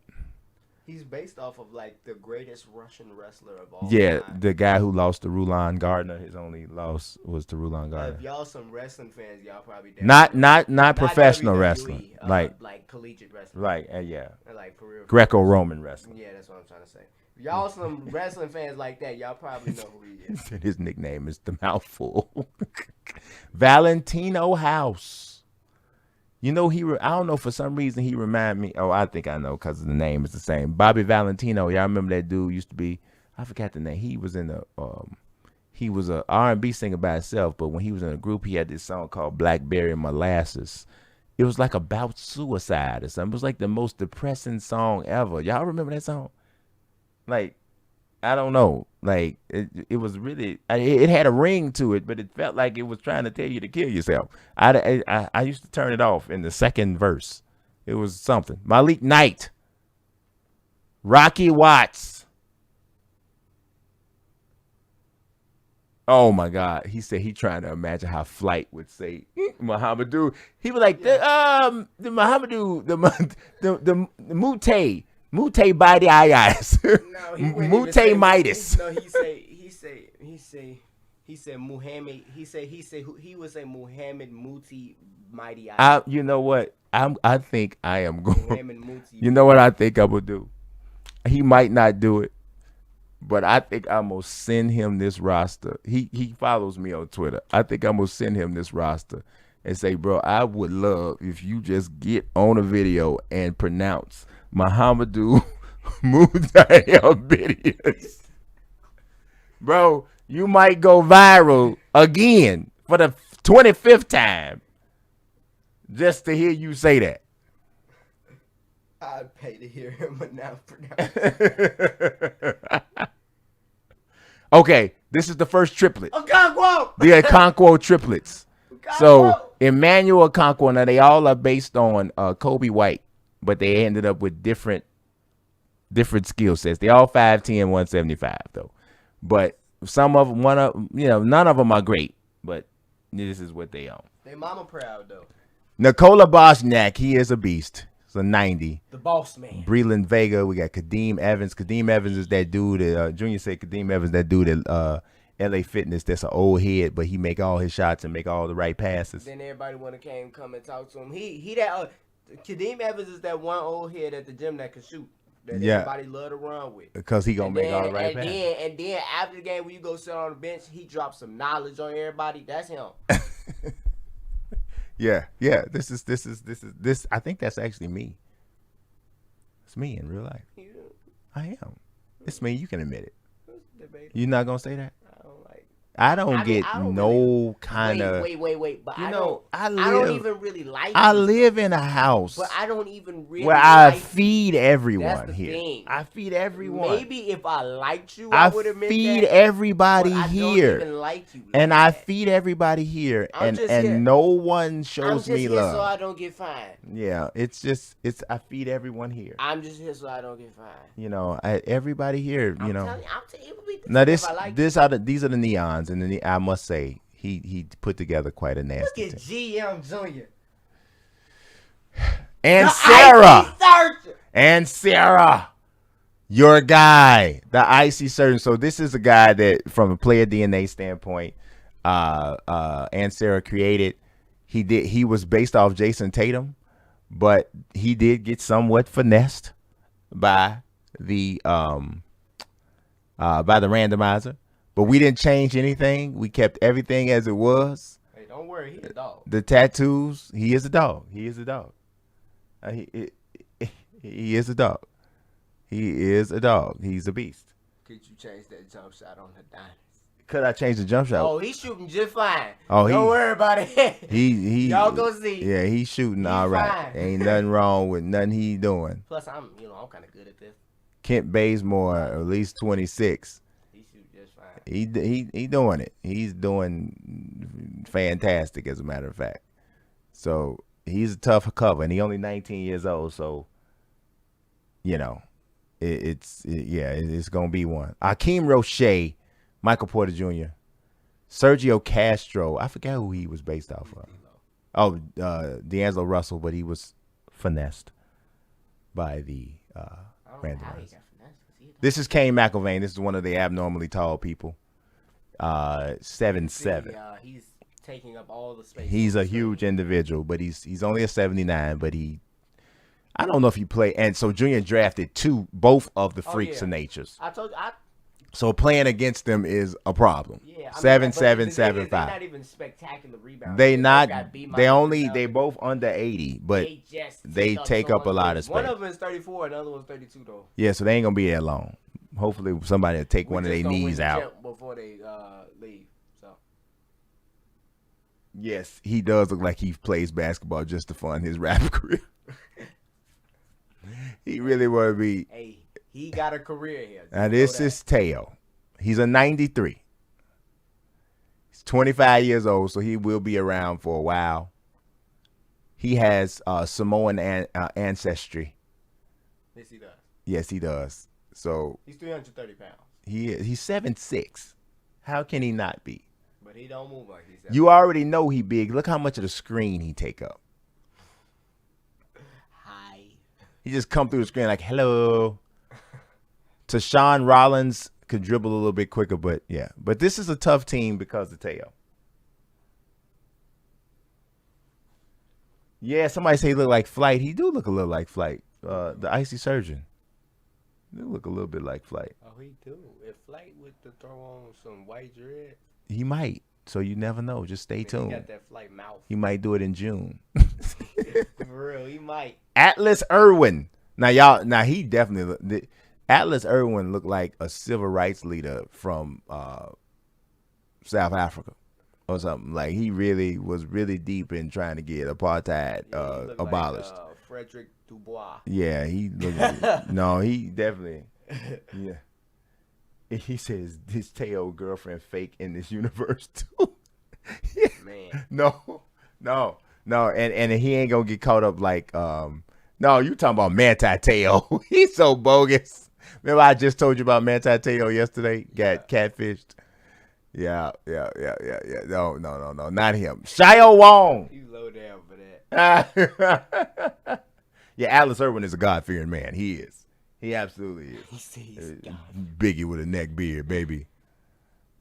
He's based off of like the greatest Russian wrestler of all Yeah, time. the guy who lost to Rulon Gardner. His only loss was to Rulon Gardner. If y'all some wrestling fans, y'all probably Not professional WWE, wrestling. like collegiate wrestling. Like yeah. Like for real. Greco-Roman wrestling. Yeah, that's what I'm trying to say. If y'all some wrestling fans like that, y'all probably know who he is. His nickname is the Mouthful. Valentino House. You know, I don't know, for some reason he remind me. Oh, I think I know because the name is the same. Bobby Valentino. Y'all remember that dude used to be, I forgot the name. He was in he was a R&B singer by himself, but when he was in a group, he had this song called Blackberry Molasses. It was like about suicide or something. It was like the most depressing song ever. Y'all remember that song? Like, I don't know. Like, it was really, it had a ring to it, but it felt like it was trying to tell you to kill yourself. I used to turn it off in the second verse. It was something. Malik Knight. Rocky Watts. Oh, my God. He said he trying to imagine how Flight would say Muhammadu. He was like, the Muhammadu, the Mute. Mute by the eyes. No, Mute Midas. No, he said Muhammad. He would say Muhammad Muti Mighty Eyes. You know what? I think I am going. Muhammad Muti. You know what I think I will do? He might not do it, but I think I'm gonna send him this roster. He follows me on Twitter. I think I'm gonna send him this roster and say, bro, I would love if you just get on a video and pronounce Muhammadu Mutayabidis. Bro, you might go viral again for the 25th time just to hear you say that. I'd pay to hear him pronounce. Okay, this is the first triplet. Okonkwo! The Okonkwo triplets. So Emmanuel Okonkwo, now they all are based on Kobe White, but they ended up with different skill sets. They all 5'10", 175 though. But some of them, none of them are great, but this is what they own. They mama proud though. Nikola Bosniak, he is a beast. It's a 90. The boss man. Breland Vega, we got Kadeem Evans. Kadeem Evans is that dude that Junior said Kadeem Evans, that dude at LA Fitness, that's an old head, but he make all his shots and make all the right passes. Then everybody want to come and talk to him. He that Kadeem Evans is that one old head at the gym that can shoot. That everybody love to run with. Because he gonna make all the right passes. And then after the game, when you go sit on the bench, he drops some knowledge on everybody. That's him. Yeah. This. I think that's actually me. It's me in real life. Yeah. I am. It's me. You can admit it. You're not gonna say that? I I don't get no kind of. Wait. But You I know, don't even really like. I live in a house But I don't even really. where I like feed everyone That's the here. thing. I feed everyone. Maybe if I liked you, I would admit feed that. everybody But I here. don't even like you. And like I that. feed everybody here, I'm just and here. no one I'm shows just me here love. so I don't get fined. Yeah, I feed everyone here. I'm just here so I don't get fined. You know, everybody here. I'm you know. telling you, it would be Now different if I liked these are the neons, and I must say he put together quite a you. nasty Look at team. GM Junior. And The Sarah. icy searcher. And Sarah, your guy, the icy surgeon. So this is a guy that, from a player DNA standpoint, and Sarah created. He was based off Jason Tatum, but he did get somewhat finessed by the randomizer. But we didn't change anything. We kept everything as it was. Hey, don't worry, he's a dog. The tattoos. He is a dog. He is a dog. He is a dog. He is a dog. He's a beast. Could you change that jump shot on the Dynasty? Could I change the jump shot? Oh, he's shooting just fine. Oh, don't worry about it. Y'all go see. Yeah, he's shooting He's all right. fine. Ain't nothing wrong with nothing he doing. Plus, I'm kind of good at this. Kent Bazemore, at least 26. He shoots just fine. He doing it. He's doing fantastic, as a matter of fact. So he's a tough cover, and he only 19 years old. So, it's gonna be one. Akeem Roche, Michael Porter Jr., Sergio Castro. I forget who he was based off of. Oh, D'Angelo Russell, but he was finessed by the randomers. This is Kane McIlvain. This is one of the abnormally tall people. 7'7". He's taking up all the space. He's a huge individual, but he's only a 79. But I don't know if he played. And so Junior drafted both of the freaks of natures. I told you. So playing against them is a problem. Yeah, 7'7", 7'5". They're not even spectacular rebounders. They both under 80, but they take up a lot of space. One of them is 34, another one's 32 though. Yeah, so they ain't gonna be that long. Hopefully, somebody will take one of their knees out before they leave. So. Yes, he does look like he plays basketball just to fund his rap career. He really would be. Hey, he got a career here. Now this is Teo. He's a 93. He's 25 years old, so he will be around for a while. He has Samoan ancestry. Yes, he does. Yes, he does. So he's 330 pounds. He's 7'6". How can he not be? But he don't move like he's 7'6". You already know he big. Look how much of the screen he take up. Hi. He just come through the screen like, hello. Tashawn Rollins could dribble a little bit quicker, but yeah. But this is a tough team because of Teo. Yeah, somebody say he look like Flight. He do look a little like Flight. The icy surgeon. He do look a little bit like Flight. Oh, he do. If Flight would to throw on some white dread. He might. So you never know. Just stay tuned. He got that Flight mouth. He might do it in June. For real, he might. Atlas Irwin. Now he definitely Atlas Irwin looked like a civil rights leader from South Africa or something. Like he really was really deep in trying to get apartheid abolished. Like, Frederick Dubois. Yeah, he looked no, he definitely yeah. He says his Teo girlfriend fake in this universe too. Yeah. Man. No. And he ain't gonna get caught up like no, you talking about Manti Teo. He's so bogus. Remember I just told you about Manti Teo yesterday? Got catfished. Yeah. No, not him. Shio Wong. You low down for that. Yeah, Atlas Irwin is a God-fearing man. He is. He absolutely is. He's Biggie with a neck beard, baby.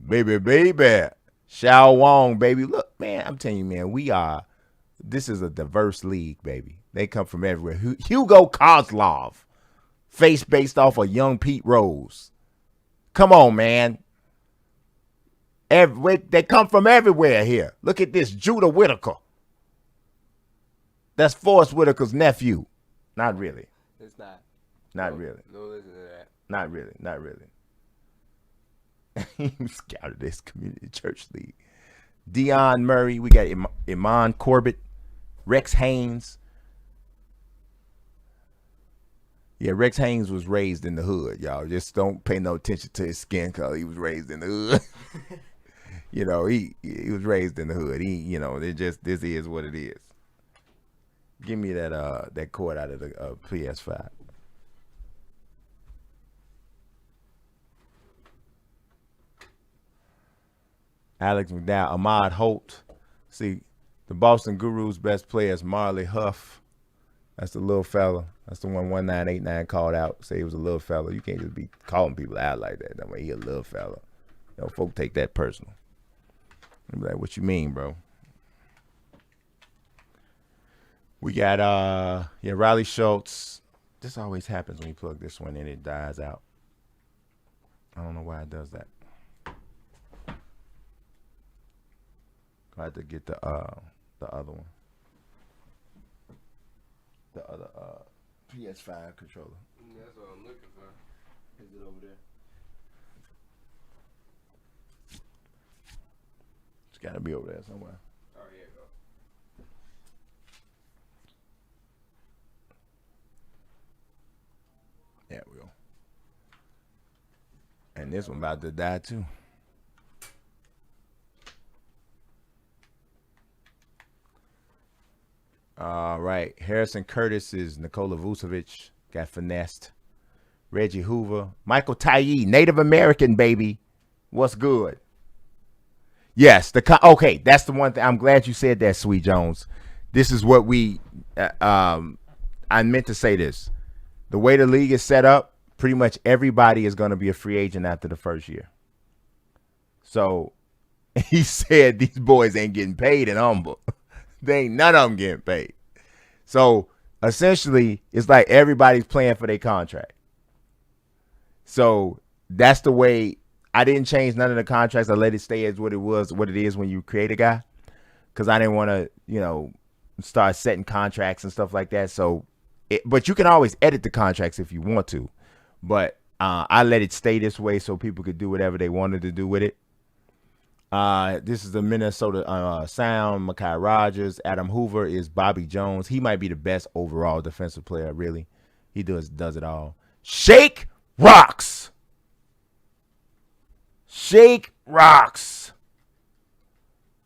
Baby. Shao Wong, baby. Look, man, I'm telling you, man, this is a diverse league, baby. They come from everywhere. Hugo Kozlov, face based off of young Pete Rose. Come on, man. They come from everywhere here. Look at this, Judah Whitaker. That's Forrest Whitaker's nephew. Not really. It's not. Not really. No, listen to that. Not really. He scouted this community church league. Dion Murray. We got Iman Corbett. Rex Haynes. Yeah, Rex Haynes was raised in the hood, y'all. Just don't pay no attention to his skin color. He was raised in the hood. He was raised in the hood. This is what it is. Give me that chord out of the PS5. Alex McDowell, Ahmad Holt. See, the Boston Guru's best player is Marley Huff. That's the little fella. That's the one 1989 called out. Say he was a little fella. You can't just be calling people out like that. That way he a little fella. Folk take that personal. I'm like, what you mean, bro? We got Riley Schultz. This always happens when you plug this one in, it dies out. I don't know why it does that. I had to get the other one. The other PS5 controller. That's what I'm looking for. Is it over there? got to be over there somewhere. Oh, here you go. There we go. And this one about to die too. All right. Harrison Curtis is Nikola Vucevic. Got finessed. Reggie Hoover. Michael Tyee, Native American, baby. What's good? Yes. Okay, that's the one thing. I'm glad you said that, Sweet Jones. This is what I meant to say this. The way the league is set up, pretty much everybody is going to be a free agent after the first year. So he said these boys ain't getting paid in Humble. They ain't none of them getting paid. So essentially, it's like everybody's playing for their contract. So that's the way. I didn't change none of the contracts. I let it stay as what it is when you create a guy, because I didn't want to, start setting contracts and stuff like that. So, but you can always edit the contracts if you want to. But I let it stay this way so people could do whatever they wanted to do with it. This is the Minnesota Sound. Mekhi Rogers. Adam Hoover is Bobby Jones. He might be the best overall defensive player, really. He does it all. Shake rocks. Shake rocks.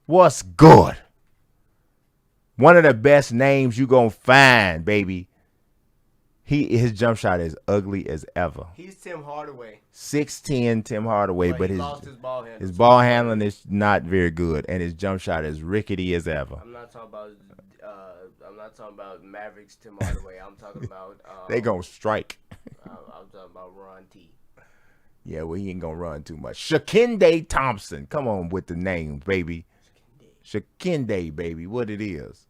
What's good? One of the best names you gonna find, baby. His jump shot is ugly as ever. He's Tim Hardaway. 6'10", Tim Hardaway, but he lost his ball handling. His ball handling is not very good, and his jump shot is rickety as ever. I'm not talking about Mavericks Tim Hardaway. I'm talking about they gonna strike. I'm talking about Ron T. Yeah, well, he ain't gonna run too much. Shakinde Thompson, come on with the name, baby. Shakinde, baby, what it is.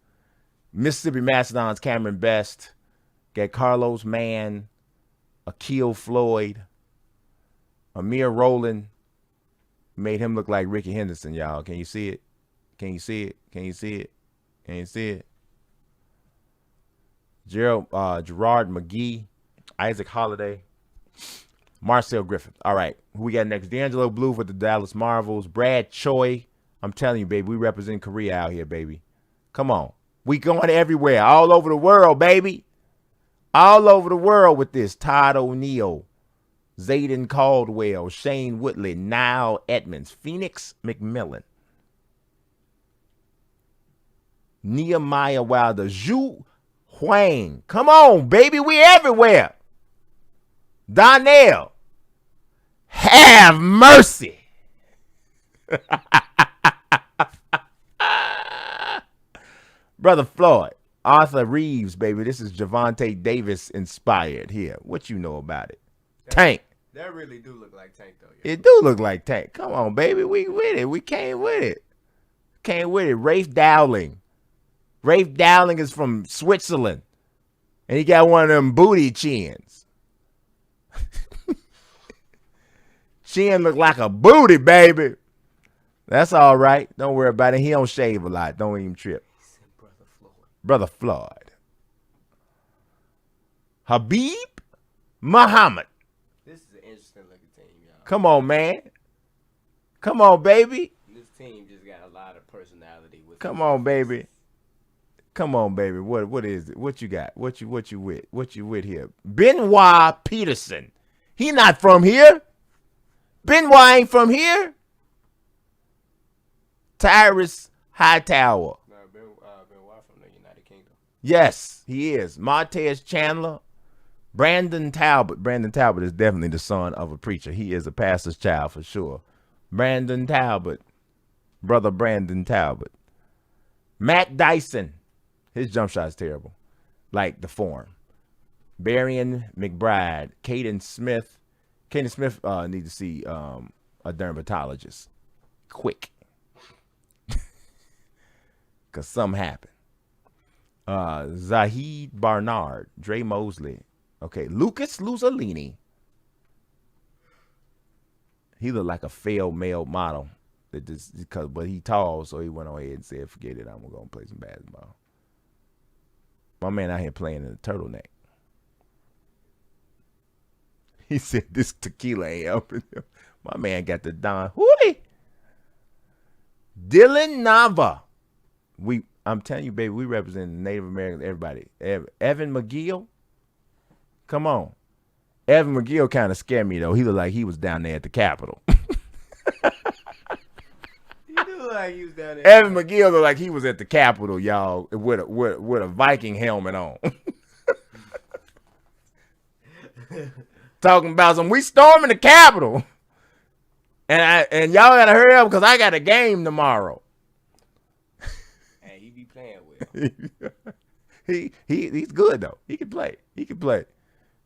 Mississippi Mastodons, Cameron Best. Got Carlos Mann, Akil Floyd, Amir Rowland. Made him look like Ricky Henderson, y'all. Can you see it? Can you see it? Can you see it? Can you see it? Gerard McGee, Isaac Holiday, Marcel Griffin. All right, who we got next? D'Angelo Blue for the Dallas Marvels. Brad Choi. I'm telling you, baby, we represent Korea out here, baby. Come on. We going everywhere, all over the world, baby. All over the world with this. Todd O'Neal, Zayden Caldwell, Shane Woodley, Niall Edmonds, Phoenix McMillan, Nehemiah Wilder, Zhu Huang. Come on, baby. We everywhere. Donnell, have mercy. Brother Floyd, Arthur Reeves, baby. This is Javonte Davis inspired here. What you know about it? Tank. That really do look like Tank, though. Yeah. It do look like Tank. Come on, baby. We with it. We came with it. Came with it. Rafe Dowling. Rafe Dowling is from Switzerland. And he got one of them booty chins. Chin look like a booty, baby. That's all right. Don't worry about it. He don't shave a lot. Don't even trip. Brother Floyd. Habib Muhammad. This is an interesting looking team, y'all. Come on, man. Come on, baby. This team just got a lot of personality. Come on, baby. Come on, baby. What is it? What you got? What you with? What you with here? Benoit Peterson. He not from here. Benoit ain't from here. Tyrese Hightower. Benoit from the United Kingdom. Yes, he is. Martez Chandler. Brandon Talbot. Brandon Talbot is definitely the son of a preacher. He is a pastor's child for sure. Brandon Talbot. Brother Brandon Talbot. Matt Dyson. His jump shot is terrible. Like the form. Barian McBride. Caden Smith. Caden Smith needs to see a dermatologist. Quick. Because something happened. Zahid Barnard. Dre Mosley. Okay. Lucas Luzolini. He looked like a failed male model. But he tall, so he went on ahead and said, forget it. I'm going to play some basketball. My man out here playing in a turtleneck. He said, this tequila ain't helping him. My man got the Don Hooley. Dylan Nava. I'm telling you, baby, we represent Native Americans, everybody. Evan McGill. Come on. Evan McGill kind of scared me, though. He looked like he was down there at the Capitol. He looked like he was down there. Evan McGill looked like he was at the Capitol, y'all, with a Viking helmet on. Talking about we storming the Capitol. And y'all got to hurry up because I got a game tomorrow. Hey, he be playing well. He's good, though. He can play.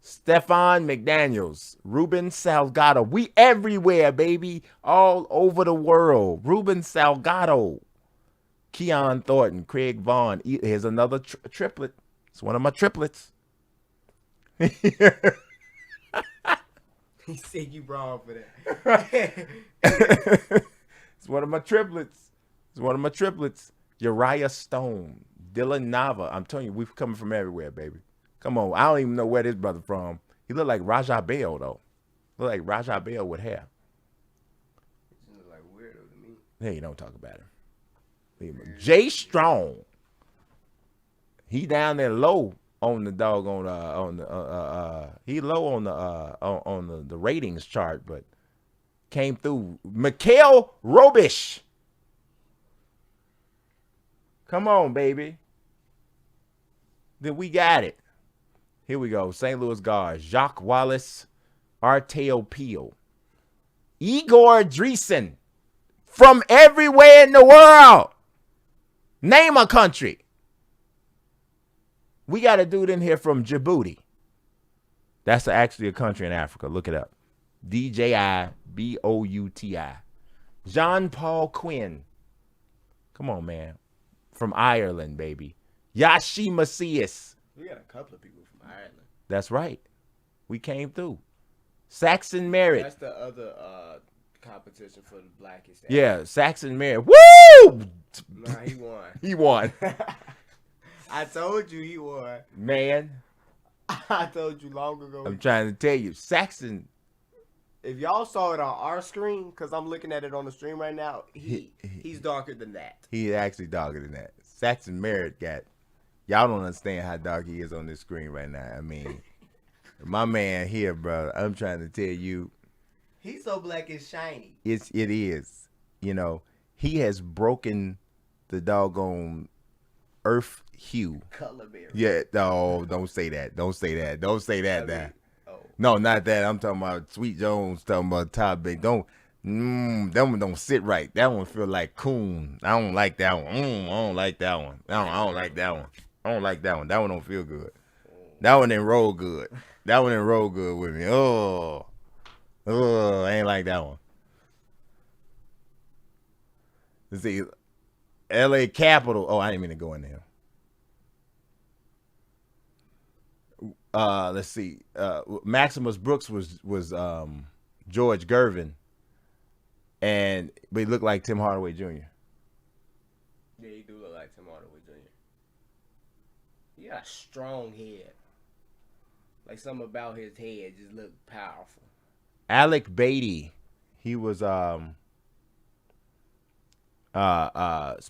Stefan McDaniels, Ruben Salgado. We everywhere, baby. All over the world. Ruben Salgado. Keon Thornton, Craig Vaughn. Here's another triplet. It's one of my triplets. He said you wrong for that. It's one of my triplets. Uriah Stone. Dylan Nava. I'm telling you, we're coming from everywhere, baby. Come on. I don't even know where this brother from. He looked like Rajah Bell, though. Look like Rajah Bell with hair. He look like weirdo to me. Hey, don't talk about him. Jay Strong. He down there low on the doggone he low on the ratings chart, but came through. Mikhail Robish. Come on, baby. Then we got it. Here we go. St. Louis guards. Jacques Wallace, Arteo Peel, Igor Dreesen. From everywhere in the world. Name a country. We got a dude in here from Djibouti. That's actually a country in Africa. Look it up. DJIBOUTI. Jean-Paul Quinn. Come on, man. From Ireland, baby. Yashi Macias. We got a couple of people from Ireland. That's right. We came through. Saxon Merritt. That's the other competition for the blackest. Yeah, Saxon Merritt. Woo! Nah, he won. He won. I told you he won. Man. I told you long ago. I'm trying to tell you. Saxon. If y'all saw it on our screen, because I'm looking at it on the stream right now, he's darker than that. He's actually darker than that. Saxon Merritt got. Y'all don't understand how dark he is on this screen right now. I mean, my man here, bro, I'm trying to tell you. He's so black and shiny. It is. You know, he has broken the doggone earth hue. Color barrier. Yeah, no, don't say that. Don't say that now. Oh. No, not that. I'm talking about Sweet Jones, talking about Top Big. That one don't sit right. That one feel like coon. I don't like that one. I don't like that one. I don't like that one. I don't like that one. That one don't feel good. That one didn't roll good. That one didn't roll good with me. Oh, I ain't like that one. Let's see. LA Capital. Oh, I didn't mean to go in there. Let's see. Maximus Brooks was George Gervin, but he looked like Tim Hardaway Jr. Yeah, he do look like Tim Hardaway Jr. He got a strong head. Like something about his head just looked powerful. Alec Beatty, he was supposed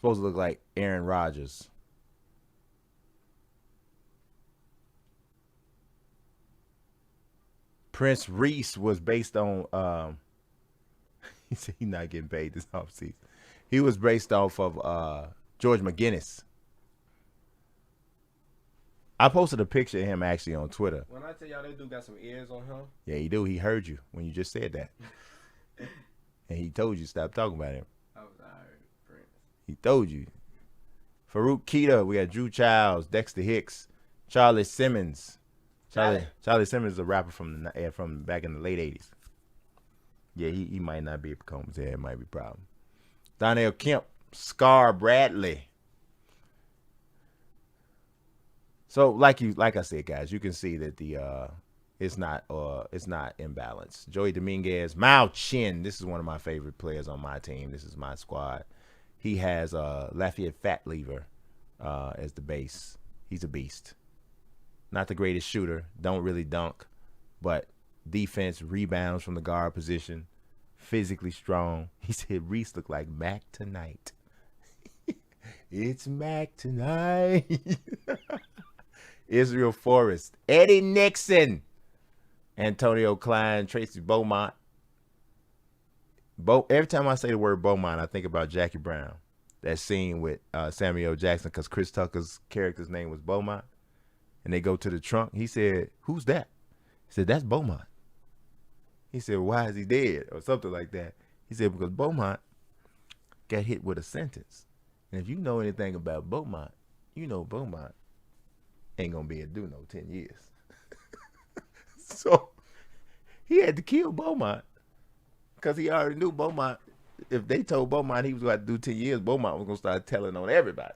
to look like Aaron Rodgers. Prince Reese was based on he said he's not getting paid this offseason. He was based off of George McGinnis. I posted a picture of him actually on Twitter. When I tell y'all they do got some ears on him. Yeah, he do. He heard you when you just said that. And he told you stop talking about him. I was alright, Prince. He told you. Farouk Keita, we got Drew Childs, Dexter Hicks, Charlie Simmons. Charlie Simmons is a rapper from back in the late 80s. Yeah, he might not be a Combs here. It might be a problem. Donnell Kemp, Scar Bradley. So like I said, guys, you can see that it's not imbalanced. Joey Dominguez, Mao Chin. This is one of my favorite players on my team. This is my squad. He has Lafayette Fatlever as the base. He's a beast. Not the greatest shooter. Don't really dunk, but defense, rebounds from the guard position, physically strong. He said Reese looked like Mac tonight. It's Mac tonight. Israel Forrest, Eddie Nixon, Antonio Klein, Tracy Beaumont. Every time I say the word Beaumont, I think about Jackie Brown. That scene with Samuel Jackson, because Chris Tucker's character's name was Beaumont. And they go to the trunk. He said, "Who's that?" He said, "That's Beaumont." He said, "Why is he dead?" Or something like that. He said, "Because Beaumont got hit with a sentence. And if you know anything about Beaumont, you know Beaumont ain't going to be able to do no 10 years. So he had to kill Beaumont because he already knew Beaumont. If they told Beaumont he was going to do 10 years, Beaumont was going to start telling on everybody.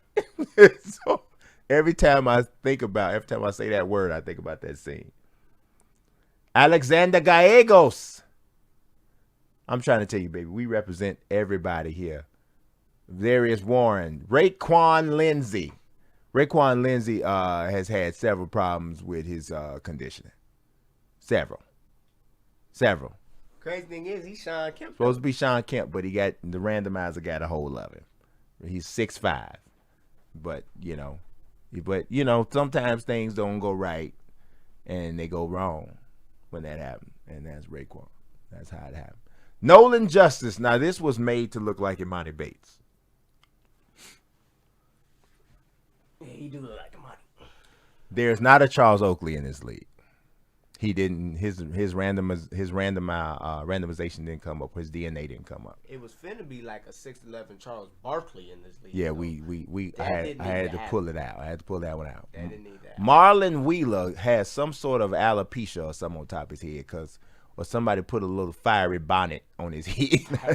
So every time I say that word, I think about that scene. Alexander Gallegos. I'm trying to tell you, baby, we represent everybody here. Darius Warren. Raekwon Lindsey. Raekwon Lindsey has had several problems with his conditioning. Several. Crazy thing is, he's Sean Kemp. Supposed to be Sean Kemp, but the randomizer got a hold of him. He's 6'5". But sometimes things don't go right and they go wrong when that happens. And that's Raekwon. That's how it happened. Nolan Justice. Now, this was made to look like Imani Bates. Yeah, he do look like Imani. There's not a Charles Oakley in this league. He didn't. His randomization didn't come up. His DNA didn't come up. It was finna be like a 6'11" Charles Barkley in this league. Yeah, I had to pull it out. I had to pull that one out. That didn't need that. Marlon Wheeler has some sort of alopecia or something on top of his head, or somebody put a little fiery bonnet on his head. I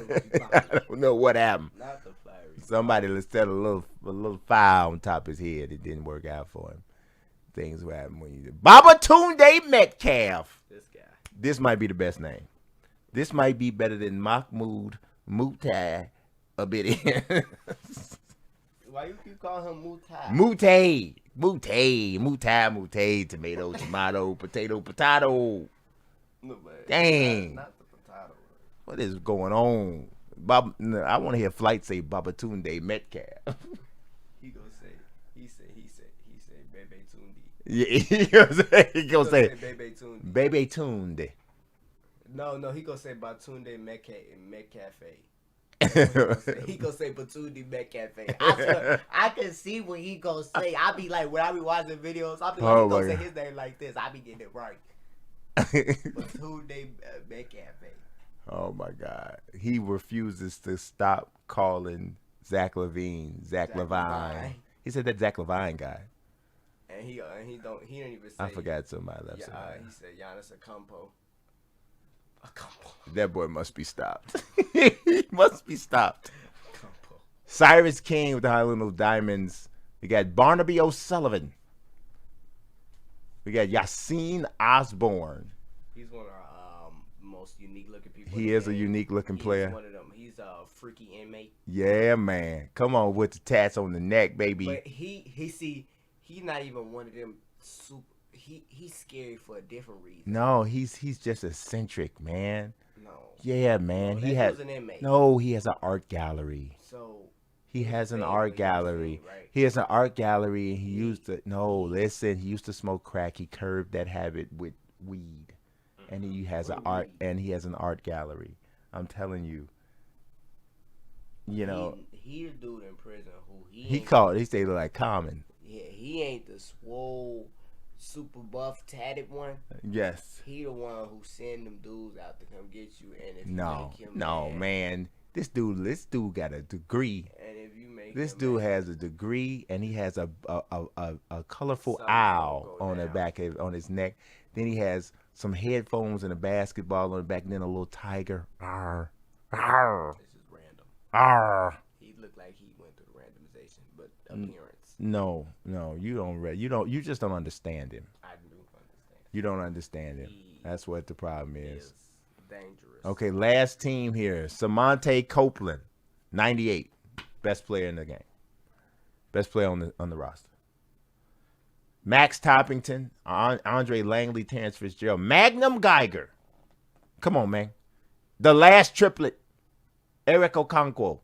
don't know what happened. Not the fiery. Somebody set a little fire on top of his head. It didn't work out for him. Things will happen when you do. Babatunde Metcalf. This guy. This might be the best name. This might be better than Mahmoud Mutai Abidi. Why you keep calling him Mutai? Mutai. Tomato, potato. No, dang. Not the potato. What is going on? I want to hear Flight say Babatunde Metcalf. He said Bebe Tundi. Yeah, he gonna say Bebe Tundi. Bebe Tunde. No, he gonna say Batunde Metcafe. He gonna say Batunde Metcafe. I can see what he gonna say. I be like, when I be watching videos, I be like, he gonna say his name like this. I be getting it right. Batunde Metcafe. Oh my God. He refuses to stop calling Zach Levine. He said that Zach Levine guy. And he don't even say. I forgot somebody left. He said Giannis Acampo. That boy must be stopped. He must be stopped. Cyrus King with the Highland Diamonds. We got Barnaby O'Sullivan. We got Yassine Osborne. He's one of our most unique looking people. He is a unique looking player. He's one of them. He's a freaky inmate. Yeah, man. Come on with the tats on the neck, baby. But he's not even one of them super. He's scary for a different reason. No, he's just eccentric, man. No. Yeah, man. No, he has an inmate. No, he has an art gallery. So he has an art gallery. Right? He has an art gallery, and he used to smoke crack. He curbed that habit with weed, and he has an art gallery. I'm telling you. You know, he the dude in prison who he stayed like Common. Yeah, he ain't the swole, super buff, tatted one. Yes. He the one who send them dudes out to come get you, and if you make him man. This dude got a degree. And if you make this dude has a degree, and he has a colorful owl on the back on his neck. Then he has some headphones and a basketball on the back, and then a little tiger. Arr. Arr. This is random. Arr. He looked like he went through the randomization, but appearance. No, you just don't understand him. I do understand. You don't understand him. That's what the problem is. Dangerous. Okay, last team here. Samonte Copeland, 98. Best player in the game. Best player on the roster. Max Toppington, Andre Langley, Terrence Fitzgerald, Magnum Geiger. Come on, man. The last triplet. Eric Okonkwo.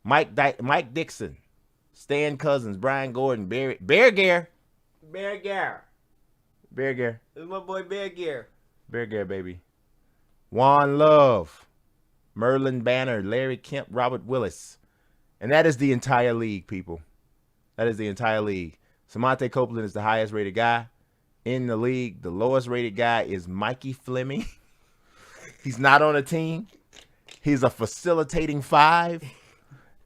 Mike Dixon. Stan Cousins. Brian Gordon. Bear Gear. Bear Gear. Bear Gear. This is my boy Bear Gear. Bear Gear, baby. Juan Love. Merlin Banner. Larry Kemp. Robert Willis. And that is the entire league, people. That is the entire league. Samante Copeland is the highest rated guy in the league. The lowest rated guy is Mikey Fleming. He's not on a team. He's a facilitating 5.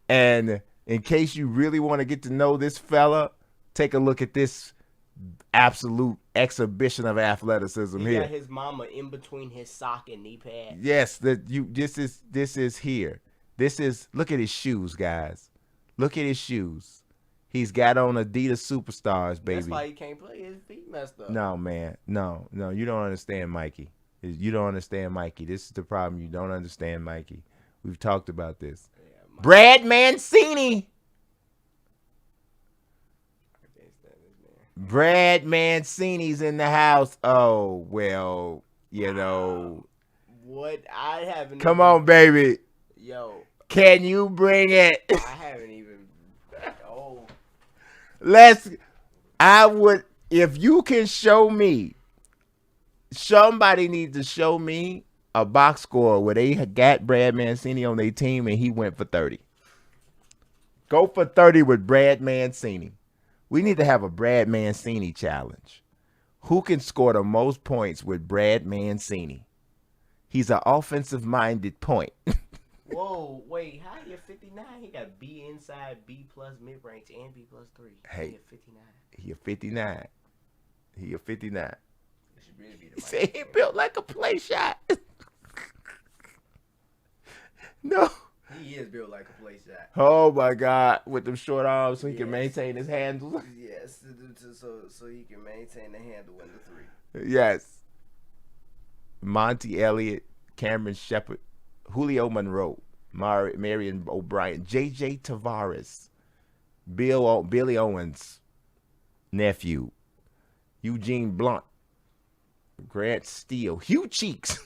And in case you really want to get to know this fella, take a look at this absolute exhibition of athleticism he here. Got his mama in between his sock and knee pad. Yes, this is here. This is, look at his shoes, guys. Look at his shoes. He's got on Adidas Superstars, baby. That's why he can't play. His feet messed up. No, man. No. You don't understand, Mikey. You don't understand, Mikey. This is the problem. You don't understand, Mikey. We've talked about this. Yeah, Brad Mancini. Brad Mancini's in the house. Oh, well, you know. What? I haven't. Come on, baby. Yo. Can you bring it? I haven't even. Oh. If you can show me, somebody needs to show me a box score where they got Brad Mancini on their team and he went for 30. Go for 30 with Brad Mancini. We need to have a Brad Mancini challenge. Who can score the most points with Brad Mancini? He's an offensive-minded point. Whoa, wait, how you 59? He got B inside, B plus mid-range, and B plus 3. Hey, he 59. He a 59. He a 59. Really be he said he built like a play shot. No. He is built like a play shot. Oh, my God. With them short arms so he can maintain his handle. Yes, so he can maintain the handle in the 3. Yes. Monty Elliott, Cameron Shepard, Julio Monroe, Marion O'Brien, J.J. Tavares, Billy Owens' nephew, Eugene Blunt, Grant Steele, Hugh Cheeks.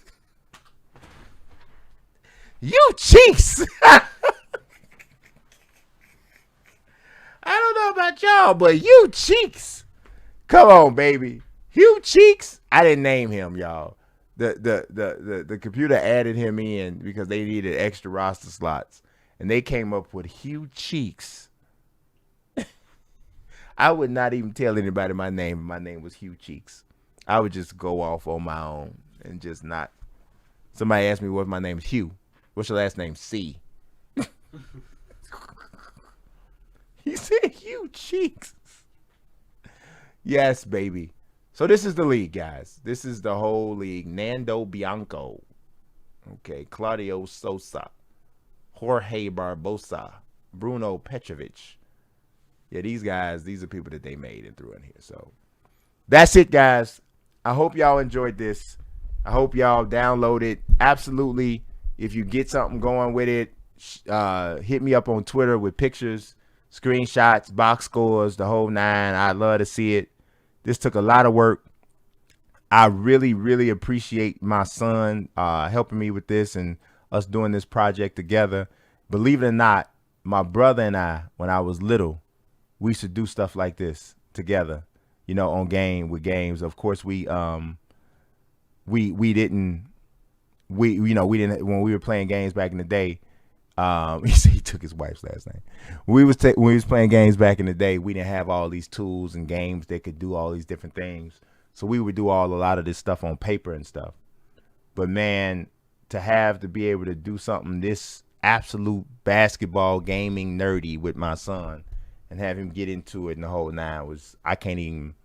Hugh Cheeks! I don't know about y'all, but Hugh Cheeks. Come on, baby. Hugh Cheeks. I didn't name him, y'all. The computer added him in because they needed extra roster slots, and they came up with Hugh Cheeks. I would not even tell anybody my name if my name was Hugh Cheeks. I would just go off on my own and just not. Somebody asked me what my name is. Hugh. What's your last name? C. He said Hugh Cheeks. Yes, baby. So this is the league, guys. This is the whole league. Nando Bianco. Okay. Claudio Sosa. Jorge Barbosa. Bruno Petrovic. Yeah, these guys, these are people that they made and threw in here. So that's it, guys. I hope y'all enjoyed this. I hope y'all download it. Absolutely. If you get something going with it, hit me up on Twitter with pictures, screenshots, box scores, the whole 9. I'd love to see it. This took a lot of work. I really, really appreciate my son helping me with this and us doing this project together. Believe it or not, my brother and I, when I was little, we used to do stuff like this together, you know, on games. Of course, we didn't when we were playing games back in the day. He took his wife's last name. When we was playing games back in the day, we didn't have all these tools and games that could do all these different things. So we would do a lot of this stuff on paper and stuff. But man, to be able to do something this absolute basketball gaming nerdy with my son and have him get into it and the whole 9 I can't even.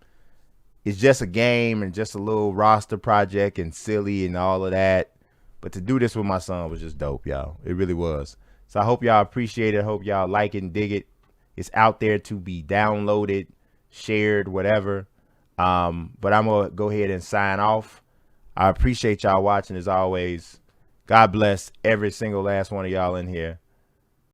It's just a game and just a little roster project and silly and all of that. But to do this with my son was just dope, y'all. It really was. So I hope y'all appreciate it. I hope y'all like it and dig it. It's out there to be downloaded, shared, whatever. But I'm going to go ahead and sign off. I appreciate y'all watching as always. God bless every single last one of y'all in here.